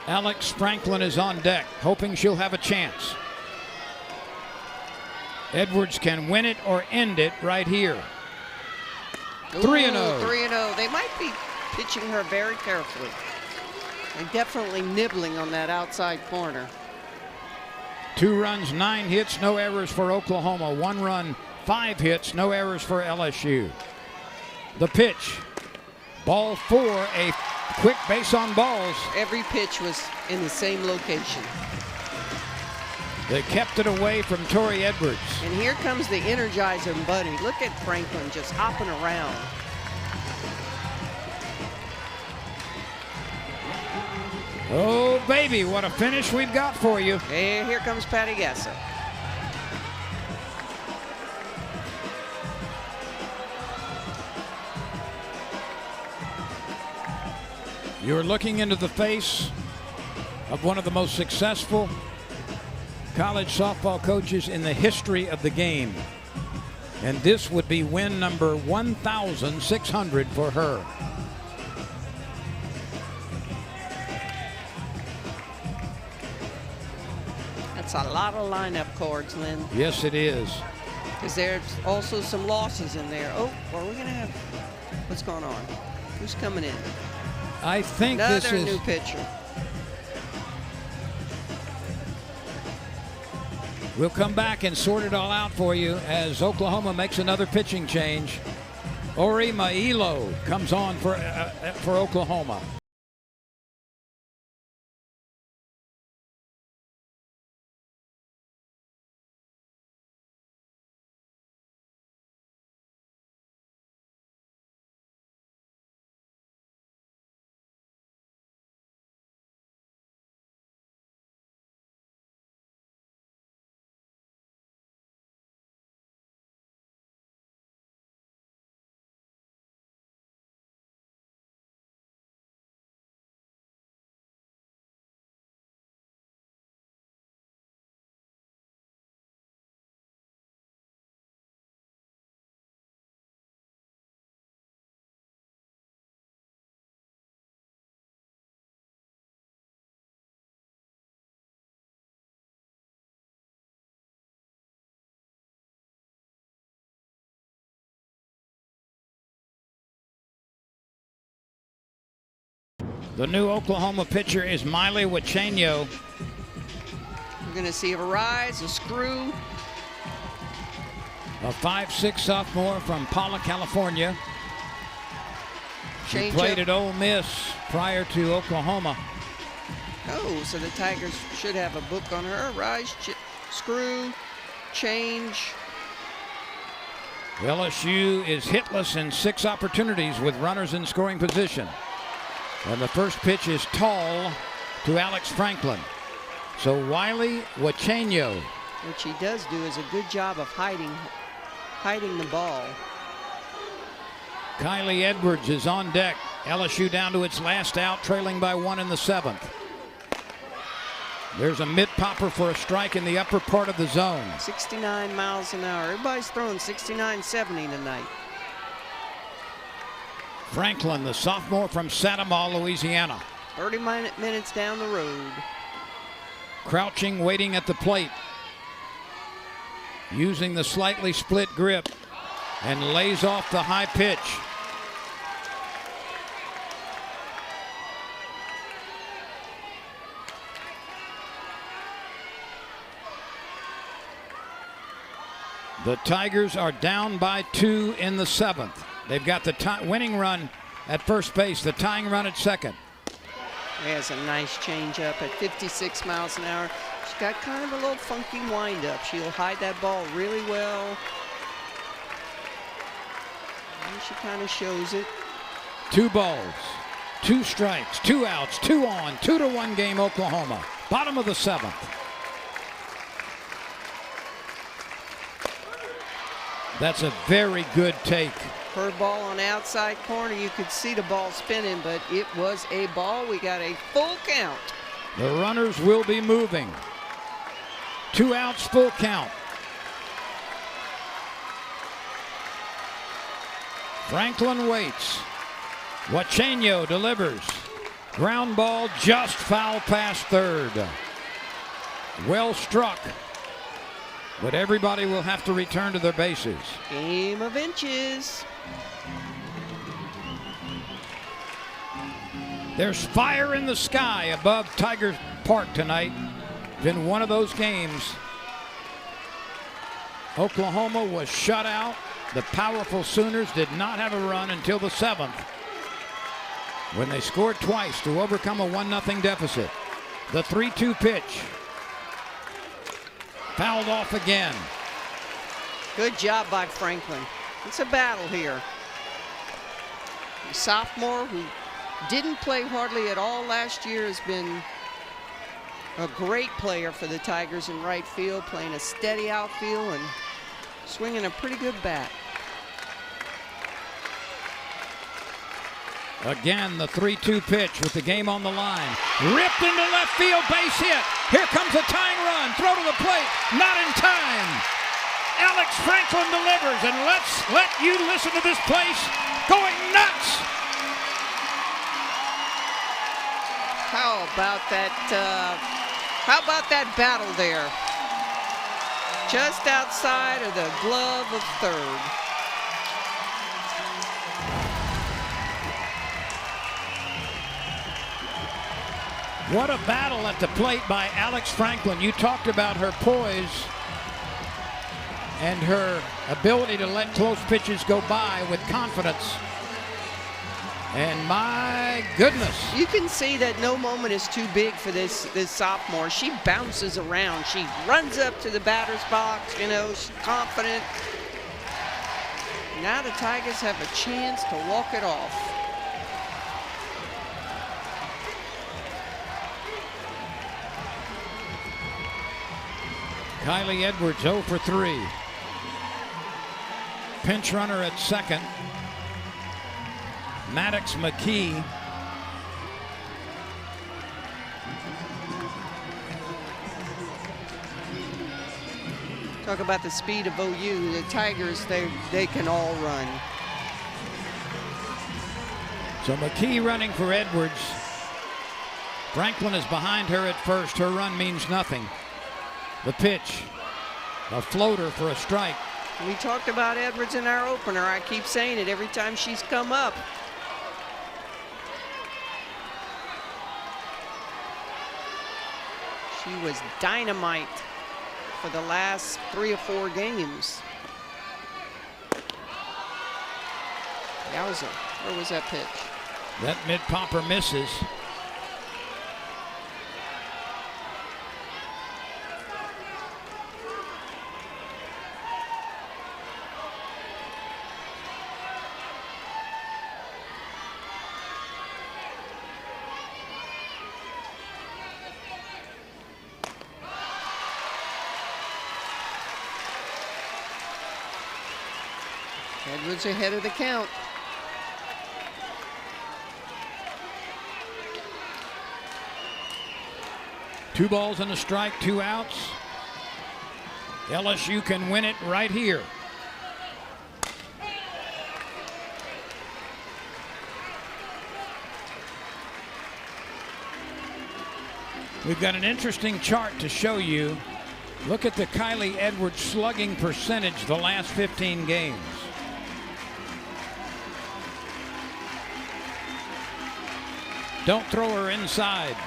Alex Franklin is on deck, hoping she'll have a chance. Edwards can win it or end it right here. 3-0. 3-0. They might be pitching her very carefully. And definitely nibbling on that outside corner. 2 runs, 9 hits, no errors for Oklahoma. 1 run, 5 hits, no errors for LSU. The pitch. Ball 4, a quick base on balls. Every pitch was in the same location. They kept it away from Tori Edwards. And here comes the Energizer Bunny. Look at Franklin just hopping around. Oh, baby, what a finish we've got for you. Hey, here comes Patty Gasser. You're looking into the face of one of the most successful college softball coaches in the history of the game. And this would be win number 1,600 for her. That's a lot of lineup cards, Lynn. Yes, it is. Because there's also some losses in there. Oh, are we going to have... What's going on? Who's coming in? I think Another this is... new pitcher. We'll come back and sort it all out for you as Oklahoma makes another pitching change. Ori Mailo comes on for Oklahoma. The new Oklahoma pitcher is Miley Wachenio. We're going to see a rise, a screw. A 5'6" sophomore from Paula, California. She Change played up. at Ole Miss prior to Oklahoma. Oh, so the Tigers should have a book on her. Rise, screw, change. LSU is hitless in 6 opportunities with runners in scoring position. And the first pitch is tall to Alex Franklin. So Wiley Wachenio. What she does do is a good job of hiding the ball. Kylie Edwards is on deck. LSU down to its last out, trailing by 1 in the 7th. There's a mid-popper for a strike in the upper part of the zone. 69 miles an hour. Everybody's throwing 69, 70 tonight. Franklin, the sophomore from Sandoval, Louisiana. 30 minutes down the road. Crouching, waiting at the plate. Using the slightly split grip and lays off the high pitch. The Tigers are down by 2 in the 7th. They've got the winning run at first base, the tying run at second. He has a nice changeup at 56 miles an hour. She's got kind of a little funky windup. She'll hide that ball really well. And she kind of shows it. 2 balls, 2 strikes, 2 outs, 2 on, 2-1 game Oklahoma. Bottom of the 7th. That's a very good take. Curveball on the outside corner. You could see the ball spinning, but it was a ball. We got a full count. The runners will be moving. 2 outs, full count. Franklin waits. Wachenio delivers. Ground ball just foul past third. Well struck. But everybody will have to return to their bases. Game of inches. There's fire in the sky above Tiger Park tonight. Been one of those games. Oklahoma was shut out. The powerful Sooners did not have a run until the 7th, when they scored twice to overcome a 1-0 deficit. The 3-2 pitch. Fouled off again. Good job by Franklin. It's a battle here. The sophomore, who didn't play hardly at all last year, has been a great player for the Tigers in right field, playing a steady outfield and swinging a pretty good bat. Again, the 3-2 pitch with the game on the line. Ripped into left field, base hit. Here comes a tying run. Throw to the plate, not in time. Alex Franklin delivers, and let's let you listen to this place going nuts. How about that battle there? Just outside of the glove of third. What a battle at the plate by Alex Franklin. You talked about her poise and her ability to let close pitches go by with confidence. And my goodness. You can see that no moment is too big for this sophomore. She bounces around. She runs up to the batter's box, you know, she's confident. Now the Tigers have a chance to walk it off. Kylie Edwards 0 for 3. Pinch runner at second. Maddox McKee. Talk about the speed of OU. The Tigers, they can all run. So McKee running for Edwards. Franklin is behind her at first. Her run means nothing. The pitch, a floater for a strike. We talked about Edwards in our opener. I keep saying it every time she's come up. She was dynamite for the last 3 or 4 games. Yowza, where was that pitch? That mid-popper misses. Edwards ahead of the count. Two balls and a strike, 2 outs. LSU can win it right here. We've got an interesting chart to show you. Look at the Kylie Edwards slugging percentage the last 15 games. Don't throw her inside.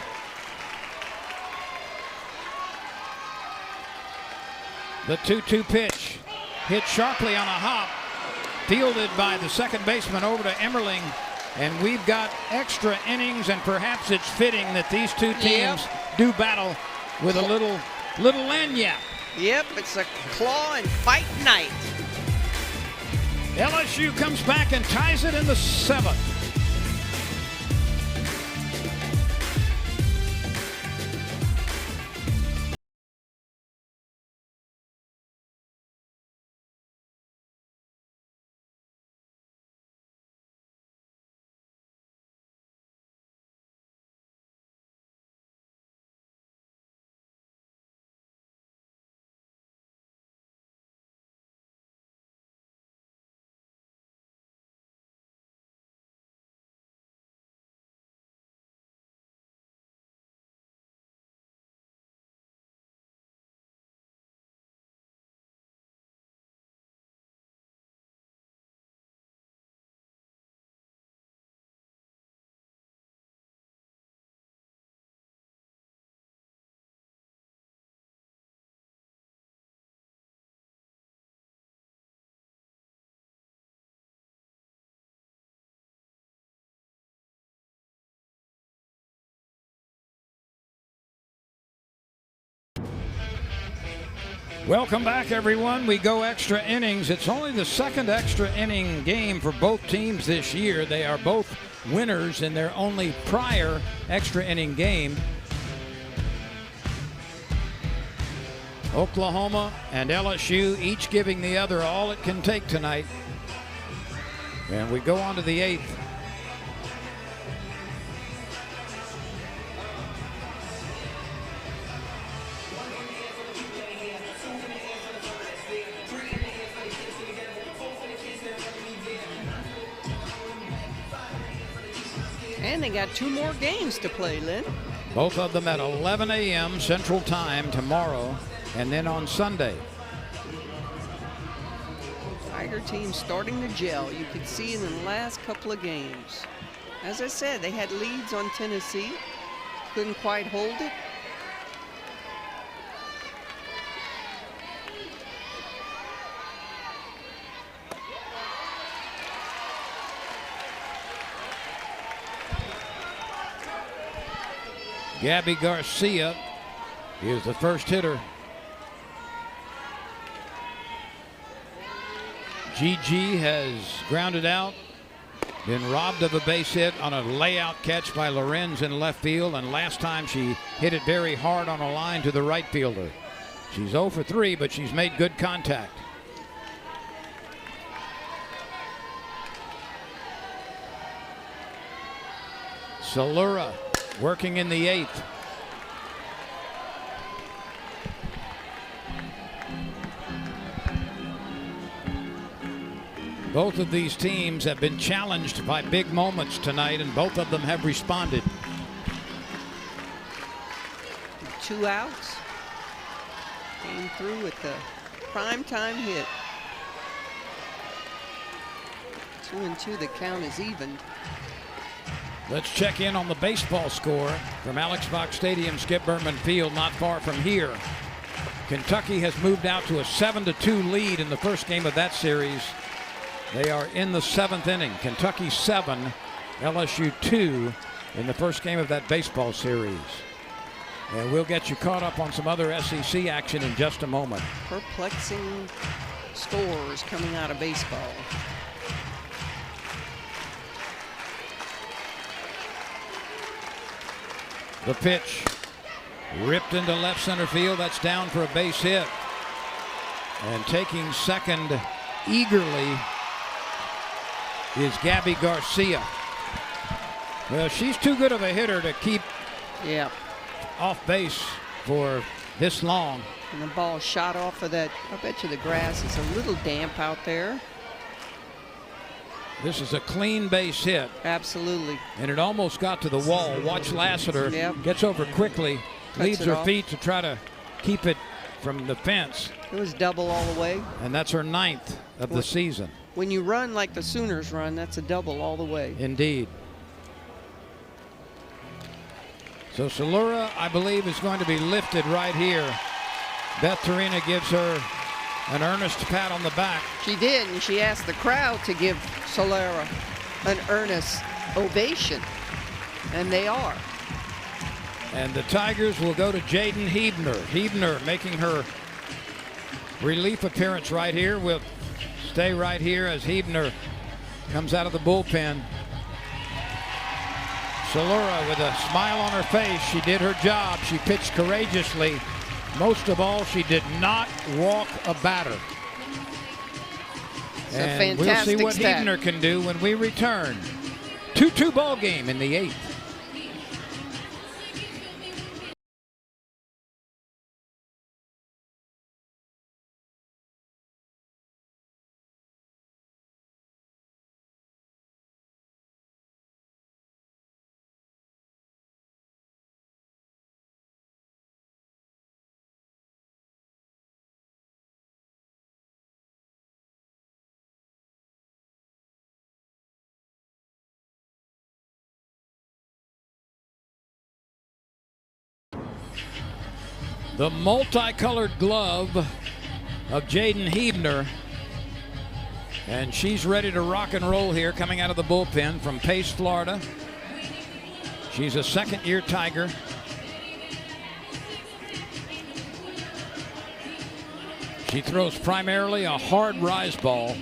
The 2-2 pitch hit sharply on a hop, fielded by the second baseman over to Emmerling, and we've got extra innings, and perhaps it's fitting that these two teams do battle with a little lanyap. Yep, it's a claw and fight night. LSU comes back and ties it in the 7th. Welcome back, everyone. We go extra innings. It's only the second extra inning game for both teams this year. They are both winners in their only prior extra inning game. Oklahoma and LSU each giving the other all it can take tonight. And we go on to the 8th. And they got 2 more games to play, Lynn. Both of them at 11 a.m. Central Time tomorrow, and then on Sunday. Tiger team starting to gel. You could see in the last couple of games. As I said, they had leads on Tennessee. Couldn't quite hold it. Gabby Garcia is the first hitter. Gigi has grounded out, been robbed of a base hit on a layout catch by Lorenz in left field, and last time she hit it very hard on a line to the right fielder. She's 0 for 3, but she's made good contact. Salura working in the 8th. Both of these teams have been challenged by big moments tonight, and both of them have responded. 2 outs. Came through with the primetime hit. 2-2, the count is even. Let's check in on the baseball score from Alex Fox Stadium, Skip Bertman Field, not far from here. Kentucky has moved out to a 7-2 lead in the first game of that series. They are in the 7th inning. Kentucky 7, LSU 2 in the first game of that baseball series. And we'll get you caught up on some other SEC action in just a moment. Perplexing scores coming out of baseball. The pitch ripped into left center field. That's down for a base hit. And taking second eagerly is Gabby Garcia. Well, she's too good of a hitter to keep off base for this long. And the ball shot off of that. I bet you the grass is a little damp out there. This is a clean base hit. Absolutely. And it almost got to the wall. Watch Lassiter. Gets over quickly, leaves her feet to try to keep it from the fence. It was double all the way. And that's her 9th of the season. When you run like the Sooners run, that's a double all the way. Indeed. So Salura, I believe, is going to be lifted right here. Beth Torina gives her an earnest pat on the back. She did, and she asked the crowd to give Salura an earnest ovation, and they are. And the Tigers will go to Jaden Hebner. Hebner making her relief appearance right here. Will stay right here as Hebner comes out of the bullpen. Salura with a smile on her face. She did her job. She pitched courageously. Most of all, she did not walk a batter. It's and a fantastic we'll see what stat. Hebner can do when we return. 2-2 ball game in the 8th. The multicolored glove of Jaden Hebner. And she's ready to rock and roll here coming out of the bullpen from Pace, Florida. She's a second-year Tiger. She throws primarily a hard rise ball.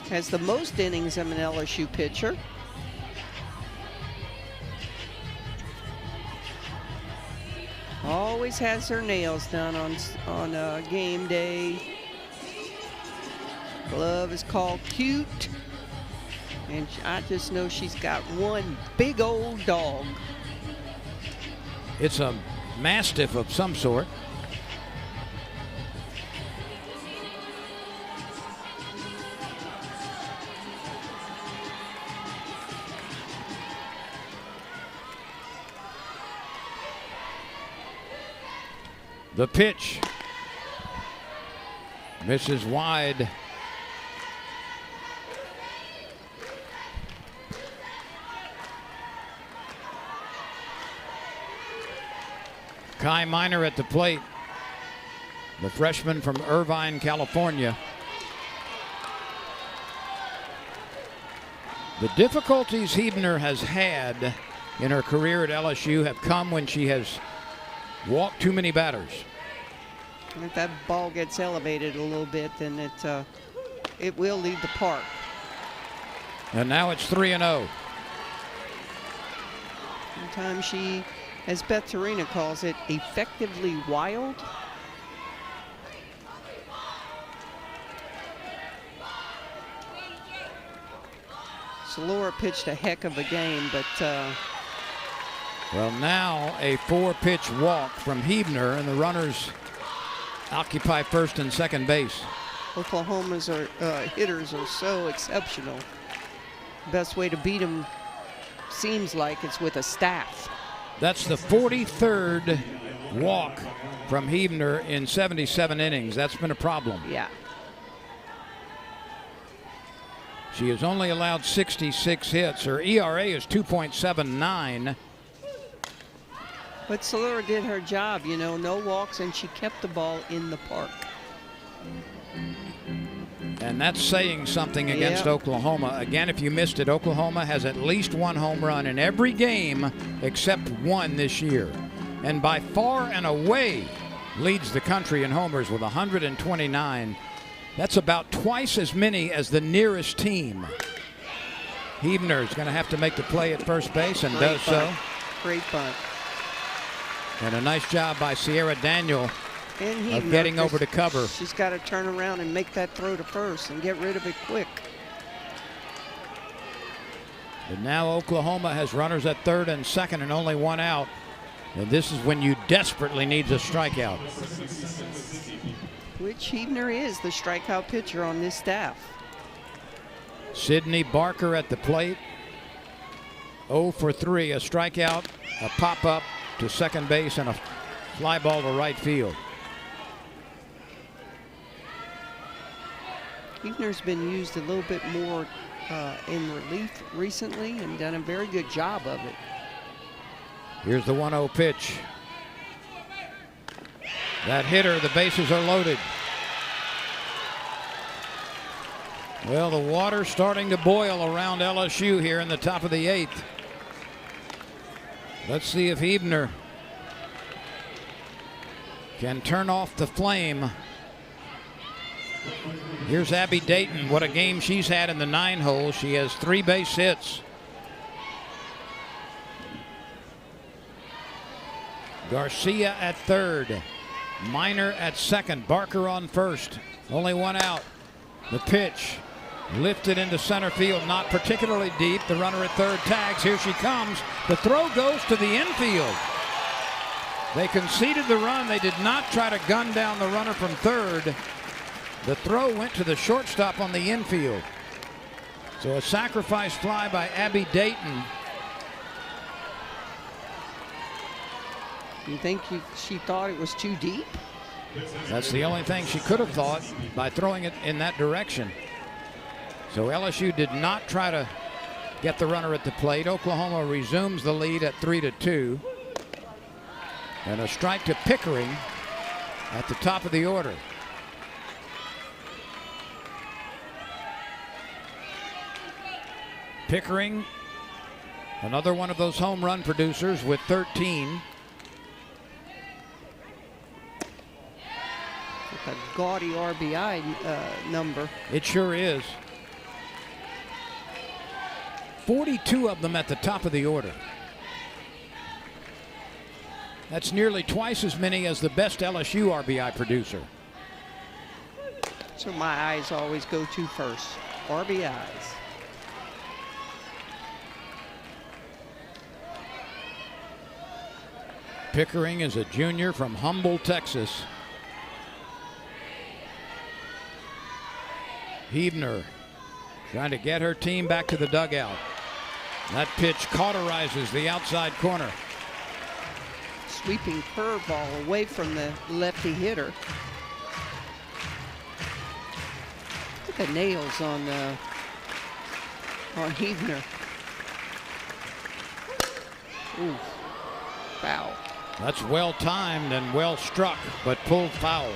Has the most innings of an LSU pitcher. Always has her nails done on game day. Glove is called cute. And I just know she's got one big old dog. It's a Mastiff of some sort. The pitch misses wide. Kai Minor at the plate, the freshman from Irvine, California. The difficulties Hebner has had in her career at LSU have come when she has walked too many batters. And if that ball gets elevated a little bit, then it will leave the park. And now it's 3-0. Sometimes she, as Beth Torina calls it, effectively wild. Salura pitched a heck of a game, but well, now a 4-pitch walk from Hebner, and the runners occupy first and second base. Oklahoma's hitters are so exceptional. Best way to beat them seems like it's with a staff. That's the 43rd walk from Hebner in 77 innings. That's been a problem. Yeah. She has only allowed 66 hits. Her ERA is 2.79. But Salura did her job, you know, no walks, and she kept the ball in the park. And that's saying something against Yep. Oklahoma. Again, if you missed it, Oklahoma has at least one home run in every game except one this year. And by far and away leads the country in homers with 129. That's about twice as many as the nearest team. Huebner is going to have to make the play at first base and does so. Great bunt. And a nice job by Sierra Daniel And of Huebner, getting over to 'cause cover. She's got to turn around and make that throw to first and get rid of it quick. But now Oklahoma has runners at third and second and only one out. And this is when you desperately need a strikeout. Which Huebner is the strikeout pitcher on this staff. Sydney Barker at the plate. 0 for 3, a strikeout, a pop-up to second base, and a fly ball to right field. Huebner's been used a little bit more in relief recently and done a very good job of it. Here's the 1-0 pitch. That hitter, the bases are loaded. Well, the water's starting to boil around LSU here in the top of the 8th. Let's see if Huebner can turn off the flame. Here's Abby Dayton. What a game she's had in the 9 hole. She has 3 base hits. Garcia at third. Minor at second. Barker on first. Only one out. The pitch lifted into center field, not particularly deep. The runner at third tags. Here she comes. The throw goes to the infield. They conceded the run. They did not try to gun down the runner from third. The throw went to the shortstop on the infield. So a sacrifice fly by Abby Dayton. You think she thought it was too deep? That's the only thing she could have thought by throwing it in that direction. So LSU did not try to get the runner at the plate. Oklahoma resumes the lead at 3-2. And a strike to Pickering at the top of the order. Pickering, another one of those home run producers with 13. A gaudy RBI number. It sure is. 42 of them at the top of the order. That's nearly twice as many as the best LSU RBI producer. So my eyes always go to first. RBIs. Pickering is a junior from Humble, Texas. Huebner trying to get her team back to the dugout. That pitch cauterizes the outside corner. Sweeping curveball away from the lefty hitter. Look at the nails on Huebner. Ooh, foul. That's well timed and well struck, but pulled foul.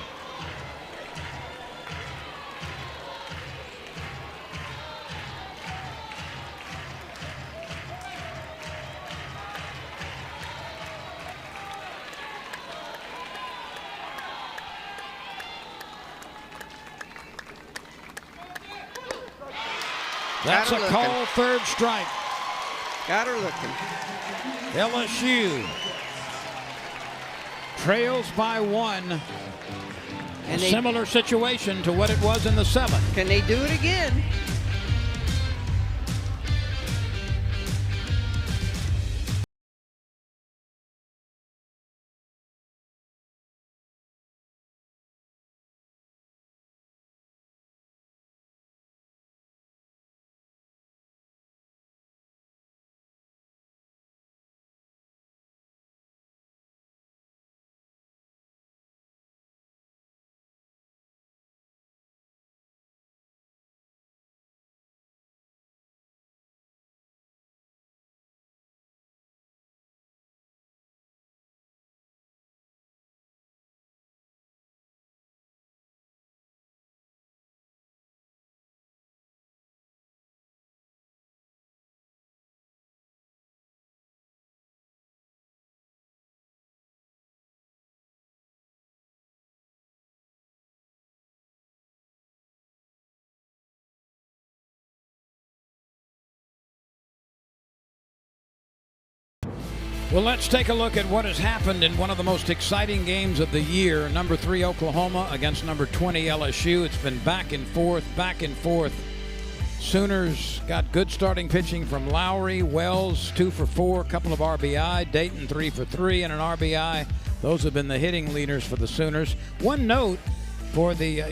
That's a call, third strike. Got her looking. LSU trails by 1. And A similar situation to what it was in the 7th. Can they do it again? Well, let's take a look at what has happened in one of the most exciting games of the year. Number 3 Oklahoma against number 20 LSU. It's been back and forth, back and forth. Sooners got good starting pitching from Lowry. Wells 2 for 4, a couple of RBI. Dayton 3 for 3 and an RBI. Those have been the hitting leaders for the Sooners. One note for the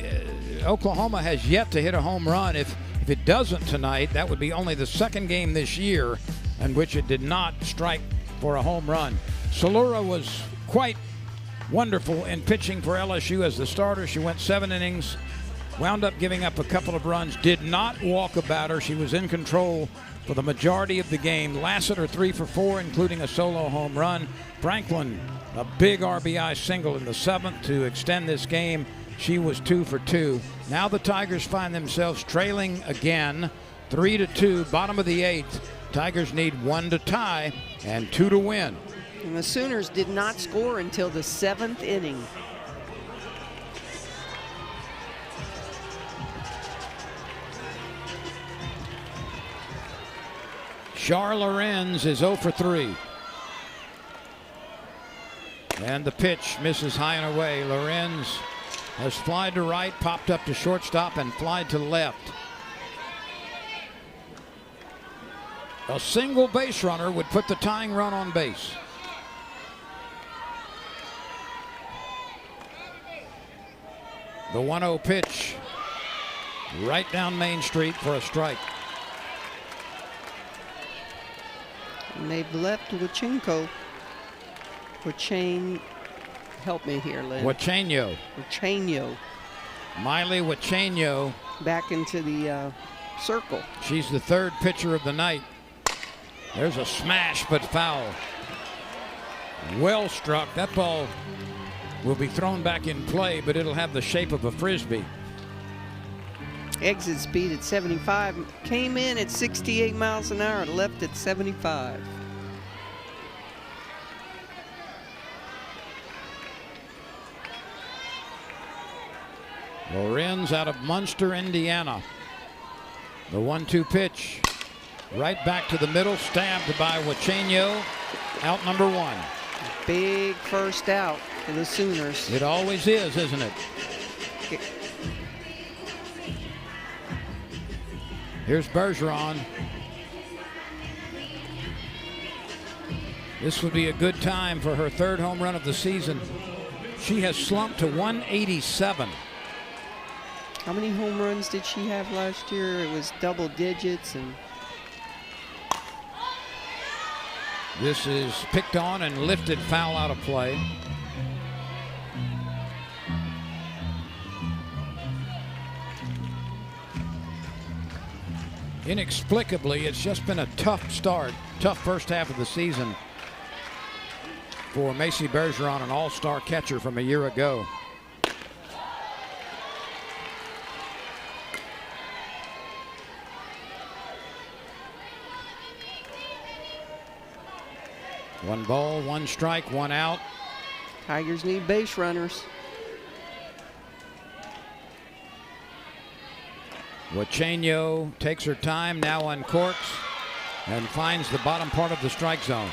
Oklahoma has yet to hit a home run. If it doesn't tonight, that would be only the second game this year in which it did not strike for a home run. Salura was quite wonderful in pitching for LSU as the starter. She went 7 innings, wound up giving up a couple of runs, did not walk a batter. She was in control for the majority of the game. Lassiter 3 for 4, including a solo home run. Franklin, a big RBI single in the 7th to extend this game. She was 2 for 2. Now the Tigers find themselves trailing again, 3-2, bottom of the 8th. Tigers need 1 to tie and 2 to win. And the Sooners did not score until the 7th inning. Char Lorenz is 0 for 3. And the pitch misses high and away. Lorenz has flied to right, popped up to shortstop, and flied to left. A single base runner would put the tying run on base. The 1-0 pitch right down Main Street for a strike. And they've left Wachenko. Help me here, Lynn. Wachenio. Miley Wachenio. Back into the circle. She's the 3rd pitcher of the night. There's a smash, but foul. Well struck. That ball will be thrown back in play, but it'll have the shape of a frisbee. Exit speed at 75. Came in at 68 miles an hour. Left at 75. Lorenz out of Munster, Indiana. The 1-2 pitch. Right back to the middle, stabbed by Wachenio. Out number 1. Big first out for the Sooners. It always is, isn't it? Here's Bergeron. This would be a good time for her 3rd home run of the season. She has slumped to 187. How many home runs did she have last year? It was double digits. And this is picked on and lifted, foul out of play. Inexplicably, it's just been a tough start, tough first half of the season for Macy Bergeron, an all-star catcher from a year ago. One ball, 1 strike, 1 out. Tigers need base runners. Wachenio takes her time, now uncorks, and finds the bottom part of the strike zone.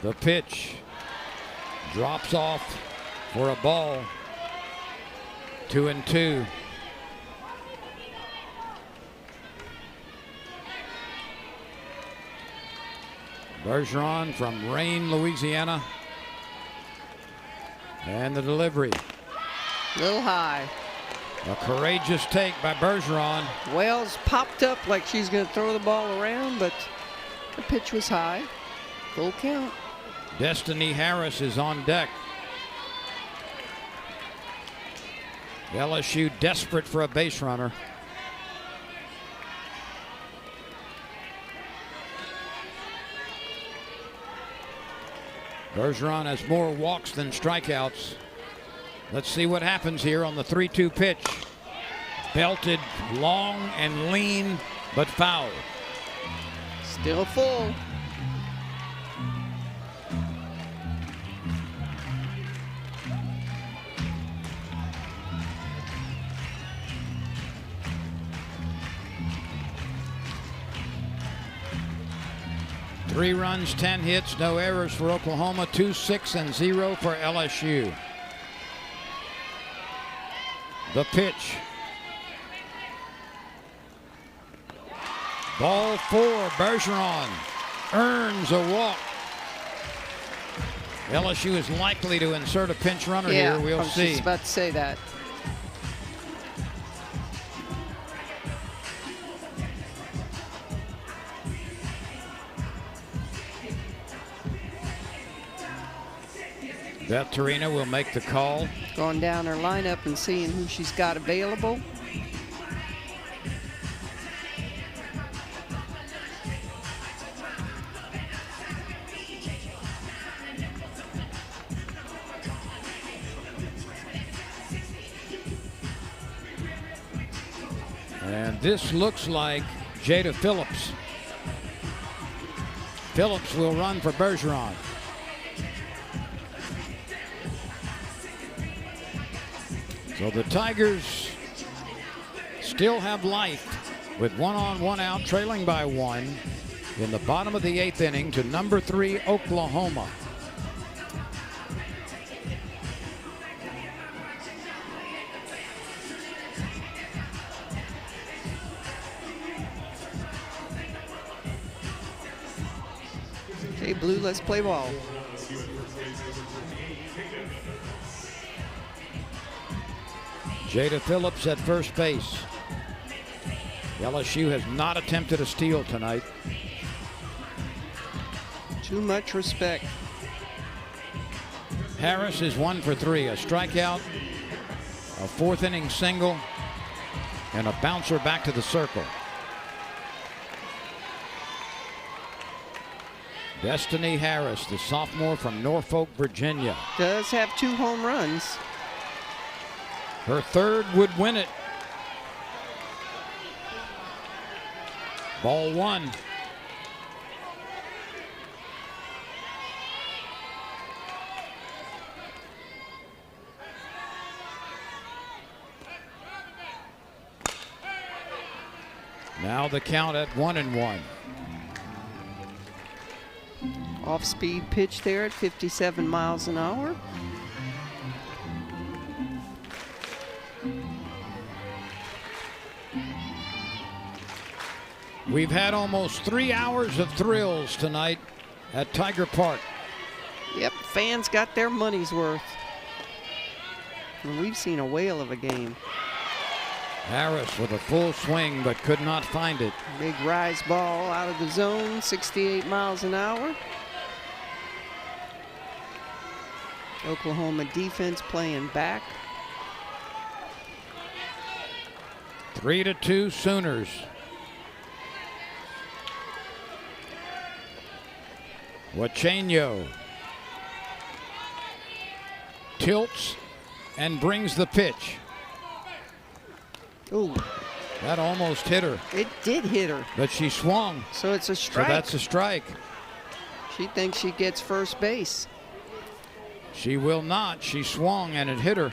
The pitch drops off for a ball. 2-2. Bergeron from Rayne, Louisiana. And the delivery. A little high. A courageous take by Bergeron. Wells popped up like she's going to throw the ball around, but the pitch was high. Full count. Destiny Harris is on deck. LSU desperate for a base runner. Bergeron has more walks than strikeouts. Let's see what happens here on the 3-2 pitch. Belted long and lean, but foul. Still full. 3 runs, 10 hits, no errors for Oklahoma. 2, 6, and 0 for LSU. The pitch. Ball 4. Bergeron earns a walk. LSU is likely to insert a pinch runner here. We'll see. I was just about to say that. Beth Torina will make the call. Going down her lineup and seeing who she's got available. And this looks like Jada Phillips. Phillips will run for Bergeron. So the Tigers still have life with 1 on, 1 out, trailing by 1 in the bottom of the 8th inning to number 3 Oklahoma. Okay, Blue, let's play ball. Jada Phillips at first base. LSU has not attempted a steal tonight. Too much respect. Harris is 1 for 3. A strikeout, a 4th inning single, and a bouncer back to the circle. Destiny Harris, the sophomore from Norfolk, Virginia. Does have 2 home runs. Her 3rd would win it. Ball 1. Now the count at 1-1. Off-speed pitch there at 57 miles an hour. We've had almost 3 hours of thrills tonight at Tiger Park. Yep, fans got their money's worth. And we've seen a whale of a game. Harris with a full swing but could not find it. Big rise ball out of the zone, 68 miles an hour. Oklahoma defense playing back. 3-2 Sooners. Wachenio tilts and brings the pitch. Ooh, That almost hit her, it did hit her. but she swung. So it's a So strike. that's a strike. She thinks she gets first base. She will not. She swung and it hit her.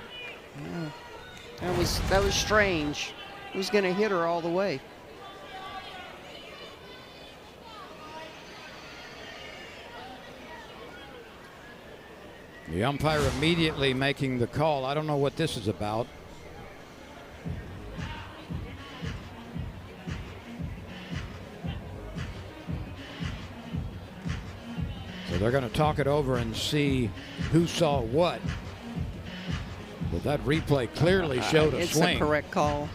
That was strange. It was going to hit her all the way. The umpire immediately making the call. I don't know what this is about. So they're going to talk it over and see who saw what. But that replay clearly showed a It's swing. a correct call.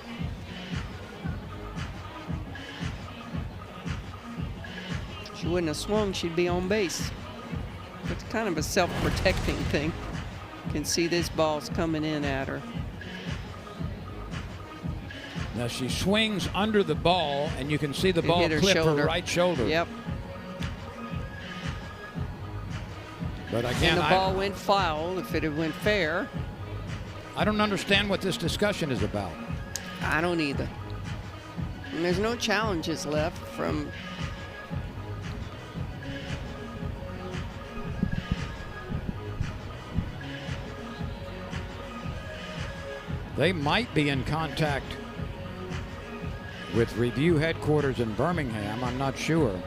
She wouldn't have swung, she'd be on base. It's kind of a self-protecting thing. You can see this ball's coming in at her. Now she swings under the ball, and you can see the It ball hit her clip shoulder. her right shoulder. Yep. But again, And the ball went foul. If it had went fair, I don't understand what this discussion is about. I don't either. And there's no challenges left from. They might be in contact with review headquarters in Birmingham. I'm not sure.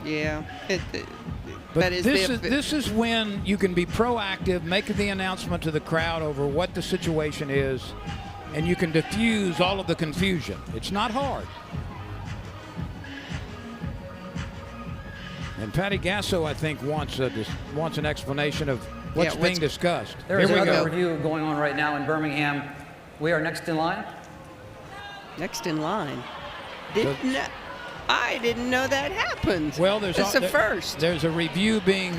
Yeah. But that is this is when you can be proactive, make the announcement to the crowd over what the situation is, and you can diffuse all of the confusion. It's not hard. And Patty Gasso, I think, wants an explanation of what's being discussed. There is Here we another go. review going on right now in Birmingham. We are next in line. Next in line. I didn't know that happened. Well, it's a first. There's a review being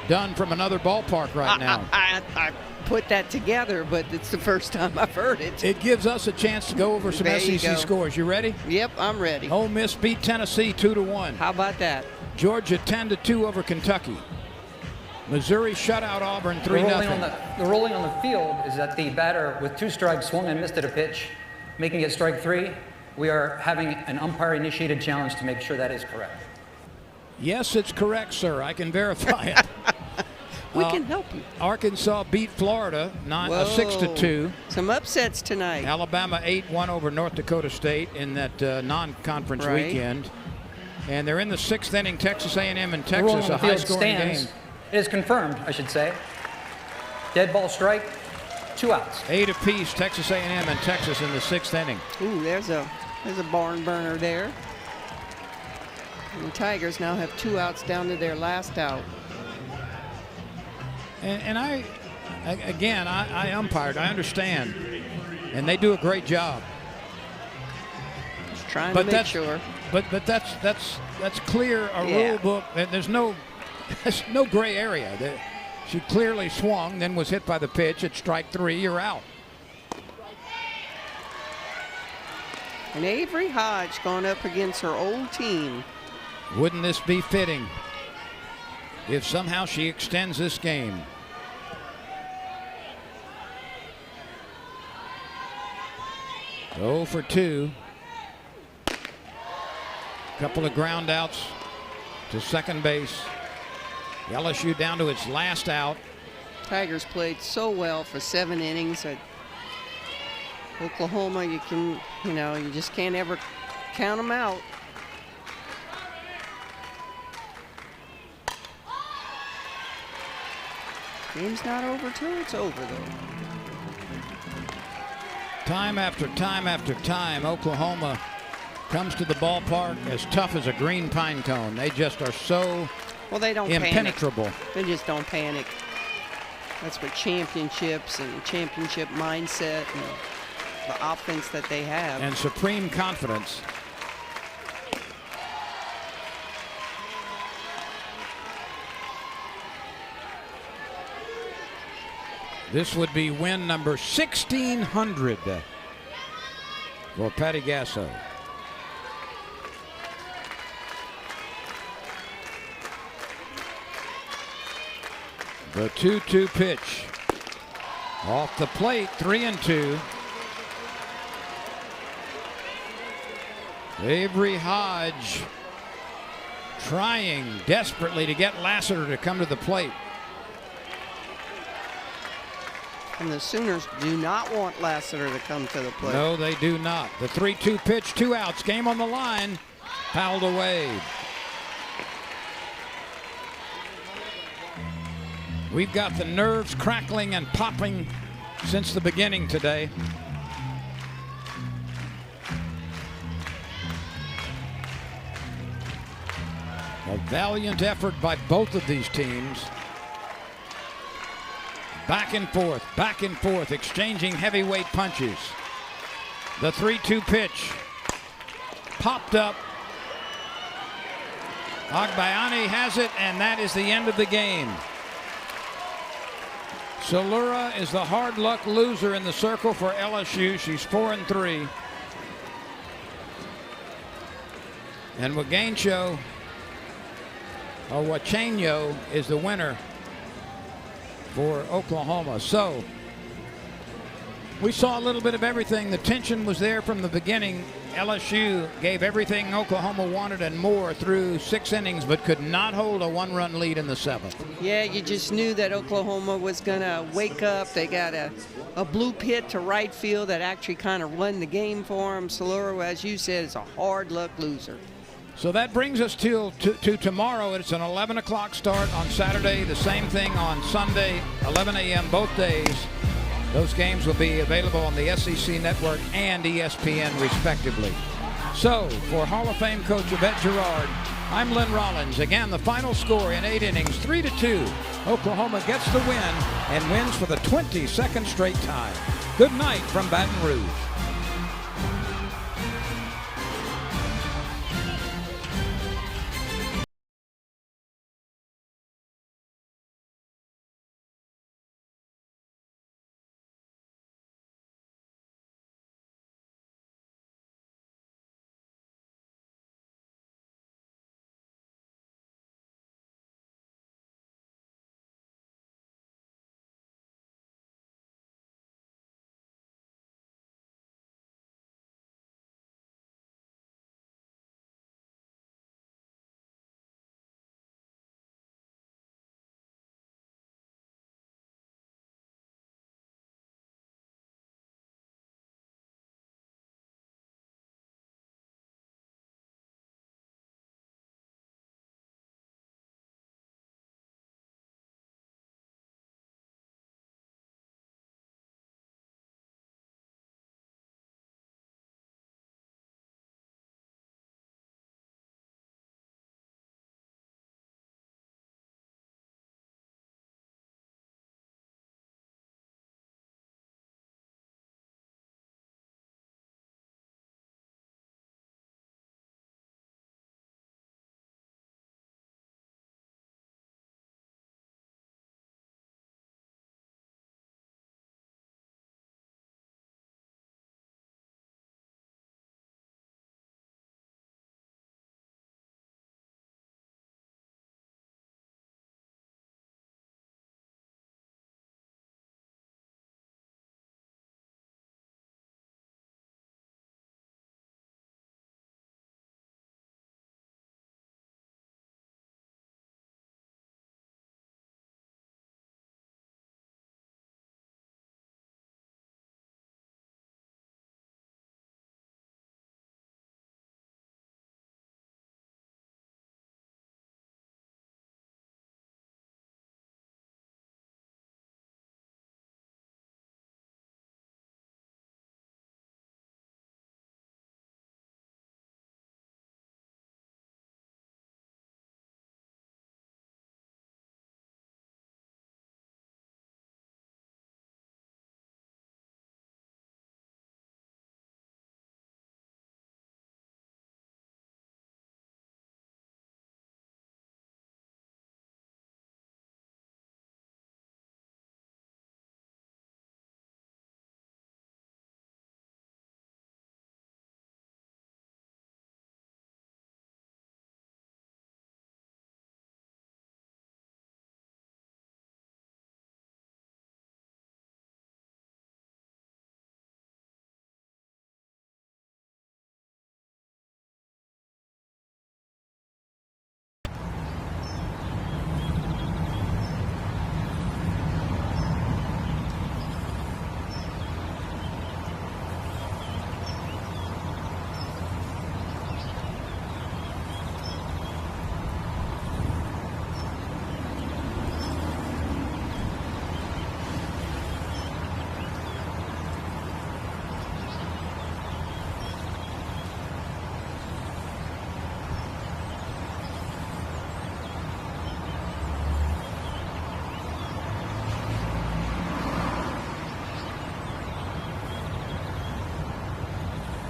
done from another ballpark right now. I put that together, but it's the first time I've heard it. It gives us a chance to go over some There you SEC go. scores. You ready? Yep, I'm ready. Ole Miss beat Tennessee 2-1. How about that? Georgia 10-2 over Kentucky. Missouri shut out Auburn 3-0. The ruling on the field is that the batter with 2 strikes swung and missed at a pitch, making it strike 3. We are having an umpire-initiated challenge to make sure that is correct. Yes, it's correct, sir. I can verify it. We can help you. Arkansas beat Florida 6-2. Some upsets tonight. Alabama 8-1 over North Dakota State in that non-conference weekend. And they're in the 6th inning. Texas A&M and Texas, a high-scoring game. It is confirmed, I should say. Dead ball strike, 2 outs. 8 apiece, Texas A&M and Texas in the 6th inning. Ooh, there's a barn burner there. And the Tigers now have 2 outs down to their last out. And I umpired. I understand, and they do a great job. Just trying to make sure. But that's clear a rule book. There's no gray area. She clearly swung, then was hit by the pitch at strike 3. You're out. And Avery Hodge going up against her old team. Wouldn't this be fitting if somehow she extends this game? Oh for 2. Couple of ground outs to second base. LSU down to its last out. Tigers played so well for 7 innings. At Oklahoma, you just can't ever count them out. Game's not over till it's over, though. Time after time after time, Oklahoma comes to the ballpark as tough as a green pine cone. They just are so they don't impenetrable. Panic. They just don't panic. That's what championships and championship mindset and the offense that they have. And supreme confidence. This would be win number 1,600 for Patty Gasso. The 2-2 pitch. Off the plate, 3-2. Avery Hodge trying desperately to get Lassiter to come to the plate. And the Sooners do not want Lassiter to come to the plate. No, they do not. The 3-2 pitch, 2 outs, game on the line, fouled away. We've got the nerves crackling and popping since the beginning today. A valiant effort by both of these teams. Back and forth, exchanging heavyweight punches. The 3-2 pitch popped up. Agbayani has it, and that is the end of the game. Salura is the hard luck loser in the circle for LSU. She's 4-3. And Wachaño is the winner for Oklahoma. So we saw a little bit of everything. The tension was there from the beginning. LSU gave everything Oklahoma wanted and more through 6 innings, but could not hold a 1-run lead in the 7th. Yeah, you just knew that Oklahoma was going to wake up. They got a bloop hit to right field that actually kind of won the game for them. Salura, as you said, is a hard luck loser. So that brings us to tomorrow. It's an 11 o'clock start on Saturday. The same thing on Sunday, 11 a.m. both days. Those games will be available on the SEC Network and ESPN, respectively. So, for Hall of Fame coach Yvette Girard, I'm Lynn Rollins. Again, the final score in 8 innings, 3-2. Oklahoma gets the win and wins for the 22nd straight time. Good night from Baton Rouge.